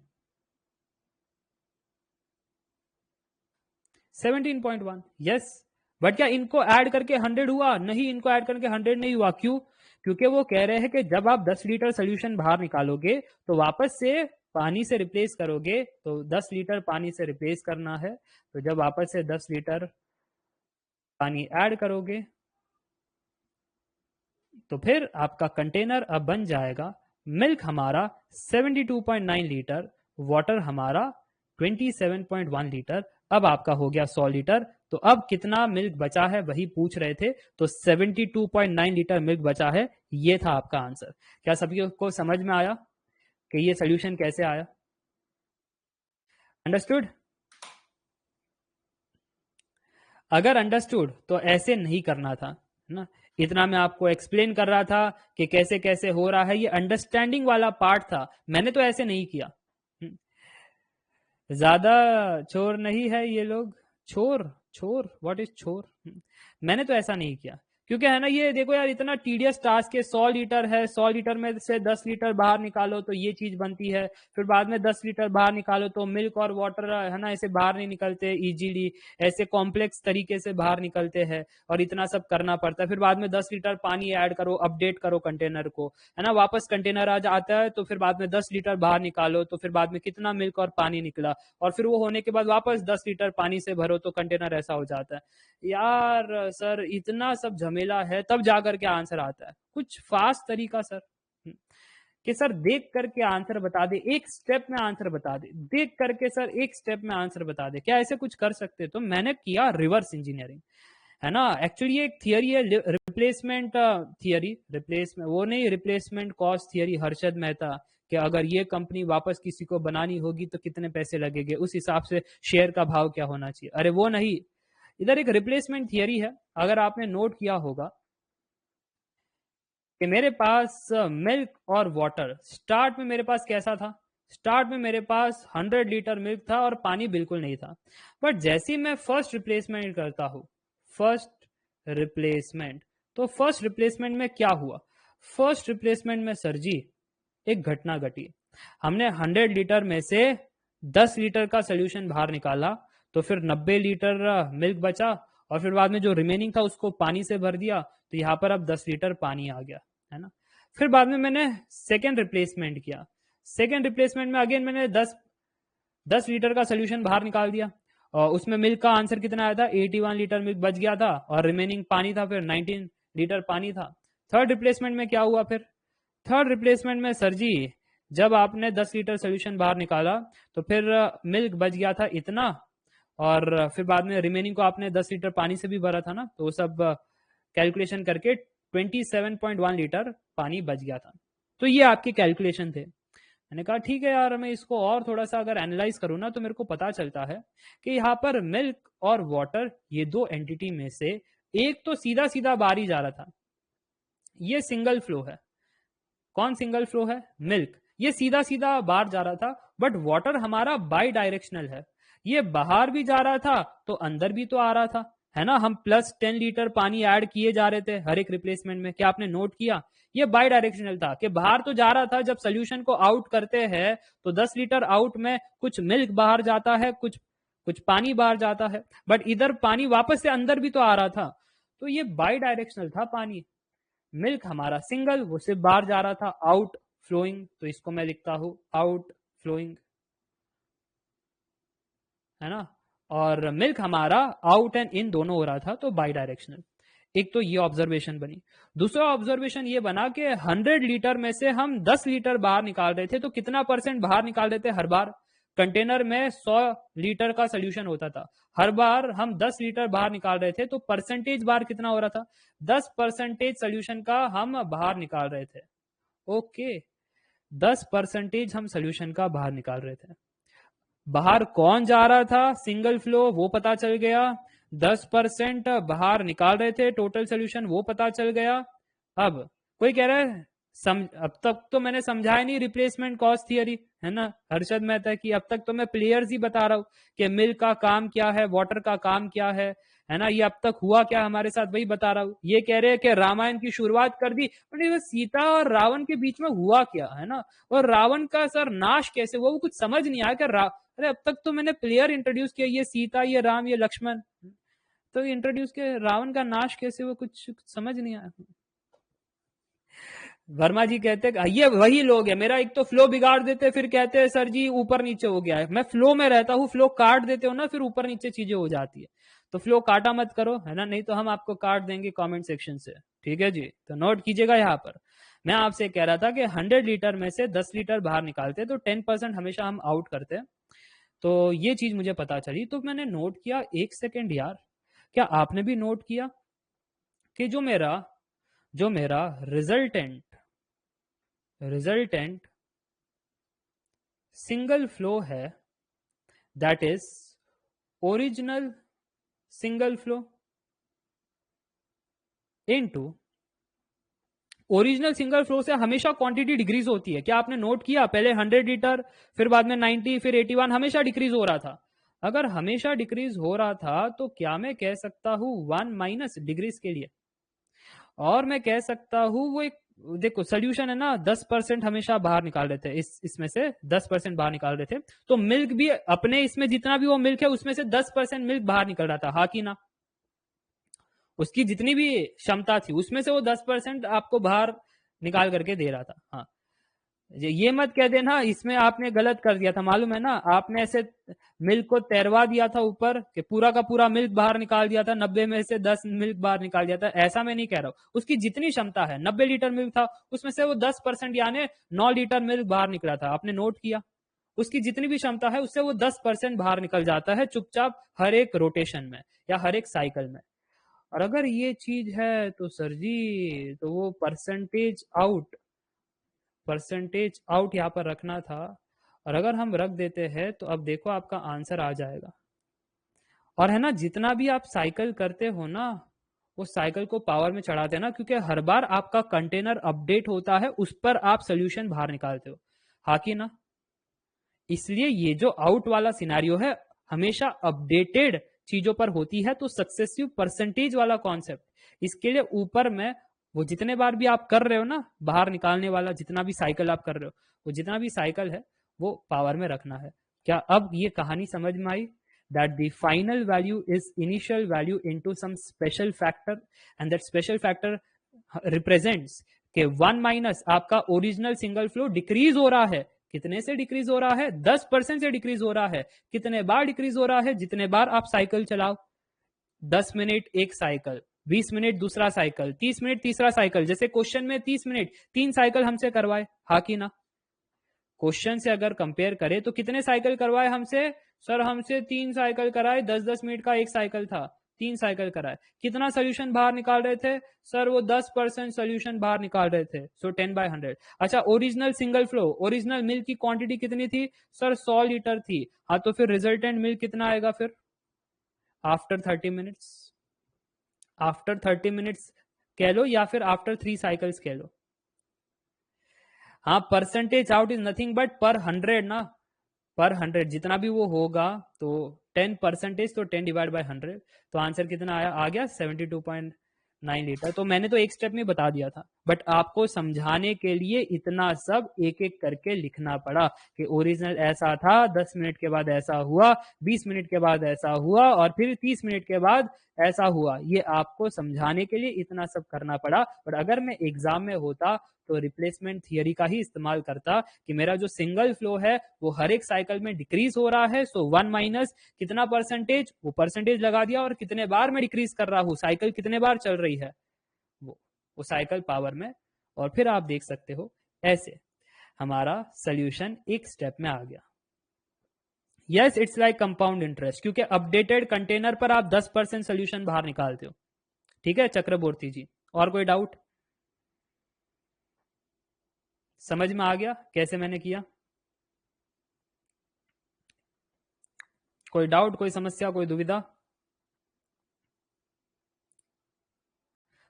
17.1। यस, बट क्या इनको ऐड करके 100 हुआ? नहीं, इनको ऐड करके 100 नहीं हुआ। क्यों? क्योंकि वो कह रहे हैं कि जब आप 10 लीटर सोल्यूशन बाहर निकालोगे तो वापस से पानी से रिप्लेस करोगे, तो 10 लीटर पानी से रिप्लेस करना है, तो जब वापस से 10 लीटर पानी ऐड करोगे तो फिर आपका कंटेनर अब बन जाएगा, मिल्क हमारा 72.9 लीटर, वाटर हमारा 27.1 लीटर। अब आपका हो गया 100 लीटर। तो अब कितना मिल्क बचा है वही पूछ रहे थे, तो 72.9 लीटर मिल्क बचा है, ये था आपका आंसर। क्या सभी को समझ में आया कि ये सोल्यूशन कैसे आया? अंडरस्टूड? अगर अंडरस्टूड तो ऐसे नहीं करना था ना, इतना मैं आपको एक्सप्लेन कर रहा था कि कैसे कैसे हो रहा है, ये अंडरस्टैंडिंग वाला पार्ट था, मैंने तो ऐसे नहीं किया। ज्यादा चोर नहीं है ये लोग। चोर? चोर? व्हाट इज चोर? मैंने तो ऐसा नहीं किया, क्योंकि है ना, ये देखो यार इतना टीडियस टास्क है। 100 लीटर है, 100 लीटर में से 10 लीटर बाहर निकालो तो ये चीज बनती है, फिर बाद में 10 लीटर बाहर निकालो तो मिल्क और वाटर है ना ऐसे बाहर नहीं निकलते इजीली, ऐसे कॉम्प्लेक्स तरीके से बाहर निकलते हैं, और इतना सब करना पड़ता है। फिर बाद में 10 लीटर पानी ऐड करो, अपडेट करो कंटेनर को, है ना, वापस कंटेनर आ जाता है, तो फिर बाद में 10 लीटर बाहर निकालो तो फिर बाद में कितना मिल्क और पानी निकला, और फिर वो होने के बाद वापस 10 लीटर पानी से भरो तो कंटेनर ऐसा हो जाता है। यार सर इतना सब झमेला है तब जाकर के आंसर आता है। कुछ फास्ट तरीका सर, कि सर देख करके आंसर बता दे, एक स्टेप में आंसर बता दे, देख करके सर एक स्टेप में आंसर बता दे, क्या ऐसे कुछ कर सकते? तो मैंने किया रिवर्स इंजीनियरिंग, है ना। एक्चुअली ये एक थियरी है, रिप्लेसमेंट थियरी, रिप्लेसमेंट वो नहीं, replacement cost theory, Harshad Mehta, कि अगर ये कंपनी वापस किसी को बनानी होगी तो कितने पैसे लगेंगे, उस हिसाब से शेयर का भाव क्या होना चाहिए। अरे वो नहीं, इधर एक रिप्लेसमेंट थियरी है। अगर आपने नोट किया होगा कि मेरे पास मिल्क और वाटर, स्टार्ट में मेरे पास कैसा था, स्टार्ट में मेरे पास 100 लीटर मिल्क था और पानी बिल्कुल नहीं था। बट जैसे ही मैं फर्स्ट रिप्लेसमेंट करता हूं, फर्स्ट रिप्लेसमेंट, तो फर्स्ट रिप्लेसमेंट में क्या हुआ, फर्स्ट रिप्लेसमेंट में सर जी एक घटना घटी। हमने 100 लीटर में से 10 लीटर का सोल्यूशन बाहर निकाला, तो फिर 90 लीटर मिल्क बचा, और फिर बाद में जो रिमेनिंग था उसको पानी से भर दिया, तो यहाँ पर अब 10 लीटर पानी आ गया, है ना। फिर बाद में मैंने सेकेंड रिप्लेसमेंट किया, सेकेंड रिप्लेसमेंट में अगेन मैंने 10 लीटर का सोल्यूशन बाहर निकाल दिया, और उसमें मिल्क का आंसर कितना आया था, 81 लीटर मिल्क बच गया था, और रिमेनिंग पानी था, फिर 19 लीटर पानी था। थर्ड रिप्लेसमेंट में क्या हुआ, फिर थर्ड रिप्लेसमेंट में सर जी जब आपने 10 लीटर सोल्यूशन बाहर निकाला तो फिर मिल्क बच गया था इतना, और फिर बाद में रिमेनिंग को आपने 10 लीटर पानी से भी भरा था ना, तो वो सब कैलकुलेशन करके 27.1 लीटर पानी बच गया था। तो ये आपके कैलकुलेशन थे। मैंने कहा ठीक है यार, मैं इसको और थोड़ा सा अगर एनालाइज करूँ ना तो मेरे को पता चलता है कि यहाँ पर मिल्क और वाटर, ये दो एंटिटी में से एक तो सीधा सीधा बाहर ही जा रहा था, ये सिंगल फ्लो है। कौन सिंगल फ्लो है? मिल्क, ये सीधा सीधा बाहर जा रहा था, बट वाटर हमारा बाई डायरेक्शनल है, ये बाहर भी जा रहा था तो अंदर भी तो आ रहा था, है ना। हम प्लस 10 लीटर पानी ऐड किए जा रहे थे हर एक रिप्लेसमेंट में, क्या आपने नोट किया? ये बाई डायरेक्शनल था कि बाहर तो जा रहा था, जब सोल्यूशन को आउट करते हैं तो 10 लीटर आउट में कुछ मिल्क बाहर जाता है, कुछ कुछ पानी बाहर जाता है, बट इधर पानी वापस से अंदर भी तो आ रहा था, तो ये बाई डायरेक्शनल था पानी। मिल्क हमारा सिंगल, वो सिर्फ बाहर जा रहा था, आउट फ्लोइंग, तो इसको मैं लिखता हूं आउट फ्लोइंग, है ना। और मिल्क हमारा आउट एंड इन दोनों हो रहा था, तो बाई डायरेक्शनल। एक तो ये ऑब्जर्वेशन बनी। दूसरा ऑब्जर्वेशन ये बना कि 100 लीटर में से हम 10 लीटर बाहर निकाल रहे थे, तो कितना परसेंट बाहर निकाल रहे थे हर बार? कंटेनर में 100 लीटर का सोल्यूशन होता था, हर बार हम 10 लीटर बाहर निकाल रहे थे, तो परसेंटेज बाहर कितना हो रहा था? 10% सोल्यूशन का हम बाहर निकाल रहे थे। ओके, 10% हम सोल्यूशन का बाहर निकाल रहे थे। बाहर कौन जा रहा था? सिंगल फ्लो, वो पता चल गया। 10% बाहर निकाल रहे थे टोटल सोल्यूशन, वो पता चल गया। अब कोई कह रहा है अब तक तो मैंने समझाया नहीं रिप्लेसमेंट कॉस्ट थियरी, है ना हर्षद मेहता की, अब तक तो मैं प्लेयर्स ही बता रहा हूं कि मिल्क का काम क्या है, वाटर का काम क्या है ना। ये अब तक हुआ क्या हमारे साथ, वही बता रहा हूं। ये कह रहे हैं कि रामायण की शुरुआत कर दी, बट सीता और रावण के बीच में हुआ क्या, है ना, और रावण का सर नाश कैसे हुआ, वो कुछ समझ नहीं आया। अरे अब तक तो मैंने प्लेयर इंट्रोड्यूस किया, ये सीता, ये राम, ये लक्ष्मण, तो इंट्रोड्यूस किया, रावण का नाश कैसे हुआ, कुछ समझ नहीं आया। वर्मा जी कहते ये वही लोग है, मेरा एक तो फ्लो बिगाड़ देते, फिर कहते हैं सर जी ऊपर नीचे हो गया है। मैं फ्लो में रहता हूँ, फ्लो काट देते हो ना, फिर ऊपर नीचे चीजें हो जाती है। तो फ्लो काटा मत करो, है ना, नहीं तो हम आपको काट देंगे कमेंट सेक्शन से, ठीक है जी। तो नोट कीजिएगा यहाँ पर, मैं आपसे कह रहा था कि 100 लीटर में से 10 लीटर बाहर निकालते तो 10% हमेशा हम आउट करते हैं। तो ये चीज मुझे पता चली, तो मैंने नोट किया। एक सेकेंड यार, क्या आपने भी नोट किया कि जो मेरा रिजल्टेंट सिंगल फ्लो है, that is original single flow into original single flow से हमेशा क्वांटिटी डिक्रीज होती है। क्या आपने नोट किया? पहले 100 लीटर, फिर बाद में 90, फिर 81, हमेशा डिक्रीज हो रहा था। अगर हमेशा डिक्रीज हो रहा था तो क्या मैं कह सकता हूं 1 माइनस डिक्रीज के लिए? और मैं कह सकता हूँ वो एक, देखो सोल्यूशन है ना, 10% हमेशा बाहर निकाल रहे थे, इसमें से 10% बाहर निकाल रहे थे, तो मिल्क भी अपने इसमें जितना भी वो मिल्क है उसमें से 10% मिल्क बाहर निकल रहा था, हाँ कि ना? उसकी जितनी भी क्षमता थी उसमें से वो 10% आपको बाहर निकाल करके दे रहा था। हाँ, ये मत कह देना इसमें आपने गलत कर दिया था, मालूम है ना, आपने ऐसे मिल्क को तैरवा दिया था ऊपर कि पूरा का पूरा मिल्क बाहर निकाल दिया था, 90 में से 10 मिल्क बाहर निकाल दिया था, ऐसा मैं नहीं कह रहा हूं। उसकी जितनी क्षमता है, 90 लीटर मिल्क था, उसमें से वो 10% यानी 9 लीटर मिल्क बाहर निकला था, आपने नोट किया? उसकी जितनी भी क्षमता है उससे वो 10% बाहर निकल जाता है चुपचाप हर एक रोटेशन में या हर एक साइकिल में। और अगर ये चीज है तो सर जी, तो वो परसेंटेज आउट यहाँ पर रखना था, और अगर हम रख देते हैं तो अब देखो आपका आंसर आ जाएगा। और है ना, जितना भी आप साइकिल करते हो ना, वो साइकिल को पावर में चढ़ाते हैं ना, क्योंकि हर बार आपका कंटेनर अपडेट होता है, उस पर आप सोल्यूशन बाहर निकालते हो, हाँ कि ना? इसलिए ये जो आउट वाला सिनेरियो है हमेशा अपडेटेड चीजों पर होती है, तो सक्सेसिव परसेंटेज वाला कॉन्सेप्ट, इसके लिए ऊपर में वो जितने बार भी आप कर रहे हो ना बाहर निकालने वाला, जितना भी साइकिल आप कर रहे हो, वो जितना भी साइकिल है वो पावर में रखना है। क्या अब ये कहानी समझ में आई? that the final value is initial value into some special factor, and that special factor represents कि 1 माइनस आपका ओरिजिनल सिंगल फ्लो डिक्रीज हो रहा है, कितने से डिक्रीज हो रहा है? 10% से डिक्रीज हो रहा है। कितने बार डिक्रीज हो रहा है? जितने बार आप साइकिल चलाओ, 10 मिनट एक साइकिल, 20 मिनट दूसरा साइकिल, 30 मिनट तीसरा साइकिल, जैसे क्वेश्चन में 30 मिनट 3 साइकिल हमसे करवाए, हाँ कि ना? क्वेश्चन से अगर कंपेयर करें तो कितने साइकिल करवाए हमसे? सर हमसे 3 साइकिल कराए, 10-10 मिनट का एक साइकिल था, 3 साइकिल कराए। कितना सोल्यूशन बाहर निकाल रहे थे? सर वो 10% सोल्यूशन बाहर निकाल रहे थे, सो 10/100। अच्छा, original single flow, original milk की क्वांटिटी कितनी थी? सर 100 लीटर थी। हाँ, तो फिर रिजल्टेंट मिल्क कितना आएगा फिर आफ्टर 30 मिनट्स? आफ्टर 30 मिनट्स कह लो या फिर आफ्टर 3 साइकिल्स कह लो। हाँ, percentage out is nothing but पर 100 ना, पर 100 जितना भी वो होगा, तो 10%, तो 10 डिवाइड बाय 100, तो आंसर कितना आया? आ गया 72.9 लीटर। तो मैंने तो एक स्टेप में बता दिया था, बट आपको समझाने के लिए इतना सब एक एक करके लिखना पड़ा कि ओरिजिनल ऐसा था, 10 मिनट के बाद ऐसा हुआ, 20 मिनट के बाद ऐसा हुआ, और फिर 30 मिनट के बाद ऐसा हुआ। ये आपको समझाने के लिए इतना सब करना पड़ा। और अगर मैं एग्जाम में होता तो रिप्लेसमेंट थियरी का ही इस्तेमाल करता कि मेरा जो सिंगल फ्लो है वो हर एक साइकिल में डिक्रीज हो रहा है, सो 1 माइनस कितना परसेंटेज, वो परसेंटेज लगा दिया, और कितने बार मैं डिक्रीज कर रहा हूँ, साइकिल कितने बार चल रही है, वो साइकिल पावर में। और फिर आप देख सकते हो ऐसे हमारा सोल्यूशन एक स्टेप में आ गया। Yes, it's like compound interest, क्योंकि अपडेटेड कंटेनर पर आप 10% सोल्यूशन बाहर निकालते हो। ठीक है चक्रवर्ती जी, और कोई डाउट? समझ में आ गया कैसे मैंने किया? कोई डाउट, कोई समस्या, कोई दुविधा?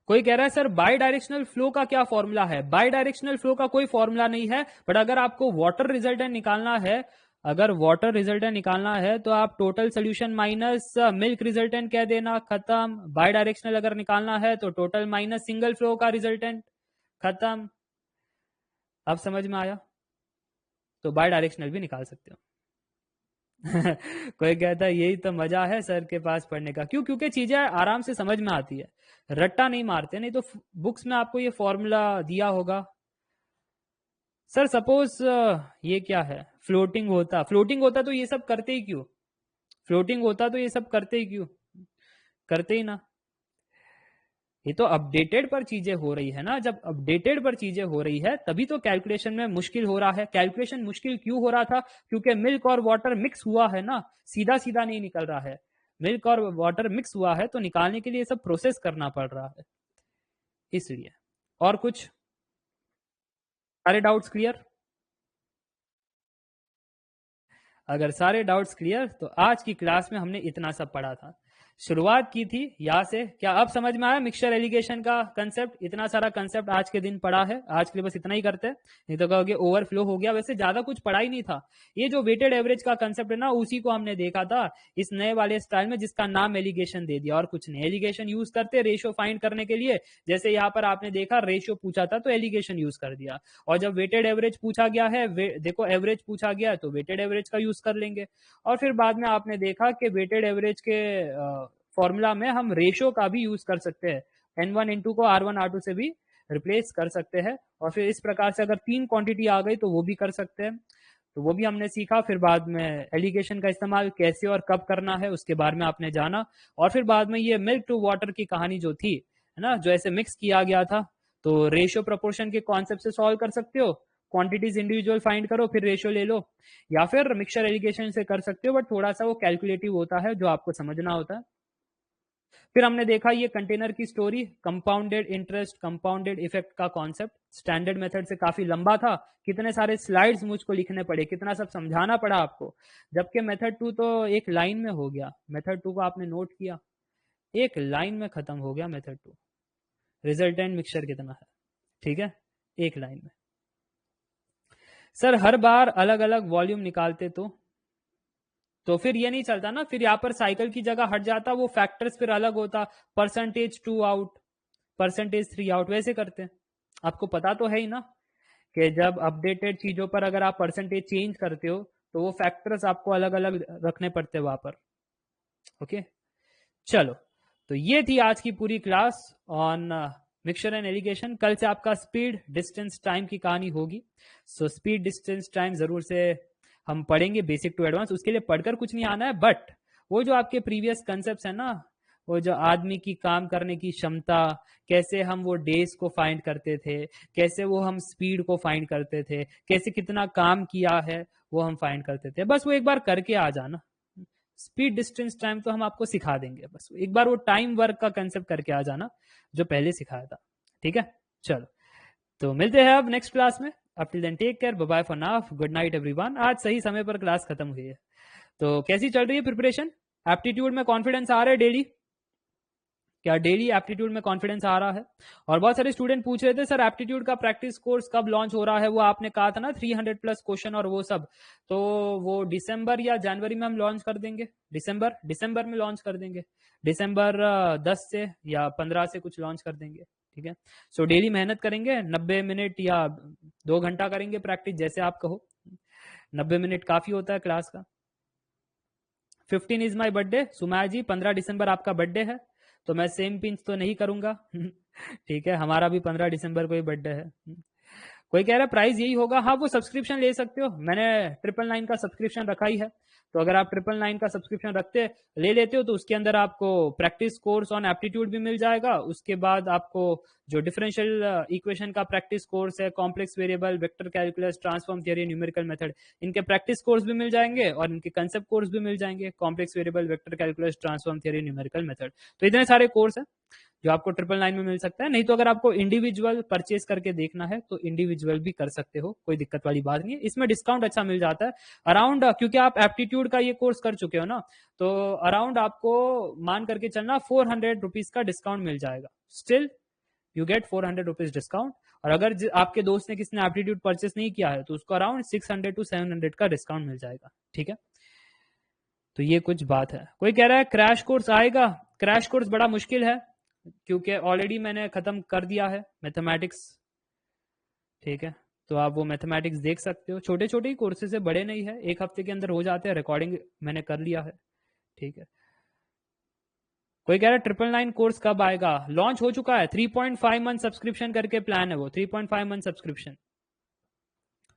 कोई कह रहा है सर बाई डायरेक्शनल फ्लो का क्या फॉर्मूला है? बाई डायरेक्शनल फ्लो का कोई फॉर्मूला नहीं है, बट अगर आपको वाटर रिजल्टेंट निकालना है, अगर वाटर रिजल्टेंट निकालना है तो आप total solution minus milk resultant कह देना, खत्म। बाई डायरेक्शनल अगर निकालना है तो टोटल माइनस सिंगल फ्लो का रिजल्टेंट, खत्म। अब समझ में आया? तो बाई डायरेक्शनल भी निकाल सकते हो। कोई कहता है यही तो मजा है सर के पास पढ़ने का। क्यों? क्योंकि चीजें आराम से समझ में आती है, रट्टा नहीं मारते। नहीं तो बुक्स में आपको ये फॉर्मूला दिया होगा। सर सपोज ये क्या है, फ्लोटिंग होता तो ये सब करते ही क्यों? फ्लोटिंग होता तो ये सब करते ही क्यों? करते ही ना। ये तो अपडेटेड पर चीजें हो रही है ना, जब अपडेटेड पर चीजें हो रही है तभी तो कैलकुलेशन में मुश्किल हो रहा है। कैलकुलेशन मुश्किल क्यों हो रहा था? क्योंकि मिल्क और वाटर मिक्स हुआ है ना, सीधा सीधा नहीं निकल रहा है। मिल्क और वाटर मिक्स हुआ है तो निकालने के लिए सब प्रोसेस करना पड़ रहा है, इसलिए। और कुछ? सारे डाउट्स क्लियर? अगर सारे डाउट्स क्लियर तो आज की क्लास में हमने इतना सब पढ़ा था। शुरुआत की थी यहाँ से। क्या अब समझ में आया मिक्सचर एलिगेशन का कंसेप्ट? इतना सारा कंसेप्ट आज के दिन पढ़ा है, आज के लिए बस इतना ही करते हैं, नहीं तो कहोगे ओवरफ्लो हो गया। वैसे ज्यादा कुछ पढ़ा ही नहीं था। ये जो वेटेड एवरेज का कंसेप्ट है ना, उसी को हमने देखा था इस नए वाले स्टाइल में, जिसका नाम एलिगेशन दे दिया और कुछ नहीं। एलिगेशन यूज करते रेशियो फाइंड करने के लिए, जैसे यहाँ पर आपने देखा रेशियो पूछा था तो एलिगेशन यूज कर दिया। और जब वेटेड एवरेज पूछा गया है, देखो एवरेज पूछा गया तो वेटेड एवरेज का यूज कर लेंगे। और फिर बाद में आपने देखा कि वेटेड एवरेज के फॉर्मूला में हम रेशियो का भी यूज कर सकते हैं। N1 N2 को R1 R2 से भी रिप्लेस कर सकते हैं। और फिर इस प्रकार से अगर 3 क्वांटिटी आ गई तो वो भी कर सकते हैं, तो वो भी हमने सीखा। फिर बाद में एलिगेशन का इस्तेमाल कैसे और कब करना है उसके बारे में आपने जाना। और फिर बाद में ये मिल्क टू वाटर की कहानी जो थी, है ना, जो ऐसे मिक्स किया गया था, तो रेशियो प्रोपोर्शन के कॉन्सेप्ट से सॉल्व कर सकते हो। क्वांटिटीज इंडिविजुअल फाइंड करो फिर रेशियो ले लो, या फिर मिक्सचर एलिगेशन से कर सकते हो, बट थोड़ा सा वो कैलकुलेटिव होता है जो आपको समझना होता है। फिर हमने देखा ये कंटेनर की story, compounded interest, compounded effect का कॉन्सेप्ट स्टैंडर्ड मेथड से काफी लंबा था, कितने सारे स्लाइड्स मुझको लिखने पड़े, कितना सब समझाना पड़ा आपको। जबकि मेथड 2 तो एक लाइन में हो गया। मेथड 2 को आपने नोट किया, एक लाइन में खत्म हो गया मेथड 2। रिजल्टेंट मिक्सचर कितना है, ठीक है, एक लाइन में। सर हर बार अलग अलग वॉल्यूम निकालते तो फिर ये नहीं चलता ना, फिर यहाँ पर साइकिल की जगह हट जाता, वो फैक्टर्स फिर अलग होता, %2 आउट, %3 आउट, वैसे करते हैं। आपको पता तो है ही ना कि जब अपडेटेड चीजों पर अगर आप परसेंटेज चेंज करते हो तो वो फैक्टर्स आपको अलग अलग रखने पड़ते हैं वहां पर। ओके, चलो, तो ये थी आज की पूरी class on mixture and allegation. कल से आपका स्पीड डिस्टेंस टाइम की कहानी होगी। सो स्पीड डिस्टेंस टाइम जरूर से हम पढ़ेंगे, बेसिक टू एडवांस। उसके लिए पढ़कर कुछ नहीं आना है, बट वो जो आपके प्रीवियस कंसेप्ट है ना, वो जो आदमी की काम करने की क्षमता, कैसे हम वो डेज को फाइंड करते थे, कैसे वो हम स्पीड को फाइंड करते थे, कैसे कितना काम किया है वो हम फाइंड करते थे, बस वो एक बार करके आ जाना। स्पीड डिस्टेंस टाइम तो हम आपको सिखा देंगे, बस एक बार वो टाइम वर्क का कंसेप्ट करके आ जाना जो पहले सिखाया था, ठीक है। चलो, तो मिलते हैं अब नेक्स्ट क्लास में। अब till then take care, bye bye for now, good night everyone. आज सही समय पर क्लास खत्म हुई है। तो कैसी चल रही है प्रिपरेशन? एप्टीट्यूड में कॉन्फिडेंस आ रहा है डेली? क्या डेली एप्टीट्यूड में कॉन्फिडेंस आ रहा है? और बहुत सारे स्टूडेंट पूछ रहे थे सर एप्टीट्यूड का प्रैक्टिस कोर्स कब लॉन्च हो रहा है, वो आपने कहा था ना 300+ क्वेश्चन और वो सब, तो वो दिसंबर या जनवरी में हम लॉन्च कर देंगे। दिसंबर में लॉन्च कर देंगे, दिसंबर 10 से या 15 से कुछ लॉन्च कर देंगे, ठीक है। सो डेली मेहनत करेंगे, 90 मिनट या 2 घंटा करेंगे प्रैक्टिस, जैसे आप कहो। 90 मिनट काफी होता है क्लास का। 15 इज माई बर्थडे, सुमाया जी 15 दिसंबर आपका बर्थडे है, तो मैं सेम पिंच तो नहीं करूंगा ठीक है, हमारा भी 15 दिसंबर को ही बर्थडे है। कोई कह रहा है प्राइस यही होगा, हाँ वो सब्सक्रिप्शन ले सकते हो, मैंने 999 का सब्सक्रिप्शन रखा ही है, तो अगर आप 999 का सब्सक्रिप्शन ले लेते हो तो उसके अंदर आपको प्रैक्टिस कोर्स ऑन एप्टीट्यूड भी मिल जाएगा। उसके बाद आपको जो डिफरेंशियल इक्वेशन का प्रैक्टिस कोर्स है, complex variable, vector calculus, transform theory, numerical method, इनके प्रैक्टिस कोर्स भी मिल जाएंगे और इनके कंसेप्ट कोर्स भी मिल जाएंगे, complex variable, vector calculus, transform theory, numerical method. तो इतने सारे कोर्स हैं जो आपको 999 में मिल सकता है। नहीं तो अगर आपको इंडिविजुअल परचेज करके देखना है तो इंडिविजुअल भी कर सकते हो, कोई दिक्कत वाली बात नहीं है। इसमें डिस्काउंट अच्छा मिल जाता है अराउंड, क्योंकि आप एप्टीट्यूड का ये कोर्स कर चुके हो ना, तो अराउंड आपको मान करके चलना 400 रुपीज का डिस्काउंट मिल जाएगा। Still you gate 400 rupees discount. और अगर आपके दोस्त ने किसने एप्टीट्यूड परचेस नहीं किया है तो उसको अराउंड 600 to 700 का डिस्काउंट मिल जाएगा, ठीक है। तो ये कुछ बात है। कोई कह रहा है क्रैश कोर्स आएगा, क्रैश कोर्स बड़ा मुश्किल है क्योंकि ऑलरेडी मैंने खत्म कर दिया है मैथमेटिक्स, ठीक है। तो आप वो मैथमेटिक्स देख सकते हो, छोटे छोटे ही कोर्सेज है, बड़े नहीं है, 1 हफ्ते के अंदर हो जाते हैं, रिकॉर्डिंग मैंने कर लिया है, ठीक है। कोई कह रहा है 999 कोर्स कब आएगा? लॉन्च हो चुका है, 3.5 मंथ सब्सक्रिप्शन करके प्लान है वो, 3.5 मंथ सब्सक्रिप्शन।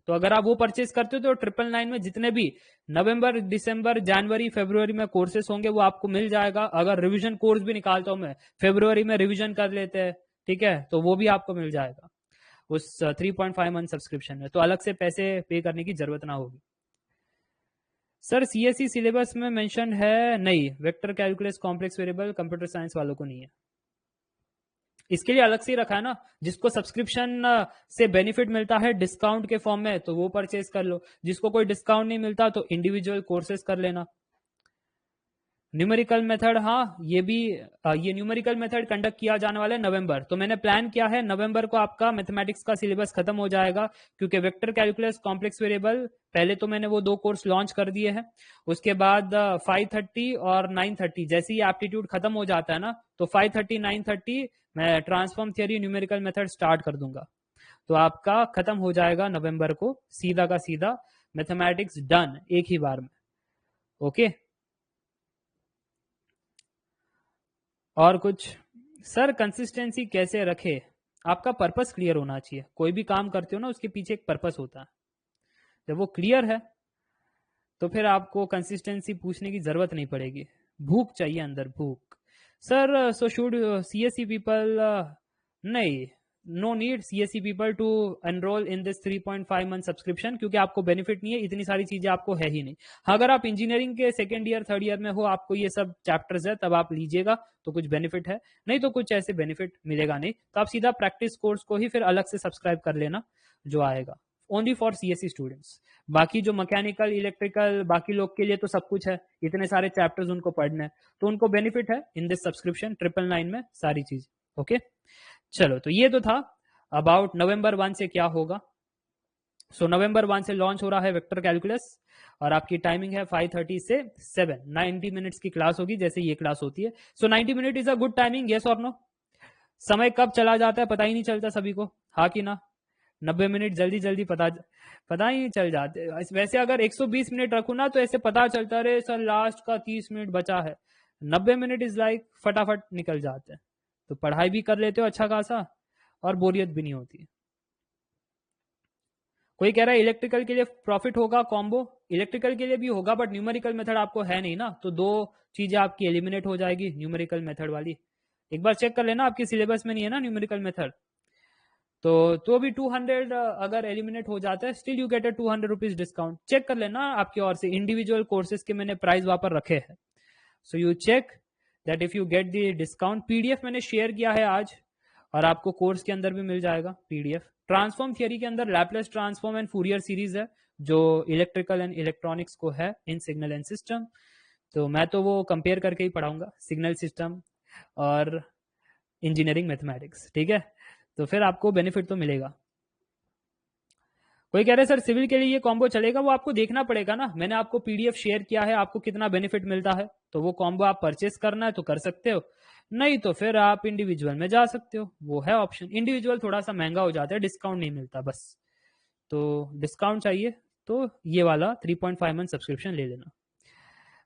तो अगर आप वो परचेज करते हो तो 999 में जितने भी नवंबर, दिसंबर, जनवरी, फरवरी में कोर्सेस होंगे वो आपको मिल जाएगा। अगर रिवीजन कोर्स भी निकालता हूं मैं, फरवरी में रिवीजन कर लेते हैं, ठीक है, तो वो भी आपको मिल जाएगा उस 3.5 मंथ सब्सक्रिप्शन में, तो अलग से पैसे पे करने की जरूरत ना होगी। सर सीएससी सिलेबस में मेंशन है नहीं, vector calculus, complex variable computer science वालों को नहीं है, इसके लिए अलग से ही रखा है ना। जिसको सब्सक्रिप्शन से बेनिफिट मिलता है डिस्काउंट के फॉर्म में तो वो परचेज कर लो, जिसको कोई डिस्काउंट नहीं मिलता तो इंडिविजुअल कोर्सेज कर लेना। न्यूमेरिकल मेथड, हाँ ये भी ये न्यूमेरिकल मेथड कंडक्ट किया जाने वाला है नवंबर। तो मैंने प्लान किया है नवंबर को आपका मैथमेटिक्स का सिलेबस खत्म हो जाएगा, क्योंकि वेक्टर कैलकुलस, कॉम्प्लेक्स वेरिएबल, पहले तो मैंने वो 2 कोर्स लॉन्च कर दिए हैं। उसके बाद 5:30 और 9:30 जैसे ही एप्टीट्यूड खत्म हो जाता है ना, तो 5:30 9:30 मैं transform theory numerical method start कर दूंगा। तो आपका खत्म हो जाएगा नवंबर को सीधा का सीधा मैथमेटिक्स डन एक ही बार में। ओके, और कुछ? सर कंसिस्टेंसी कैसे रखे? आपका पर्पस क्लियर होना चाहिए। कोई भी काम करते हो ना, उसके पीछे एक पर्पस होता है। जब वो क्लियर है तो फिर आपको कंसिस्टेंसी पूछने की जरूरत नहीं पड़ेगी। भूख चाहिए अंदर, भूख। Sir so should CSC people, नहीं, no need CSC people to enroll in this 3.5 month subscription, क्योंकि आपको बेनिफिट नहीं है, इतनी सारी चीजें आपको है ही नहीं। हाँ, अगर आप इंजीनियरिंग के सेकेंड ईयर थर्ड ईयर में हो, आपको ये सब चैप्टर्स है, तब आप लीजिएगा तो कुछ बेनिफिट है, नहीं तो कुछ ऐसे बेनिफिट मिलेगा नहीं। तो आप सीधा प्रैक्टिस कोर्स को ही फिर अलग से सब्सक्राइब कर लेना, जो आएगा ओनली फॉर सीएससी स्टूडेंट्स। बाकी जो मैकेनिकल, इलेक्ट्रिकल, बाकी लोग के लिए तो सब कुछ है, इतने सारे चैप्टर्स उनको पढ़ने हैं, तो उनको बेनिफिट है इन दिस सब्सक्रिप्शन 999 में सारी चीज। ओके, चलो, तो ये तो था अबाउट नवंबर 1 से क्या होगा। सो नवंबर 1 से लॉन्च हो रहा है वेक्टर कैलकुलस, और आपकी टाइमिंग है 5:30 से 7, 90 मिनट्स की क्लास होगी, जैसे ये क्लास होती है। सो 90 minute is a good timing, yes और नो? समय कब चला जाता है पता ही नहीं चलता सभी को, हाँ कि ना? 90 मिनट जल्दी जल्दी पता ही नहीं चल जाते। वैसे अगर 120 मिनट रखू ना, तो ऐसे पता चलता रहे सर लास्ट का 30 मिनट बचा है। 90 मिनट इज लाइक फटाफट निकल जाते हैं। तो पढ़ाई भी कर लेते हो अच्छा खासा, और बोरियत भी नहीं होती। कोई कह रहा है इलेक्ट्रिकल के लिए प्रॉफिट होगा कॉम्बो। इलेक्ट्रिकल के लिए भी होगा, बट न्यूमेरिकल मेथड आपको है नहीं ना, तो 2 चीजें आपकी एलिमिनेट हो जाएगी न्यूमेरिकल मेथड वाली। एक बार चेक कर लेना, आपके सिलेबस में नहीं है ना न्यूमेरिकल मेथड, तो भी 200 अगर एलिमिनेट हो जाता है, still you get a 200 rupees discount. Check कर लेना आपकी ओर से, इंडिविजुअल कोर्सेज के मैंने प्राइस वहां पर रखे हैं। So you check that if you get the discount. PDF मैंने शेयर किया है आज, और आपको कोर्स के अंदर भी मिल जाएगा पीडीएफ। ट्रांसफॉर्म थियरी के अंदर Laplace transform and Fourier series है, जो इलेक्ट्रिकल एंड इलेक्ट्रॉनिक्स को है इन सिग्नल एंड सिस्टम। तो मैं तो वो कंपेयर करके ही पढ़ाऊंगा, सिग्नल सिस्टम और इंजीनियरिंग मैथमेटिक्स, ठीक है? तो फिर आपको बेनिफिट तो मिलेगा। कोई कह रहे हैं सर सिविल के लिए ये कॉम्बो चलेगा? वो आपको देखना पड़ेगा ना, मैंने आपको पीडीएफ शेयर किया है, आपको कितना बेनिफिट मिलता है, तो वो कॉम्बो आप परचेस करना है तो कर सकते हो, नहीं तो फिर आप इंडिविजुअल में जा सकते हो, वो है ऑप्शन। इंडिविजुअल थोड़ा सा महंगा हो जाता है, डिस्काउंट नहीं मिलता बस। तो डिस्काउंट चाहिए तो ये वाला 3.5 मंथ सब्सक्रिप्शन ले लेना।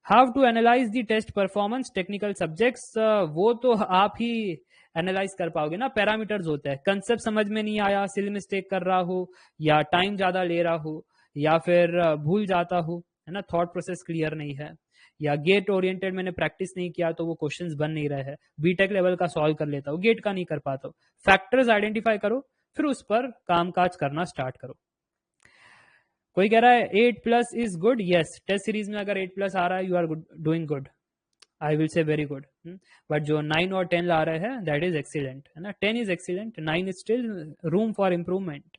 How to analyse the test performance technical subjects, वो तो आप ही एनालाइज कर पाओगे ना। पैरामीटर्स होते हैं, कंसेप्ट समझ में नहीं आया, सिल मिस्टेक कर रहा हो, या टाइम ज्यादा ले रहा हो, या फिर भूल जाता हो, है ना, थॉट प्रोसेस क्लियर नहीं है, या गेट ओरिएंटेड मैंने प्रैक्टिस नहीं किया तो वो क्वेश्चंस बन नहीं रहे हैं, बीटेक लेवल का सॉल्व कर लेता हूँ, गेट का नहीं कर पाता हूँ। फैक्टर्स आइडेंटिफाई करो, फिर उस पर काम काज करना स्टार्ट करो। कोई कह रहा है 8+ is good, yes, test series में अगर 8+ आ रहा है, you are doing good, I will say very good. But जो 9 और 10 ला रहे हैं, दैट इज एक्सीलेंट, है ना। 10 is excellent, 9 is still room for improvement.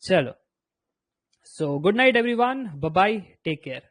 चलो, so good night everyone, bye bye, take care.